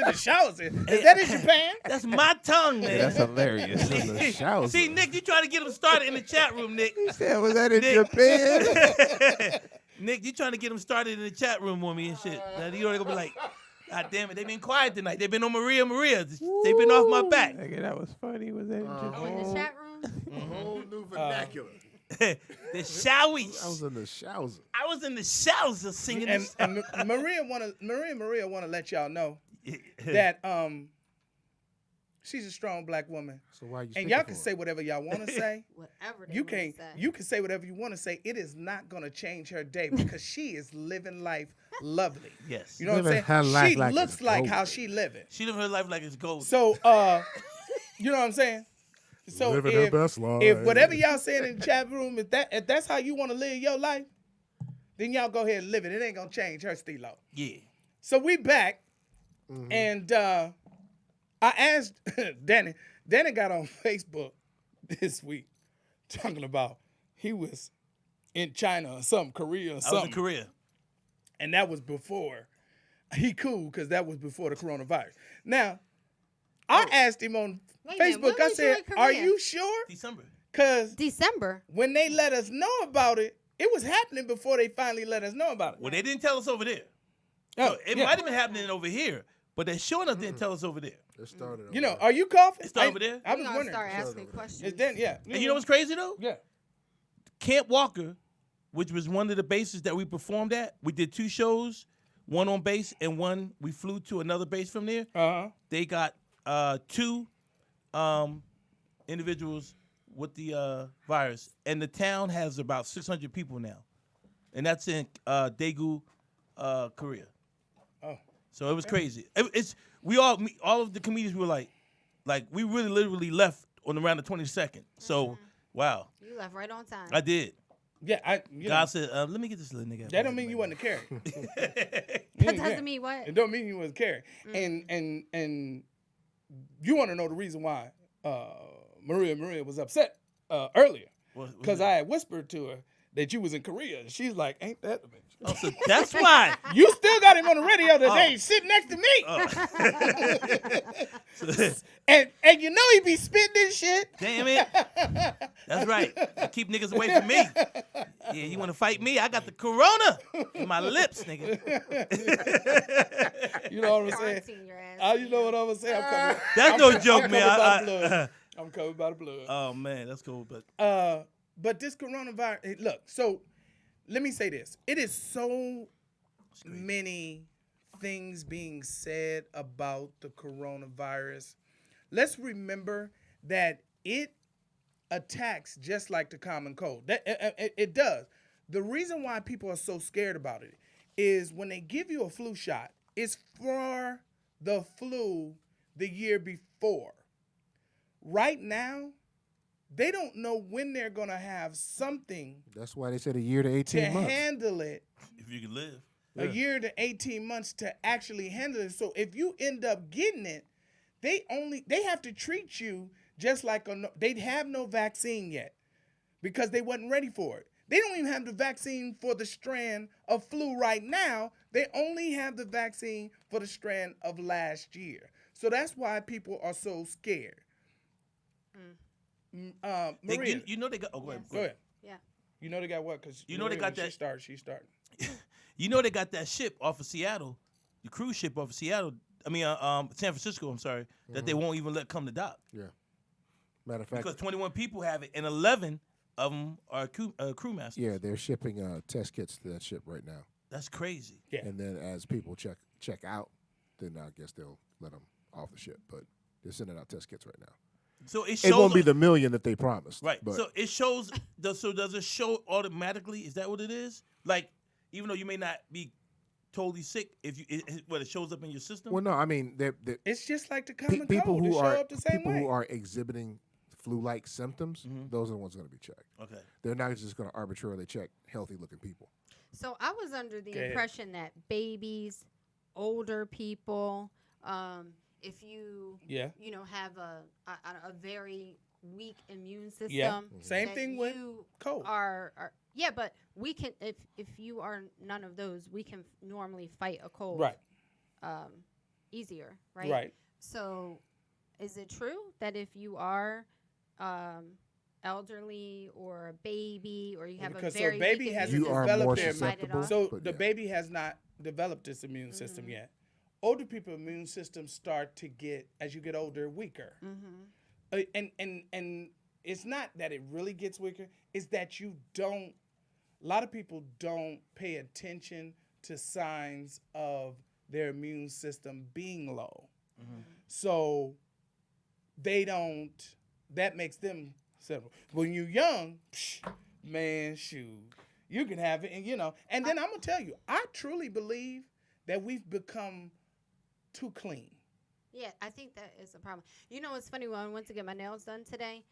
the shower. Is that in Japan? That's my tongue, man. That's hilarious. See, Nick, you trying to get him started in the chat room, Nick. He said, was that in Nick. Japan? Nick, you trying to get him started in the chat room with me and shit. Now, you know they're gonna be like, God damn it, they been quiet tonight. They been on Maria. They been off my back. Nigga, that was funny. Was that in Japan? Oh, in the chat room? A whole new vernacular. The showies. I was in the showers. I was in the showers just singing And, this. and Maria wanna let y'all know that she's a strong black woman. So why you? And y'all can say whatever y'all want to say. Whatever they You wanna can say. you can say whatever you want to say. It is not gonna change her day because she is living life lovely. Yes. You know what I'm Living her saying? life She like looks it's like gold. how she living. She living her life like it's gold. So you know what I'm saying? So Living her if, best life. if whatever y'all saying in the chat room, if that's how you want to live your life, then y'all go ahead and live it. It ain't gonna change her stilo. Yeah. So we back, and I asked Danny. Danny got on Facebook this week talking about he was in China or something, Korea or I something. was in Korea. And that was before. He cool because that was before the coronavirus. Now, I asked him on Wait a minute, Facebook, when I was you said, in are Korea? you sure? December. Because December. when they let us know about it, it was happening before they finally let us know about it. Well, they didn't tell us over there. So it might have been happening over here, but they sure enough didn't tell us over there. It started. You know, are you coughing? It started over there. I We was gonna wondering. start asking questions. It's then, yeah. And you know what's crazy though? Yeah. Camp Walker, which was one of the bases that we performed at, we did 2 shows, one on base and one we flew to another base from there. Uh-huh. They got 2 individuals with the virus, and the town has about 600 people now, and that's in Daegu, Korea. Oh. So it was crazy. All of the comedians were like we really literally left on around the 22nd. So wow, You left right on time. I did. Yeah, God said, "Let me get this little nigga." that don't mean you wasn't a carry. That doesn't mean what? It don't mean you was a carry. And you want to know the reason why Maria was upset earlier. Because I had whispered to her that you was in Korea. And she's like, ain't that the bitch? Oh, so that's why. You still got him on the radio today, sitting next to me. And you know he be spitting this shit. Damn it. That's right. Keep niggas away from me. Yeah, you want to fight me? I got the corona in my lips, nigga. You know what I'm saying? Quarantine your ass. You know what I'm gonna say? I'm coming. That's no joke, I'm man. covered by the blood. I'm covered by the blood. Oh man, that's cool. But But this coronavirus, look, so let me say this. It is so many things being said about the coronavirus. Let's remember that it attacks just like the common cold. It does. The reason why people are so scared about it is when they give you a flu shot, it's for the flu the year before. Right now, they don't know when they're going to have something That's why they said a year to 18 to months. handle it, if you can live, a year to 18 months to actually handle it. So if you end up getting it, they have to treat you just like they have no vaccine yet because they wasn't ready for it. They don't even have the vaccine for the strand of flu right now. They only have the vaccine for the strand of last year. So that's why people are so scared. Maria, you know they got. Oh, go ahead. go ahead. Yeah. You know they got what? Because You know they got that- She started. You know they got that ship off of Seattle, the cruise ship off of Seattle. I mean, San Francisco. I'm sorry, that they won't even let come to dock Yeah. Matter of fact, because 21 people have it, and 11 of them are crew masters. yeah, they're shipping test kits to that ship right now. That's crazy. Yeah. And then as people check out, then I guess they'll let them off the ship. But they're sending out test kits right now. So it shows. It won't be the million that they promised. right. But So it shows. So does it show automatically? Is that what it is? Like, even though you may not be totally sick, if you it shows up in your system. well, no, I mean, It's just like the common people cold. It who show are up the same people way. who are exhibiting flu-like symptoms, those are the ones going to be checked. Okay. They're not just going to arbitrarily check healthy-looking people. So I was under the Go ahead. impression that babies, older people, if you Yeah. have a very weak immune system. Yeah. Same that thing with you cold. Are yeah, but we can if you are none of those, we can normally fight a cold Right. easier, right? Right. So, is it true that if you are elderly or a baby or you have Because a very baby weak hasn't You immune are developed more their system, fight it susceptible. off? So But the yeah. baby has not developed this immune system yet. Older people's immune systems start to get, as you get older, weaker. And it's not that it really gets weaker. It's that you don't. A lot of people don't pay attention to signs of their immune system being low. So they don't. That makes them simple. When you're young, man, shoot, you can have it, and And then I'm gonna tell you, I truly believe that we've become too clean. Yeah, I think that is a problem. You know, it's funny when I went to get my nails done today.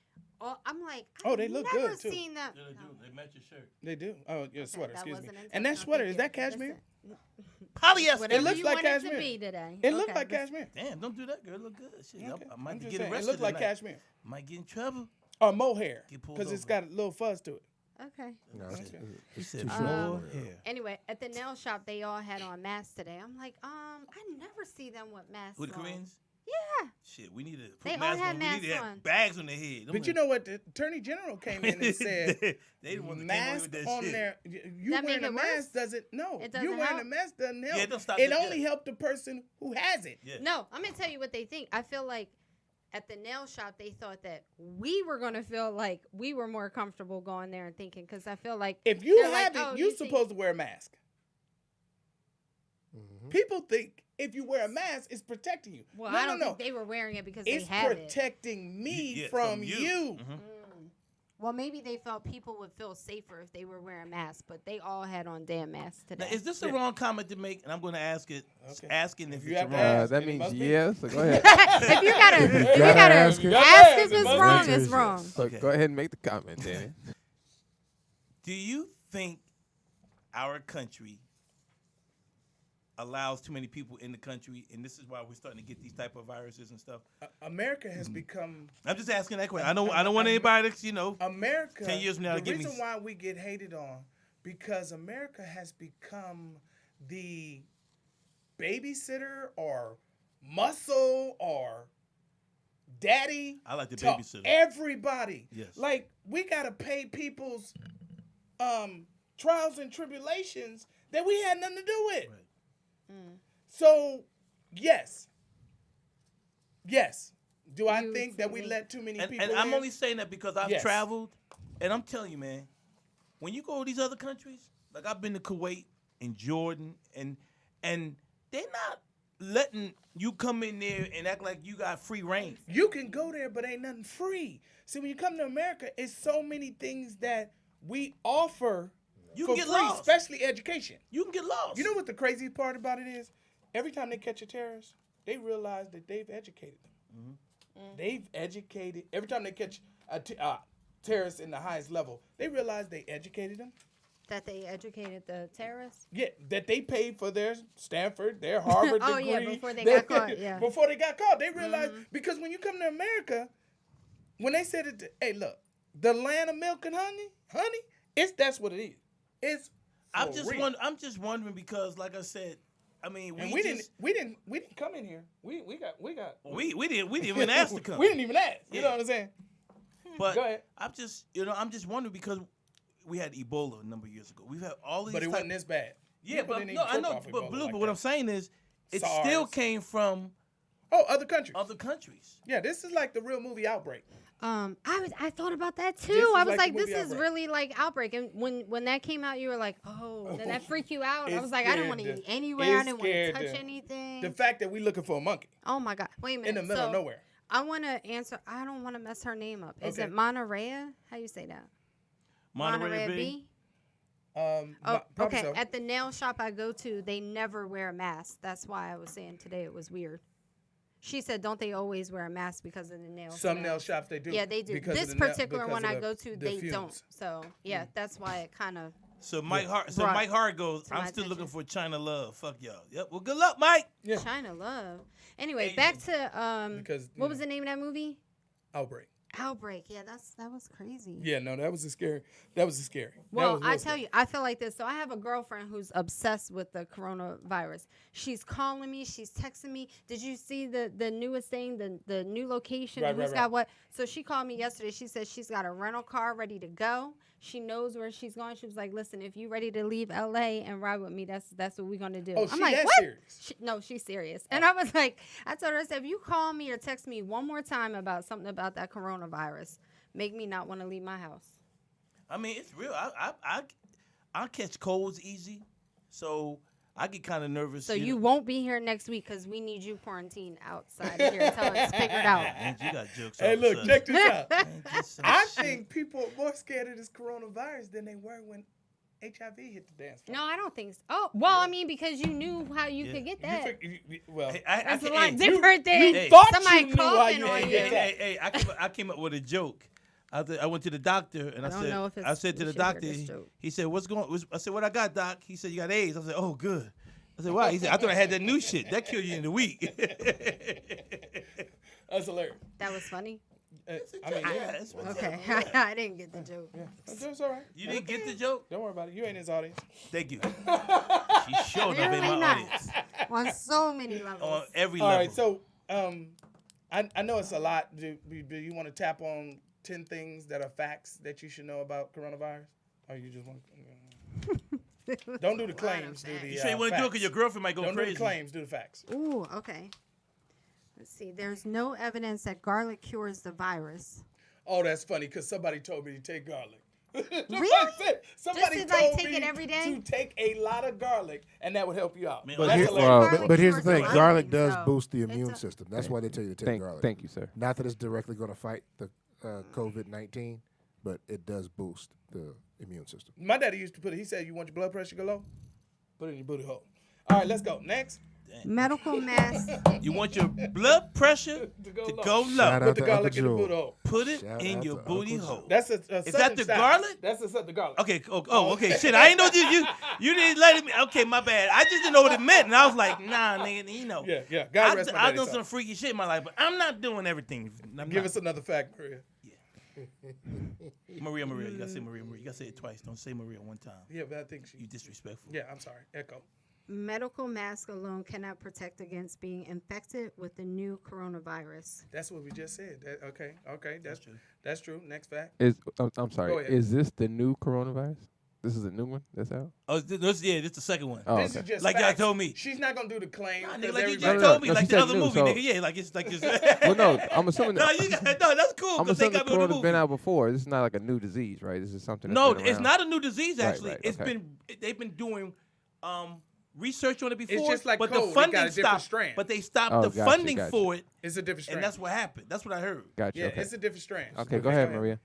I'm like, Oh, I've they look never good, too. seen that. Yeah, they do. They match your shirt. They do. Oh, your sweater. that Excuse me. wasn't And that intentional. sweater, Thank is you. that cashmere? Polyester. Whatever looks you like want it cashmere. to be today. It looked Okay. like cashmere. Damn, don't do that, girl. Look good. Shit, Okay. I might I'm just get saying, arrested. it looks like tonight. cashmere. Might get in trouble. Or mohair, Get pulled because it's over. got a little fuzz to it. Okay. No, Okay. He it's said too more short. hair. Anyway, at the nail shop, they all had on masks today. I'm like, I never see them with masks Who the on. Koreans? Yeah. Shit, we need to put They all masks had on. We need masks to have on. bags on their head. But you know what? The Attorney General came in and said, they the ones that came up mask with that on shit. there. You That wearing make a it worse? mask doesn't. No, It doesn't you wearing a help? mask doesn't help. Yeah, it don't stop it the- only yeah. helped the person who has it. Yeah. No, I'm gonna tell you what they think. I feel like at the nail shop they thought that we were gonna feel like we were more comfortable going there and thinking, because I feel like If you they're have like, it, oh, you're you see- supposed to wear a mask. People think if you wear a mask, it's protecting you. Well, no, I don't no, think no. they were wearing it because It's they had it. protecting me Yeah, from you. Mhm. Well, maybe they felt people would feel safer if they were wearing masks, but they all had on damn masks Now, today. is this the wrong comment to make? And I'm going to ask it. Okay. Asking if You it's have to wrong. ask. That It means must be. yes. So go ahead. if you gotta ask it. ask if it's Must wrong, be. it's wrong. So Okay. go ahead and make the comment, Danny. Do you think our country allows too many people in the country, and this is why we're starting to get these type of viruses and stuff? America has become I'm just asking that question. I don't want anybody to, America. 10 years from now the to give me reason why we get hated on because America has become the babysitter or muscle or daddy I like the to babysitter. everybody. Yes. Like we gotta pay people's trials and tribulations that we had nothing to do with. Right. So yes. Do I You think that we think- let too many And, people and I'm in? only saying that because I've Yes. traveled, and I'm telling you, man, when you go to these other countries, like I've been to Kuwait and Jordan, and they're not letting you come in there and act like you got free reign. You can go there, but ain't nothing free. See, when you come to America, it's so many things that we offer You for can get free, lost. especially education. You can get lost. You know what the crazy part about it is? Every time they catch a terrorist, they realize that they've educated them. They've educated. Every time they catch a terrorist in the highest level, they realize they educated them. That they educated the terrorists. Yeah, that they paid for their Stanford, their Harvard Oh, degree. yeah, before they got caught, yeah. Before they got caught, they realized because when you come to America, when they said it, hey, look, the land of milk and honey, that's what it is. It's I'm for just real. wondering because, like I said, I mean, And we didn't come in here. We didn't even ask to come. We didn't even ask. You Yeah. know what I'm saying? But Go ahead. I'm just wondering because we had Ebola a number of years ago. We've had all these. But it type- wasn't this bad. Yeah, People but didn't no, even I trip know, off but Ebola Blue. like But what that. I'm saying is, it SARS. still came from Oh, other countries. other countries. Yeah, this is like the real movie Outbreak. I thought about that too. This is I was like like, the this movie is Outbreak. really like Outbreak. And when that came out, you were like, oh, did that freak you out? I It was like, I didn't want to scared eat them. anywhere. It I didn't want to scared touch them. anything. The fact that we looking for a monkey Oh my god! Wait a minute. in the middle of So, nowhere. I want to answer. I don't want to mess her name up. Is Okay. it Monterey? How you say that? Monterey B. Oh, Probably okay. so. At the nail shop I go to, they never wear a mask. That's why I was saying today it was weird. She said, "Don't they always wear a mask because of the nail?" Some smell?" nail shops they do. Yeah, they do. because of This the nail- particular because one of I the- go to, the they fumes. don't. So yeah, that's why it kind of. So Mike Hart. So Brought Mike Hart goes. to I'm my still looking attention. for China love. Fuck y'all. Yep. Well, good luck, Mike. Yeah. China love. Anyway, Hey, back to Because, you what was know. the name of that movie? Outbreak. Outbreak. Yeah, that was crazy. Yeah, no, that was a scary. That was a scary. That Well, was I real tell scary. you, I feel like this. So I have a girlfriend who's obsessed with the coronavirus. She's calling me. She's texting me. Did you see the newest thing, the new location? Right, Who's right, got right. what? So she called me yesterday. She said she's got a rental car ready to go. She knows where she's going. She was like, "Listen, if you ready to leave LA and ride with me, that's what we're gonna do." Oh, I'm she like, that "What?" serious? No, she's serious. And I was like, I told her, I said, if you call me or text me one more time about something about that coronavirus, make me not want to leave my house. I mean, it's real. I catch colds easy, so I get kind of nervous. So you know. won't be here next week because we need you quarantined outside of here until it's figured out. Man, you got jokes. Hey, all of a look, sudden. check this out. Man, this some I shit. think people are more scared of this coronavirus than they were when HIV hit the dance floor. No, I don't think so. Oh, well, I mean, because you knew how you could get that. Well, Hey, I That's a can- lot hey, different than you Hey. thought somebody you knew how coughing you on could you. get that. Hey, I came up with a joke. I went to the doctor and I don't know if I said to we the should hear doctor, this joke. he said, "What's going?" I said, "What I got, doc?" He said, "You got AIDS." I said, "Oh, good." I said, "Why?" He said, "I thought I had that new shit that killed you in a week." That's hilarious. That was funny. I mean, yeah. it's funny. Okay, I didn't get the joke. That's all right. You didn't get the joke? Don't worry about it. You ain't his audience. Thank you. She showed up in Clearly my not. audience On so many levels. on every All level. right, so I know it's a lot. Do you want to tap on 10 things that are facts that you should know about coronavirus? Or you just want to... Don't do the claims. Do the You sure you want to do it because your girlfriend might go Don't crazy. do the claims. Do the facts. Ooh, okay. Let's see. There's no evidence that garlic cures the virus. Oh, that's funny because somebody told me to take garlic. Really? Somebody Just to, like, told take me it every day? to take a lot of garlic, and that would help you out. Man, But, That's here- hilarious. but here's the cures thing: a lot of garlic things, does so boost the it's immune a- system. That's why they tell you to take garlic. Thank you, sir. Not that it's directly going to fight the COVID-19, but it does boost the immune system. My daddy used to put it. He said, "You want your blood pressure to go low? Put it in your booty hole." All right, let's go. Next. Medical mask. You want your blood pressure to go low. Shout out Put the to garlic Uncle in the Joel. booty hole. Put it Shout in out your to booty Uncle hole. That's Is that Southern the style. garlic? That's the Southern garlic. Okay. Okay. Shit, I ain't know you didn't let me. Okay, my bad. I just didn't know what it meant, and I was like, nah, nigga, you know. Yeah. God rest my I've daddy done soul. some freaky shit in my life, but I'm not doing everything. Give us another fact, Maria. Maria. You gotta say Maria. You gotta say it twice. Don't say Maria one time. Yeah, but I think she. You disrespectful. Yeah, I'm sorry. Echo. Medical mask alone cannot protect against being infected with the new coronavirus. That's what we just said. Okay. That's true. That's true. Next fact. I'm Go sorry. ahead. Is this the new coronavirus? This is a new one that's out? Oh, this is the second one. Oh, This okay. is just Like y'all facts. told me. She's not gonna do the claim. Nah, nigga, because like you everybody- just No, told me, no, like she the said other new, movie, so- nigga. Yeah, like it's Well, no, I'm assuming. no, that's cool. I'm 'Cause they assuming got me on the corona's movie. been out before. This is not like a new disease, right? This is something. That's No, been it's around. not a new disease. Right, Actually, right, it's okay. they've been doing research on it before. just like but COVID, the it funding got a different stopped. strand. But they stopped Oh, the gotcha, funding gotcha. for it, It's a different strand. and that's what happened. That's what I heard. Gotcha. Yeah, okay. it's a different strand. Okay, go ahead, Maria.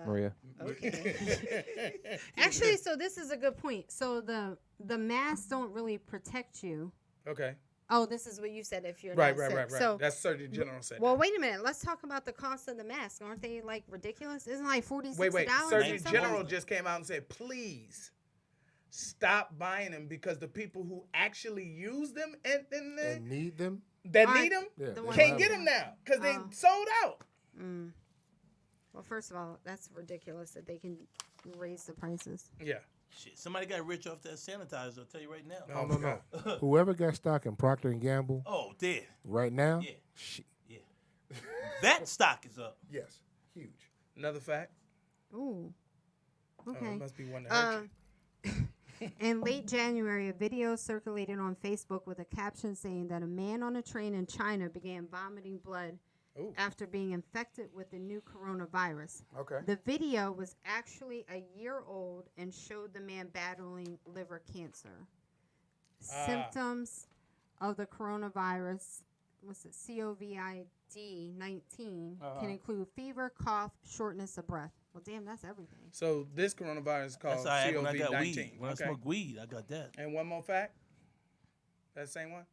Maria. Okay. Actually, so this is a good point. So the masks don't really protect you. Okay. Oh, this is what you said if you're Right. not sick. Right. So, That's Surgeon General said. well, wait a minute. Let's talk about the cost of the mask. Aren't they like ridiculous? Isn't it like $40, Wait. $60 Surgeon or something? General just came out and said, please stop buying them because the people who actually use them And need them. that Aren't need them Yeah, the they ones can't have get them. them now because they Oh. sold out. Well, first of all, that's ridiculous that they can raise the prices. Yeah. Shit, somebody got rich off that sanitizer. I'll tell you right now. Oh, No. God. Whoever got stock in Procter and Gamble Oh, there. right now, Yeah. That stock is up. yes, huge. Another fact. Ooh. Oh, Okay. it must be one that hurt you. In late January, a video circulated on Facebook with a caption saying that a man on a train in China began vomiting blood Ooh. after being infected with the new coronavirus. Okay. The video was actually a year old and showed the man battling liver cancer. Symptoms of the coronavirus, what's it, COVID-19, can include fever, cough, shortness of breath. Well, damn, that's everything. So this coronavirus is called That's how I act when I got weed. COVID-19. When I Okay. smoke weed, I got that. And one more fact. That same one.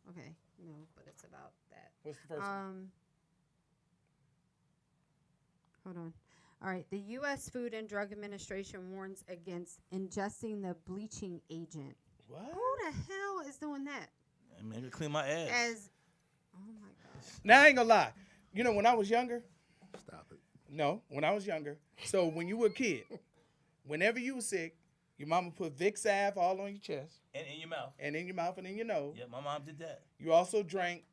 Okay, no, but it's about that. What's the first one? Hold on. All right, the U.S. Food and Drug Administration warns against ingesting the bleaching agent. What? Who the hell is doing that? I mean, I gotta clean my ass. As, oh my gosh. Now I ain't gonna lie. You know, when I was younger. Stop it. No, when I was younger. So when you were a kid, whenever you were sick, your mama put Vicks salve all on your chest And in your mouth. and in your mouth and in your nose. Yeah, my mom did that. You also drank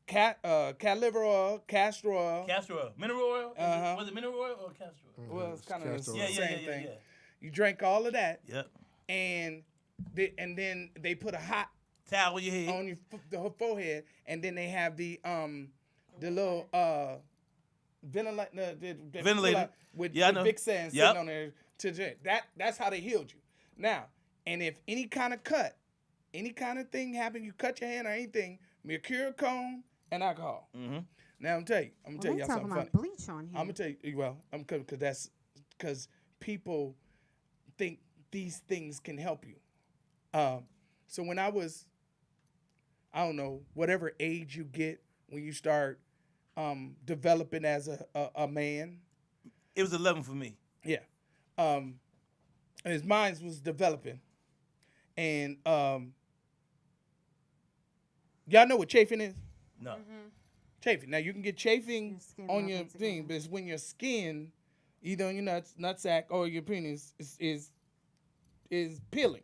cat liver oil, castor oil. Castor oil. Mineral oil? Uh-huh. Was it mineral oil or castor oil? Well, it's kind of the castor same oil. thing. You drank all of that, Yep. and then they put a hot Towel on your head. on your the forehead, and then they have the little ventilator Ventilator. with Yeah, I know. Vicks sand Yep. sitting on there to drink. That's how they healed you. Now, and if any kind of cut, any kind of thing happened, you cut your hand or anything, mercurochrome and alcohol. Mm-hmm. Now I'm tell you Well, y'all they something talking funny. about bleach on here. I'm gonna tell you. Well, I'm because people think these things can help you. So when I was, I don't know, whatever age you get when you start developing as a man, It was 11 for me. yeah, his mind was developing, and y'all know what chafing is? No. Chafing. Now you can get chafing Your skin on your rubbing thing, together. but it's when your skin, either on your nutsack or your penis, is peeling.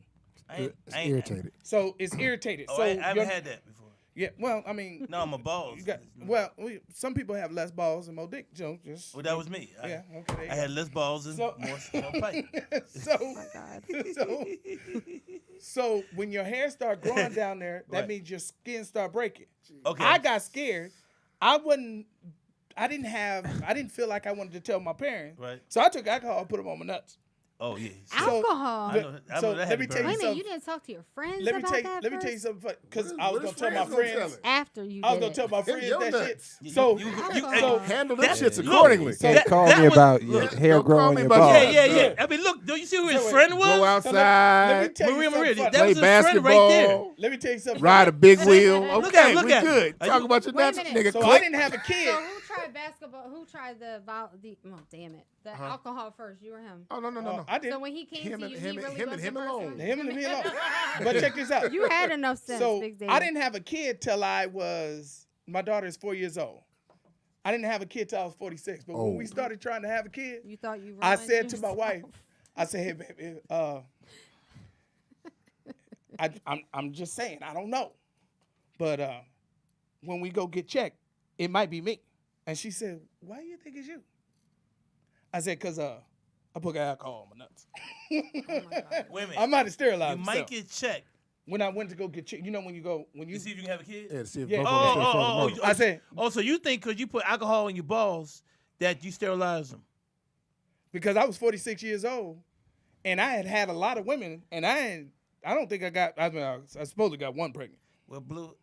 It's irritated. So it's irritated. Oh, so I your- haven't had that before. Yeah, well, I mean, No, I'm a balls. you got some people have less balls and more dick. Just Well, that was me. yeah. Okay. there you I go. had less balls and So- more pipe. so, Oh my God. so when your hair start growing down there, that Right. means your skin start breaking. Okay. I got scared. I didn't feel like I wanted to tell my parents. Right. So I took alcohol and put them on my nuts. Oh yeah. Alcohol. I know that so had let me to tell burn. you Wait a minute, something. you didn't talk to your friends Let me about tell that you first? something because What I was his gonna tell my friends gonna friends. tell him? After you I was did gonna it. tell my friends your that nuts. shit. So Alcohol. Handle them That- shits look, accordingly. so Can't call that me was- about your look, hair don't call growing me your about balls. that. Yeah, yeah, yeah. I mean, look, do you see who his So wait, friend Go was? let me outside, tell you Maria something Maria, funny. that play was his friend right there. basketball, Let me tell you something. ride a big wheel. Look Okay, look we at good. it. Talk about your Wait a nuts, minute. nigga. So I Click. didn't have a kid. So who tried basketball? Who tried the oh damn it, the alcohol first? You or him? Oh no. I did. So when he came Him to and- you, him he and- really him was and the him first alone. one? Him and me alone. But check this out. You had enough sense, So Big Dave. I didn't have a kid till I was. My daughter is 4 years old. I didn't have a kid till I was 46. But when we Oh. started trying to have a kid, You thought you. I ruined said to my yourself. wife, I said, "Hey, baby, I'm just saying, I don't know, but when we go get checked, it might be me." And she said, "Why do you think it's you?" I said, "Cause I put alcohol on my nuts. Wait a minute. I might have You sterilized might myself. get checked When I went to go get checked. You know when you to see if you can have a kid. Yeah, to see if Yeah. both of them still feel the Oh, motor. I said so you think because you put alcohol in your balls that you sterilize them? because I was 46 years old, and I had a lot of women, and I don't think I got. I mean, I supposedly got one pregnant. Well, Blue,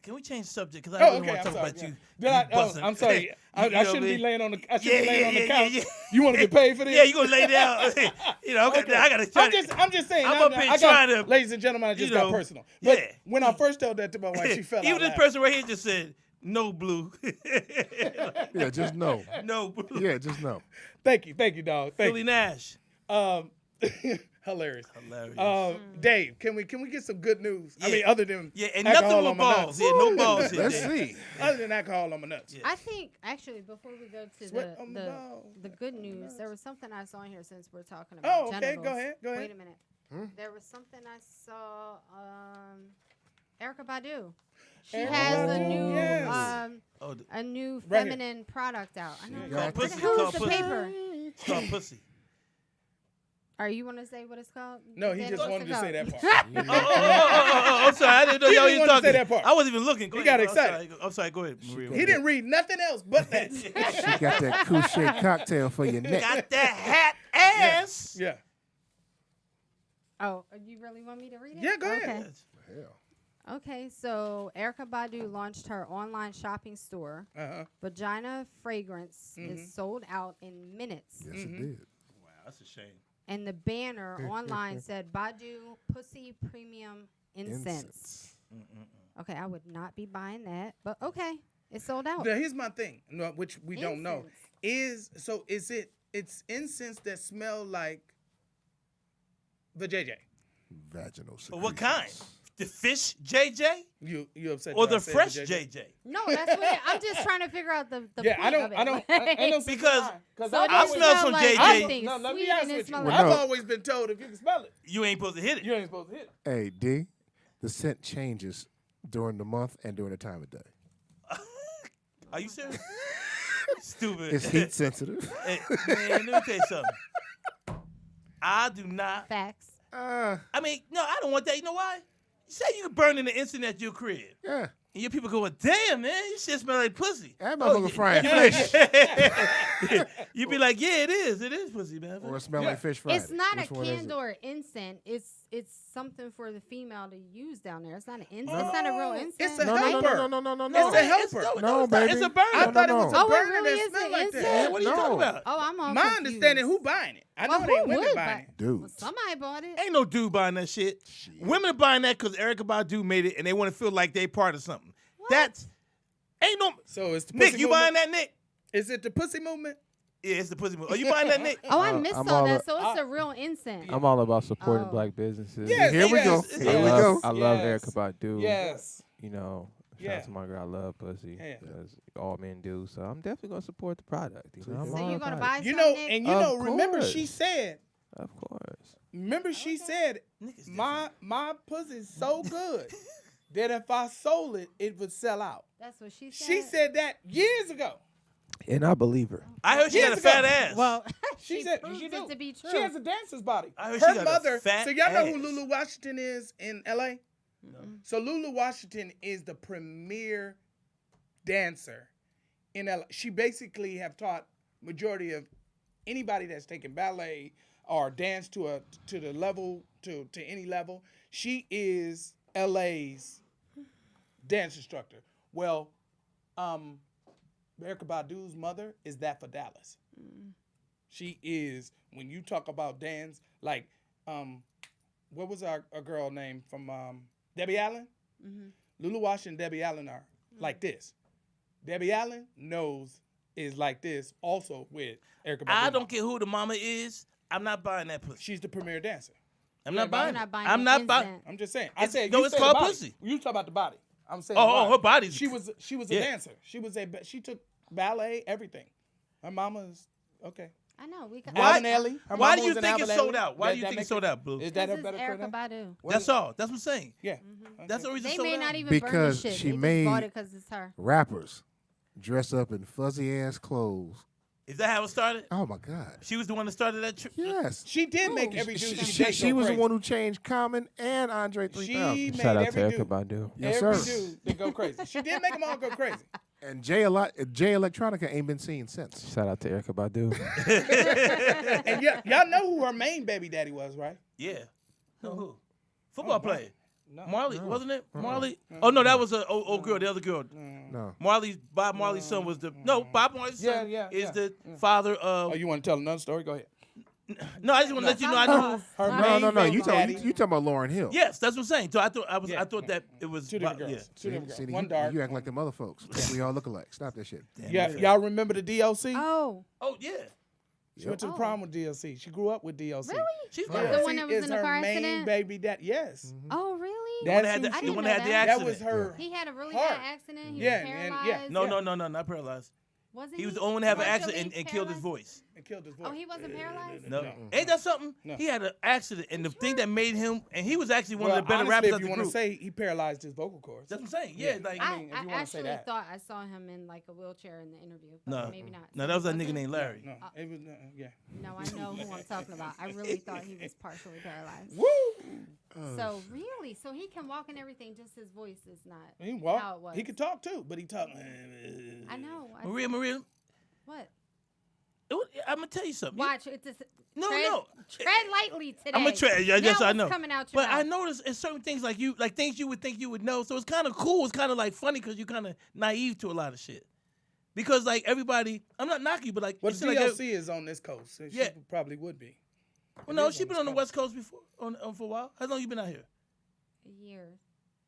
can we change the subject? Because Oh, I really okay, want to I'm talk sorry, about yeah. you. Did I? you Oh, busting. I'm sorry. I You know what shouldn't I be mean? laying on the. I shouldn't be laying on the yeah, couch. yeah. You want to get paid for this? Yeah, you gonna lay down? You know, Okay. I gotta try. I'm just saying. I'm up here I got, trying to, ladies and gentlemen, I just you know, got personal. But yeah. when I first told that to my wife, she fell out Even this laughing. person right here just said, "No, Blue." Yeah, just no. No, Blue. Yeah, just no. Thank you, dog. Thank Billy you. Nash. Hilarious. Hilarious. Dave, can we get some good news? I Yeah. mean, other than Yeah, and alcohol nothing on with my balls. nuts. Yeah, no balls. here, Let's Dave. see. Other than alcohol on my nuts. Yeah. I think actually before we go to Sweat on the balls. the good news, there was something I saw here since we're talking about Oh, okay. genitals. Go ahead. Wait a minute. There was something I saw. Erica Badu. She Erica has a Badu, new yes. Oh, a new Right here. feminine product out. I know. called What the pussy. hell Called is the pussy. paper? It's called pussy. Are you want to say what it's called? No, he Then just what's wanted it to say called? that part. Oh, I'm sorry. I didn't know He y'all didn't even want to say talking. that part. I wasn't even looking. Go He ahead, got bro. excited. I'm sorry. Go ahead, Maria. He didn't read nothing else but that. She got that couche cocktail for your neck. Got that hat ass. Yeah. Oh, you really want me to read it? Yeah, go ahead. Okay. Okay, so Erica Badu launched her online shopping store. Uh-huh. Vagina Fragrance is sold out in minutes. Yes, it did. Wow, that's a shame. And the banner online said Badu Pussy Premium Incense. Okay, I would not be buying that, but okay, it's sold out. Now, here's my thing, which we don't know. Incense. It's incense that smell like vajayjay? Vaginal But what secretions. kind? The fish JJ You upset? or that I the said fresh vajayjay? JJ? No, that's what I'm just trying to figure out the Yeah, point I don't. of it. I don't Because So it I don't smell some like JJ. anything No, let me sweet ask and it with you. smell Well, like I've no. always been told if you can smell it, You ain't supposed to hit it. you ain't supposed to hit it. Hey, D, the scent changes during the month and during the time of day. Are you serious? Stupid. It's heat sensitive. Hey, man, let me tell you something. I do not. facts. Uh, I mean, no, I don't want that. You know why? You say you can burn in the instant at your crib. yeah. And your people going, damn, man, you shit smell like pussy. That motherfucker frying Yeah. fish. You be like, yeah, it is. It is pussy, man. Or smell like fish fry. It's not Which a one is it? candle or incense. It's something for the female to use down there. It's not an incense. It's not a real incense. It's a No, no, no, helper. no, no, no, no, It's no. a helper. No, baby. It's a burner. I thought it no, was no. a Oh, it burner really that is smelled an like incense? that. What are you No. talking about? Oh, I'm on. My understanding, who buying it? I know Well, it ain't who women would buying buy- it. Dude. Well, somebody bought it. Ain't no dude buying that shit. Women are buying that because Erica Badu made it and they want to feel like they part of something. That's ain't no So it's the Nick. pussy You movement? buying that, Nick? Is it the pussy movement? Yeah, it's the pussy move. Are you buying that, Nick? Oh, I I'm missed all all that. up- So it's a real incense. I'm all about supporting Oh. black businesses. Yes, Here we go. yes, Here I we yes, go. love, I love yes. Erica Badu. Yes. You know, shout Yeah. out to my girl. I love pussy. Yeah. As all men do. So I'm definitely gonna support the product. You know, I'm So all you gonna about buy it. You some, know, Nick? and you Of know, remember course. she said, Of course. Remember, she said, Niggas my pussy's so good that if I sold it, it would sell out. That's what she said. She said that years ago. And I believe her. I heard she got a Years fat ago. ass. Well, She she said proved she it do. to be true. She has a dancer's body. I heard she Her got a mother. fat So y'all know who ass. Lulu Washington is in L.A. So Lulu Washington is the premier dancer in LA. She basically have taught majority of anybody that's taken ballet or dance to the level to any level. She is LA's dance instructor. Well, Erykah Badu's mother is that for Dallas. She is, when you talk about dance, like what was our girl name from Debbie Allen? Lulu Washington and Debbie Allen are like this. Debbie Allen is like this also with Erykah Badu. I don't care who the mama is. I'm not buying that pussy. She's the premier dancer. I'm not buying You're it. not buying I'm the not buying. instant. I'm just saying. It's- said no, you it's said called the body. pussy. You talk about the body. I'm saying. Oh, the body. her body's- She was a Yeah. dancer. She took ballet, everything. Her mama's okay. I know. We got. Why- Alvin Ailey. Her why mama do you was in think it's Alvin sold Ailey. out? Why do you That think it's make sold it- out, Blue? Is that This a is better Erykah pronoun? Badu. That's all. That's what I'm saying. Yeah. That's the reason They it's sold may out. not even burn Because the shit. she they made- just bought it because it's her. Rappers dress up in fuzzy ass clothes. Is that how it started? Oh my God. She was the one that started that. Yes. She did make every dude She was the one who changed Common and Andre 3000. She made Shout out to every Erykah dude. Badu. Yes, every sir. dude that go crazy. She did make them all go crazy. And Jay Electronica ain't been seen since. Shout out to Erykah Badu. And y'all know who her main baby daddy was, right? Yeah. No, who? Football player. No. Marley, wasn't it? Marley? Oh, no, that was a old girl, the other girl. No. Bob Marley's son was the. No, Bob Marley's son Yeah, is yeah. the father of. Oh, you want to tell another story? Go ahead. No, I just want to let you know I know. Her No, no, main no. baby You daddy. talking about Lauryn Hill. Yes, that's what I'm saying. So I thought Yeah. I thought that it was Two different girls. Yeah. Two different girls. See, One dark. you act like them other folks. We all look alike. Stop that shit. Yeah, y'all remember the DLC? Oh, Oh yeah. She went to the prom with DLC. She grew up with DLC. really? She's The good. one that was is in the her car main accident? baby daddy. Yes. Oh, really? The one that That's had who the, she- the didn't one know that had the that. That accident. was her. He had a really Heart. bad accident. He Yeah, was and- paralyzed. yeah. No, not paralyzed. Wasn't He was the only one to have an Partially accident and killed his paralyzed? voice. And killed his voice. Oh, he wasn't paralyzed? No. No. Ain't that something? No. He had an accident, and the thing that made him, and he was actually one Well, of the better honestly, rappers if of you the want to group. say he paralyzed his vocal cords. That's what I'm saying. Yeah, Yeah. like I mean, if you I wanna say actually that. thought I saw him in like a wheelchair in the interview, but no, maybe not. no, So that was he that nigga wasn't? named Larry. No, it was yeah. No, I know who I'm talking about. I really thought he was partially paralyzed. Woo! So really, so he can walk and everything, just his voice is not He how it walked. was. He could talk too, but he talked. I know. Maria, What? I'm gonna tell you something. Watch it. Just No, tread, no. Tread lightly today. I'm gonna try. Yes, now I what's know. Coming out your But I mouth? noticed it's certain things like things you would think you would know. So it's kind of cool. It's kind of like funny because you're kind of naive to a lot of shit. Because like everybody, I'm not knocking you, but like, Well, you the see, like, DLC is on this coast. So Yeah. She probably would be. well, no, is she on been this on the coast. West Coast before, for a while. How long you been out here? A year.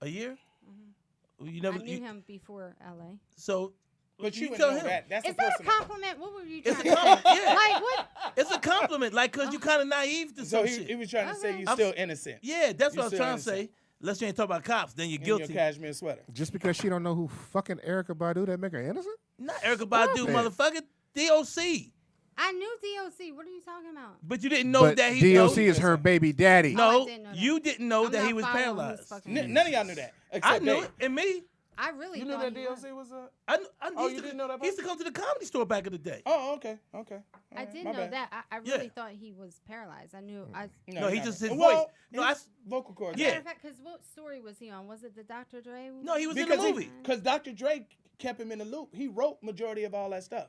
A year? Mm-hmm. You never. I knew him before LA. So, But you would tell know him. that. That's Is a that a personal. compliment? What were you It's trying a to say? compliment. Yeah. Like what? It's a compliment, like, cause you kind of naive to So some he shit. was trying to say Okay. you're I'm still s- innocent. Yeah, that's You what I was still trying to say. innocent. Unless you ain't talking about cops, then you're In guilty. your cashmere sweater. Just because she don't know who fucking Erykah Badu, that make her innocent? Not Erykah Badu, it. motherfucker. DOC. I knew DOC. What are you talking about? But you didn't know But that he DOC no, is her baby daddy. Oh, I No, didn't know that. you didn't know I'm that not he was following paralyzed. who's fucking- None of y'all knew that. I Except knew Dave. it, and me. I really You knew thought that he was. DLC was a. I Oh, used you to, didn't know that he used to come to the comedy store back in the day. Oh, okay. I Alright, did my know bad. that. I Yeah. really thought he was paralyzed. I knew. No, he not just really. his Well, voice. No, his vocal cords. Yeah. Matter of fact, because what story was he on? Was it the Dr. Dre? No, he was in Because the movie. Because Dr. Dre kept him in the loop. He wrote majority of all that stuff.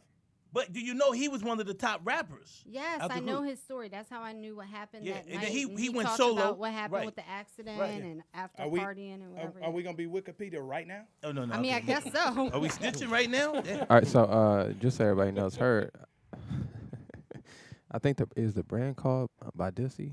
But do you know he was one of the top rappers? Yes, of the I know group? his story. That's how I knew what happened Yeah, that and night. then he went talked solo. about what happened Right. with the accident Right. and after Are we- partying and whatever. Are we gonna be Wikipedia right now? Oh no, no. I mean, I okay. guess so. Are we snitching right now? Yeah. All right, so just so everybody knows, her. I think is the brand called Badusi.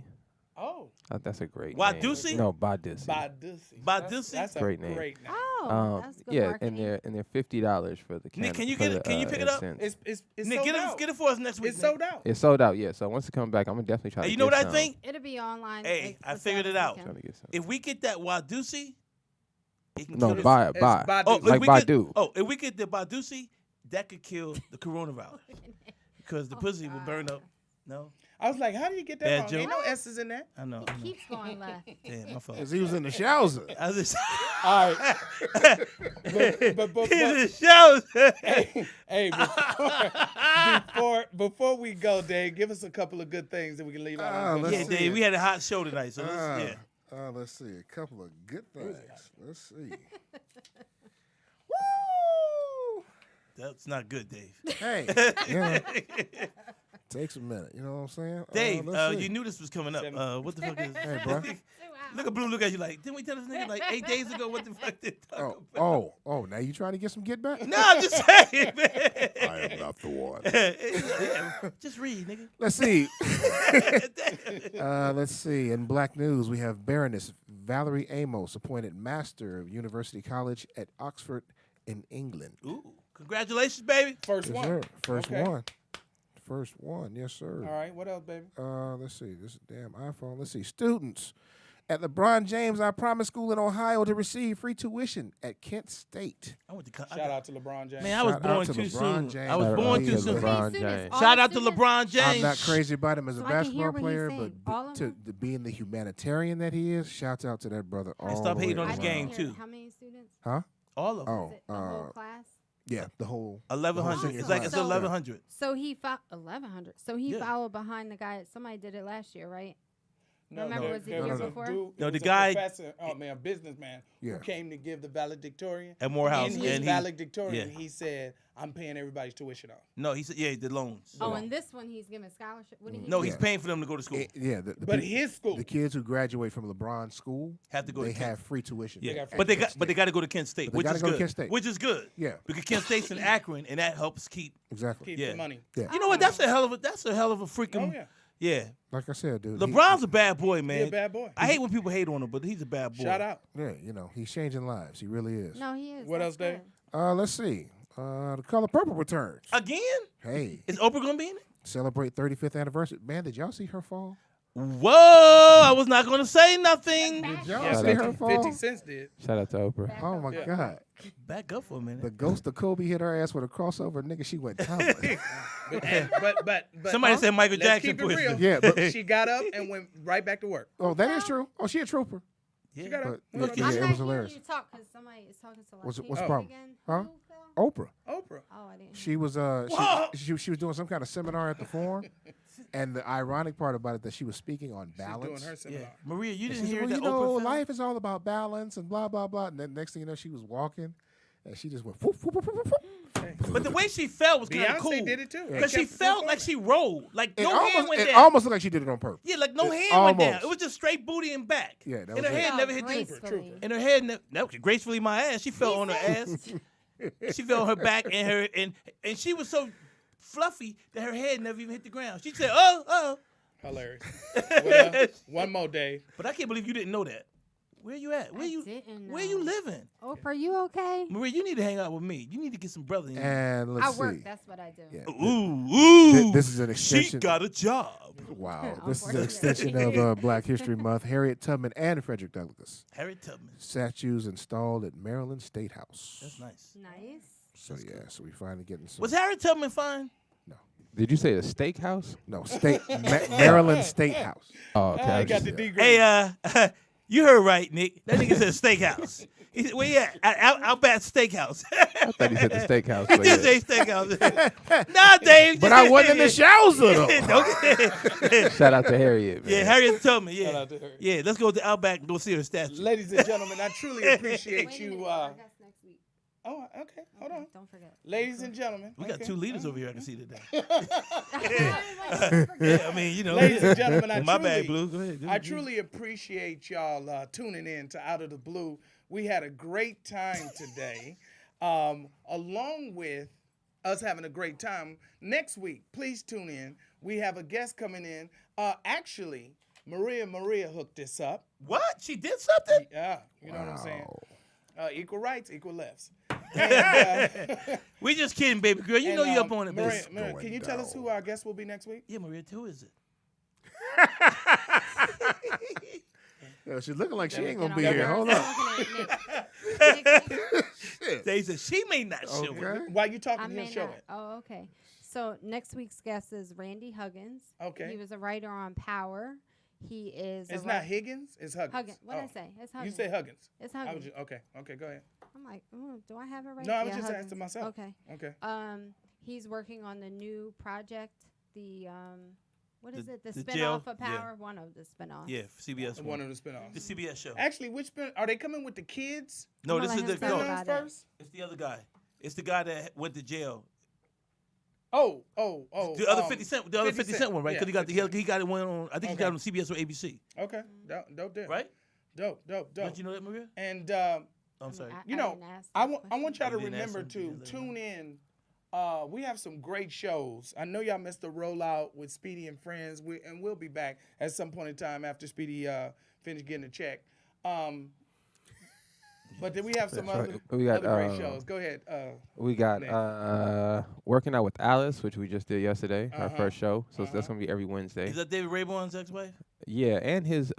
Oh, That's a great Wadusi? name. No, Badusi. Badusi. Badusi? That's a Great name. Great name. Oh, that's good yeah, marketing. and they're $50 for the. Nick, can you for get it- the, can you pick it up? incense. It's Nick, sold get out. it for us next week. It's Nick. sold out. It's sold out, yeah. So once it comes back, I'm gonna definitely try Hey, to you know get what I some. think? It'll be online. Hey, for I sale figured this it out. weekend. Trying to get some. If we get that Wadusi, it can No, kill the- buy. It's Oh, Badu. if Like we get- Badu. Oh, if we get the Badusi, that could kill the coronavirus because the pussy will burn up. No, I was like, how do you get that Bad wrong? joke. Ain't no S's in there. I know. Keeps going left. Damn, my fault. Because he was in the showers. I was just All right. but, in the shows. hey, before we go, Dave, give us a couple of good things that we can leave out. on the let's Yeah, good see. Dave, we had a hot show tonight, so let's, Ah, yeah. Let's see. A couple of good things. Let's see. Woo! That's not good, Dave. Hey, you know, takes a minute. You know what I'm saying? Dave, let's see. you knew this was coming up. What the fuck is Hey, bro. Look at Blue, look at you like, didn't we tell this nigga like 8 days ago what the fuck they talk about? Oh, now you trying to get some get back? No, I'm just saying, man. I am not the one. Yeah, just read, nigga. Let's see. Let's see. In Black News, we have Baroness Valerie Amos appointed Master of University College at Oxford in England. Ooh, congratulations, baby. First Yes, one. sir. First Okay. one. First one. Yes, sir. All right. What else, baby? Let's see. This damn iPhone. Let's see. Students at LeBron James I Promise School in Ohio to receive free tuition at Kent State. I went to Shout out to LeBron James. Man, I was Shout out born to too LeBron soon. James. I was Shout born out too to soon. LeBron Students, James. all Shout the out to students? LeBron James. I'm not crazy about him as a So I can basketball hear what he's player, saying. but All of them? being the humanitarian that he is, shouts out to that brother. All stop the way hating on I his around. game, didn't hear too. How many students? Huh? All of them. Oh, Is it the whole class? yeah, the whole 1,100. It's like it's So- 1,100. So he 1,100. So he Yeah. followed behind the guy. Somebody did it last year, right? No, Remember, there- was it there the year a before? dude- No, there the was a guy- professor, a businessman Yeah. who came to give the valedictorian. At Morehouse, In his and valedictorian, yeah. he said, "I'm paying everybody's tuition off." No, he said, yeah, he did loans. Oh, and this one he's giving scholarship. What did he? No, do? he's paying for them to go to school. yeah. The But peop- his school, the kids who graduate from LeBron school Have to go they to Kent. have free tuition. Yeah, got but they free got to go to Kent State, But they which gotta is go to good. Kent State. Which is good. Yeah. Because Kent State's in Akron, and that helps keep. Exactly. keep Yeah. the money. Yeah. You know what? That's a hell of a freaking. Oh yeah, Yeah. Like I said, dude. LeBron's a bad boy, he man. a bad boy. I hate when people hate on him, but he's a bad boy. Shout out. Yeah, he's changing lives. He really is. No, he is. What That's else, Dave? good. Let's see. The Color Purple returns. Again? Hey, Is Oprah gonna be in it? celebrate 35th anniversary. Man, did y'all see her fall? Whoa! I was not gonna say nothing. Did y'all Yeah, see her 50 fall? cents did. Shout out to Oprah. Oh my Yeah. God. Back up for a minute. The ghost of Kobe hit her ass with a crossover. Nigga, she went tumbling. But Somebody said Michael let's Jackson keep it pushed real. her. Yeah, but She got up and went right back to work. oh, that is true. Oh, she a trooper. Yeah. She got up. But went yeah, right it back I'm was not hilarious. hearing you talk because somebody is talking to What's the Lakeisha problem? again. Huh? Who fell? Oprah. Oprah. Oh, I didn't. She was Whoa! she was doing some kind of seminar at the forum, and the ironic part about it that she was speaking on She's balance. doing her Yeah. seminar. Maria, you And didn't she said, hear well, that you know, Oprah fell? life is all about balance and blah blah blah. And then next thing you know, she was walking, and she just went. Whoop, whoop, whoop, whoop, whoop. But the way she fell was kind of Beyonce cool. did it too. Because she felt like she rolled. Like It no hand almost, went it down. almost looked like she did it on purpose. Yeah, like no It hand went down. almost. It was just straight booty and back. Yeah, that and was her it. head Oh, never hit the gracefully. and her head gracefully my ass. She fell on her ass. She fell on her back and her and she was so fluffy that her head never even hit the ground. She said, "Oh." Hilarious. What else? One more, Dave. But I can't believe you didn't know that. Where you at? Where I you didn't Where you know. living? Oprah, you okay? Maria, you need to hang out with me. You need to get some brother in you. And let's I see. work. That's what I do. Yeah. Ooh. This is an She extension. got a job. Wow. This is an Unfortunately. extension of Black History Month. Harriet Tubman and Frederick Douglass. Harriet Tubman. Statues installed at Maryland State House. That's nice. Nice. So yeah, so we finally getting some. Was Harriet Tubman fine? Did you say a steakhouse? No, Maryland State House. Oh, okay. I I got just- the D grade. Hey, you heard right, Nick. That nigga said steakhouse. He said, where you at? Outback Steakhouse. I thought he said the steakhouse. He But did yeah. say steakhouse. Nah, Dave. But I wasn't in the showers though. Don't- Shout out to Harriet, man. Yeah, Harriet Tubman. Yeah, Shout out to her. yeah. Let's go to Outback and go see her statue. Ladies and gentlemen, I truly appreciate Wait a you. minute, I guess next week. Oh, okay. Hold on. Don't forget. Ladies and gentlemen. We got okay. two leaders over here I can see today. Don't forget. Yeah, I mean, you know. Ladies and gentlemen, I My truly, bad, Blue. Go ahead. I truly appreciate y'all tuning in to Out of the Blue. We had a great time today. Along with us having a great time, next week, please tune in. We have a guest coming in. Actually, Maria hooked this up. What? She did something? Yeah, you know what I'm saying? Equal rights, equal lefts. We just kidding, baby girl. You know you up on it, Maria, bitch. Maria, can you tell us who our guest will be next week? Yeah, Maria, who is it? Yeah, she's looking like she ain't gonna Get be on here. my Hold nerves. on. I'm looking at Nick. They said she may not show Okay. it. While you talking, I he'll may show not. it. Oh, okay. So next week's guest is Randy Huggins. Okay. He was a writer on Power. He is. It's not Higgins. It's Huggins. Huggins. What did I Oh. say? It's Huggins. You say Huggins. It's I was Huggins. just, okay. Okay. Go ahead. I'm like, do I have it right? No, I was Yeah, just Huggins. asking myself. Okay. Okay. He's working on the new project. The what is it? The the spinoff jail? of Yeah. Power. One of the spinoffs. Yeah, CBS One of the spinoffs. the CBS show. Actually, which are they coming with the kids? No, I'm this gonna is let the him talk no. about it. first. It's the other guy. It's the guy that went to jail. Oh. The other 50 Cent, the other 50 Cent one, right? Yeah, Because he got it one on. I think he Okay. got it on CBS or ABC, Okay. Dope. right? Dope. Don't you know that, Maria? And I'm sorry. you know, didn't ask I that want y'all to You didn't ask remember him, to you didn't let him tune in. We have some great shows. I know y'all missed the rollout with Speedy and Friends, and we'll be back at some point in time after Speedy finished getting a check. But then we have some That's other, right. We got, other great shows. Go ahead. We got Nick. Working Out with Alice, which we just did yesterday, our Uh-huh. first show. So that's gonna be every Wednesday. Is that David Raybon's ex-wife? Yeah, and his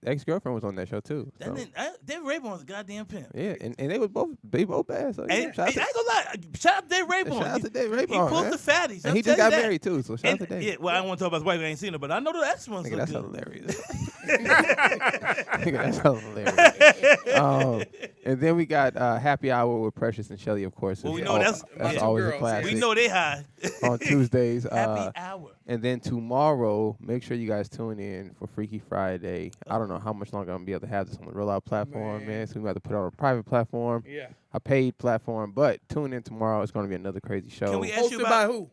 ex-girlfriend was on that show too. That So. David Raybon's a goddamn pimp. Yeah, and they was both bad. So Hey, yeah, shout out I ain't gonna lie. Shout out to Dave Raybon. Shout out to Dave He Raybon, pulled man. the fatties. And he I'll just tell got you that. married too. So shout out to And, Dave. yeah, well, I don't want to talk about his wife. I ain't seen her, but I know the ex ones. Nigga, look that's good. hilarious. Nigga, that's hilarious. And then we got Happy Hour with Precious and Shelly, of course. Well, we which know is that's two always girls, a yeah. classic. We know they high. On Tuesdays. Happy hour. And then tomorrow, make sure you guys tune in for Freaky Friday. I don't know how much longer I'm gonna be able to have this on the Rollout platform, man. So we have to put it on a private platform, Yeah. a paid platform. But tune in tomorrow. It's gonna be another crazy show. Can we ask you Hosted by about who?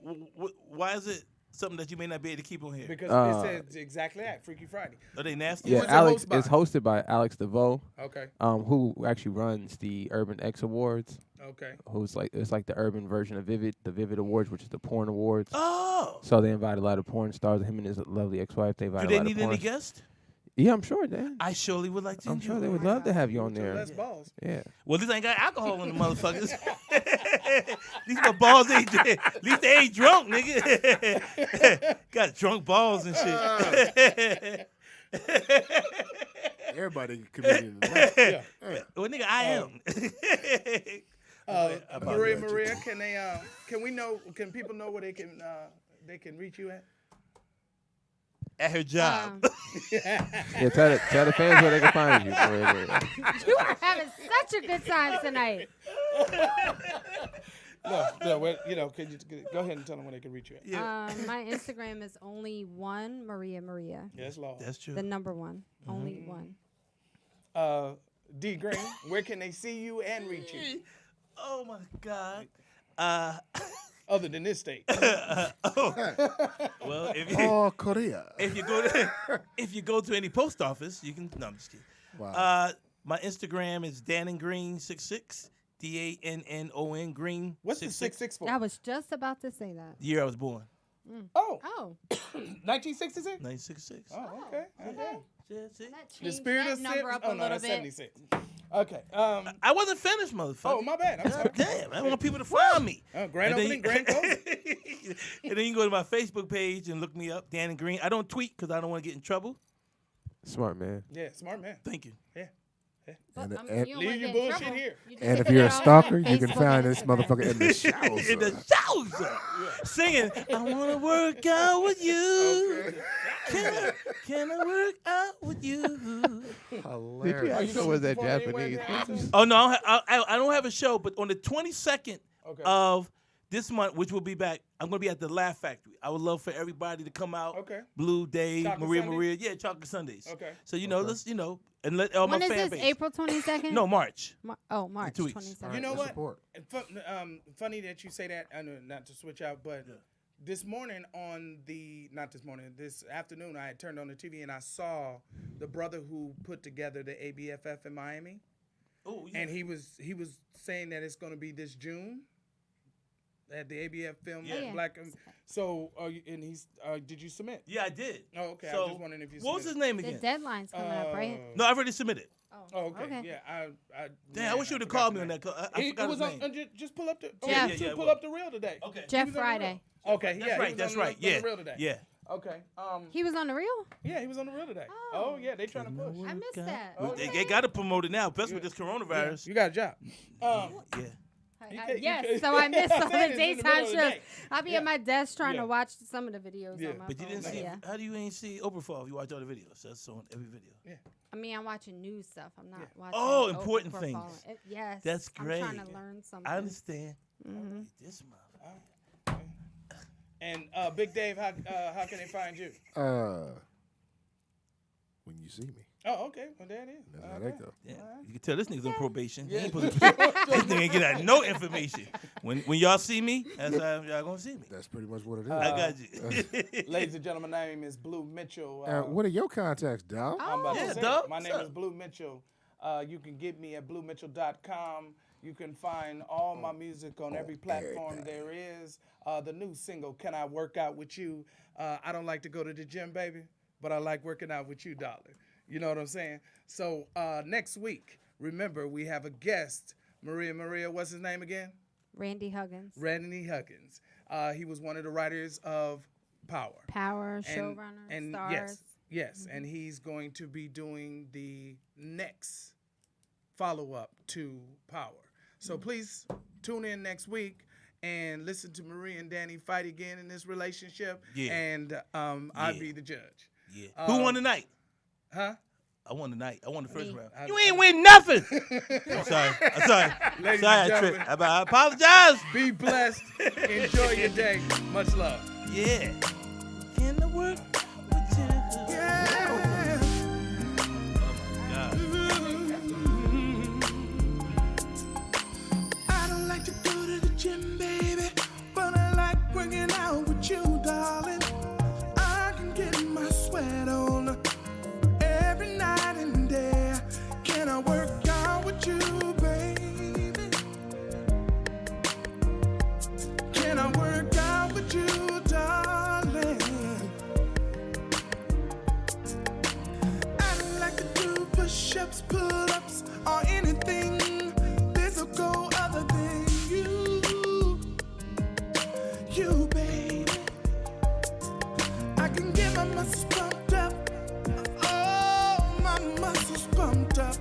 Why is it something that you may not be able to keep on here? Because it said exactly that, Freaky Friday. Are they nasty? Yeah, Who's it Alex hosted by? is hosted by Alex DeVoe, Okay. who actually runs the Urban X Awards. Okay. Who's like it's like the urban version of Vivid, the Vivid Awards, which is the porn awards. Oh. So they invite a lot of porn stars. Him and his lovely ex-wife. They invite Do a they lot need of any porn. guests? Yeah, I'm sure, Dan. I surely would like to. I'm sure enjoy they it. would love to have you on Two there. less balls. Yeah. Well, this ain't got alcohol in the motherfuckers. These my balls ain't. At least they ain't drunk, nigga. Got drunk balls and shit. Everybody comedian. tonight. Well, nigga, I am. Maria, can they? Can we know? Can people know where they can reach you at? At her job. Yeah, tell the fans where they can find you. You are having such a good time tonight. No. Well, can you go ahead and tell them where they can reach you at? My Instagram is only one Maria. Yes, Lord. That's true. The number one. Only one. D Green, where can they see you and reach you? Oh my God. Other than this state. Well, Oh, Korea. if you go to any post office, you can. No, I'm just kidding. Wow. My Instagram is DannonGreen66. DANNON Green. What's the 66 for? I was just about to say that. The year I was born. Oh, Oh, 1966? 1966. Oh, okay. Okay. Yeah, see? that The changed spirit that of number Sips? up Oh, a no, little that's bit. 76. Okay. I wasn't finished, motherfucker. Oh, my bad. I'm sorry. Damn, I want people to find me. Grand And then opening, grand closing. And then you can go to my Facebook page and look me up, Dannon Green. I don't tweet because I don't want to get in trouble. Smart man. Yeah, smart man. Thank you. Yeah. But, And- I mean, and- you don't Leave wanna your get in bullshit trouble. here. You just And if put you're it a on stalker, you can Facebook find and this Instagram. motherfucker in the In the showers. showers, singing, I want to work out with you. Can I work out with you? Did you actually was that Japanese? Oh, no, I don't have a show, but on the 22nd Okay. of this month, which will be back, I'm going to be at the Laugh Factory. I would love for everybody to come out. Okay. Blue Day, Chocolate Maria Sundays? Maria. Yeah, Chocolate Sundays. Okay. So, let's, and let all When my is fan this? base. April 22nd? No, March. March 2 weeks. 22nd. You know Let's what? support. Funny that you say that. I know not to switch out, but this morning this afternoon, I had turned on the TV and I saw the brother who put together the ABFF in Miami, Oh, yeah. and he was saying that it's going to be this June at the ABF film Yeah. Black. So, did you submit? Yeah, I did. Oh, okay. I So, was just wondering if you. what was his submitted. name The again? deadline's coming up, right? No, I've already submitted. Oh, okay. Yeah. Damn, I wish you would have called me on that. 'Cause I He forgot was his on. name. Just pull up the. Jeff. Just Yeah, it pull was. up the reel today. Okay. Jeff He was on the Friday. reel. Okay. That's yeah, right. he was That's on the- right. on Yeah. the reel today. Yeah. Okay. He was on the reel? Yeah, he was on the reel today. Oh, yeah, they trying to push. I missed that. Oh, They got to promote it now, especially with this coronavirus. You got a job. Yeah. Yes, so I missed some of the in the middle daytime of the shows. night. I'll be Yeah. at my desk trying Yeah. to watch some of the videos Yeah. on my But you phone. didn't see. Yeah. How do you ain't see Oprah fall if you watch all the videos? That's on every video. I mean, I'm watching news stuff. I'm not watching. Oh, Oprah important for things. falling. Yes. That's great. I'm trying to learn something. I understand. Mhm. This motherfucker. And Big Dave, how can they find you? When you see me. Oh, okay. Well, there it is. That's how that go. Yeah. You can tell this nigga's on probation. He Yeah. ain't supposed to, this nigga ain't get out no information. When y'all see me, that's how y'all gonna see me. That's pretty much what it is. I got you. Ladies and gentlemen, my name is Blue Mitchell. What are your contacts, dog? I'm about Yeah, to say, dog. my What's name up? is Blue Mitchell. You can get me at bluemitchell.com. You can find all my music on every platform there is. The new single, Can I Work Out With You? I don't like to go to the gym, baby, but I like working out with you, darling. You know what I'm saying? So next week, remember, we have a guest, Maria, what's his name again? Randy Huggins. Randy Huggins. He was one of the writers of Power. Power, And- showrunner, and stars. Yes, and he's going to be doing the next follow-up to Power. So please tune in next week and listen to Marie and Danny fight again in this relationship. Yeah. And I'll be the judge. Yeah. Who won tonight? Huh? I won tonight. I won the first Me. round. I- You ain't win nothing. I'm sorry. Ladies Sorry, and I gentlemen, tripped. I apologize. be blessed. Enjoy your day. Much love. Yeah. Can I work with you? Yeah. God. I don't like to go to the gym, baby, but I like working out with you, darling. I can get my sweat on every night and day. Can I work out with you, baby? Can I work out with you, darling? I don't like to do push-ups, pull-ups, or anything physical other than you, baby. I can get my muscles pumped up, oh, my muscles pumped up.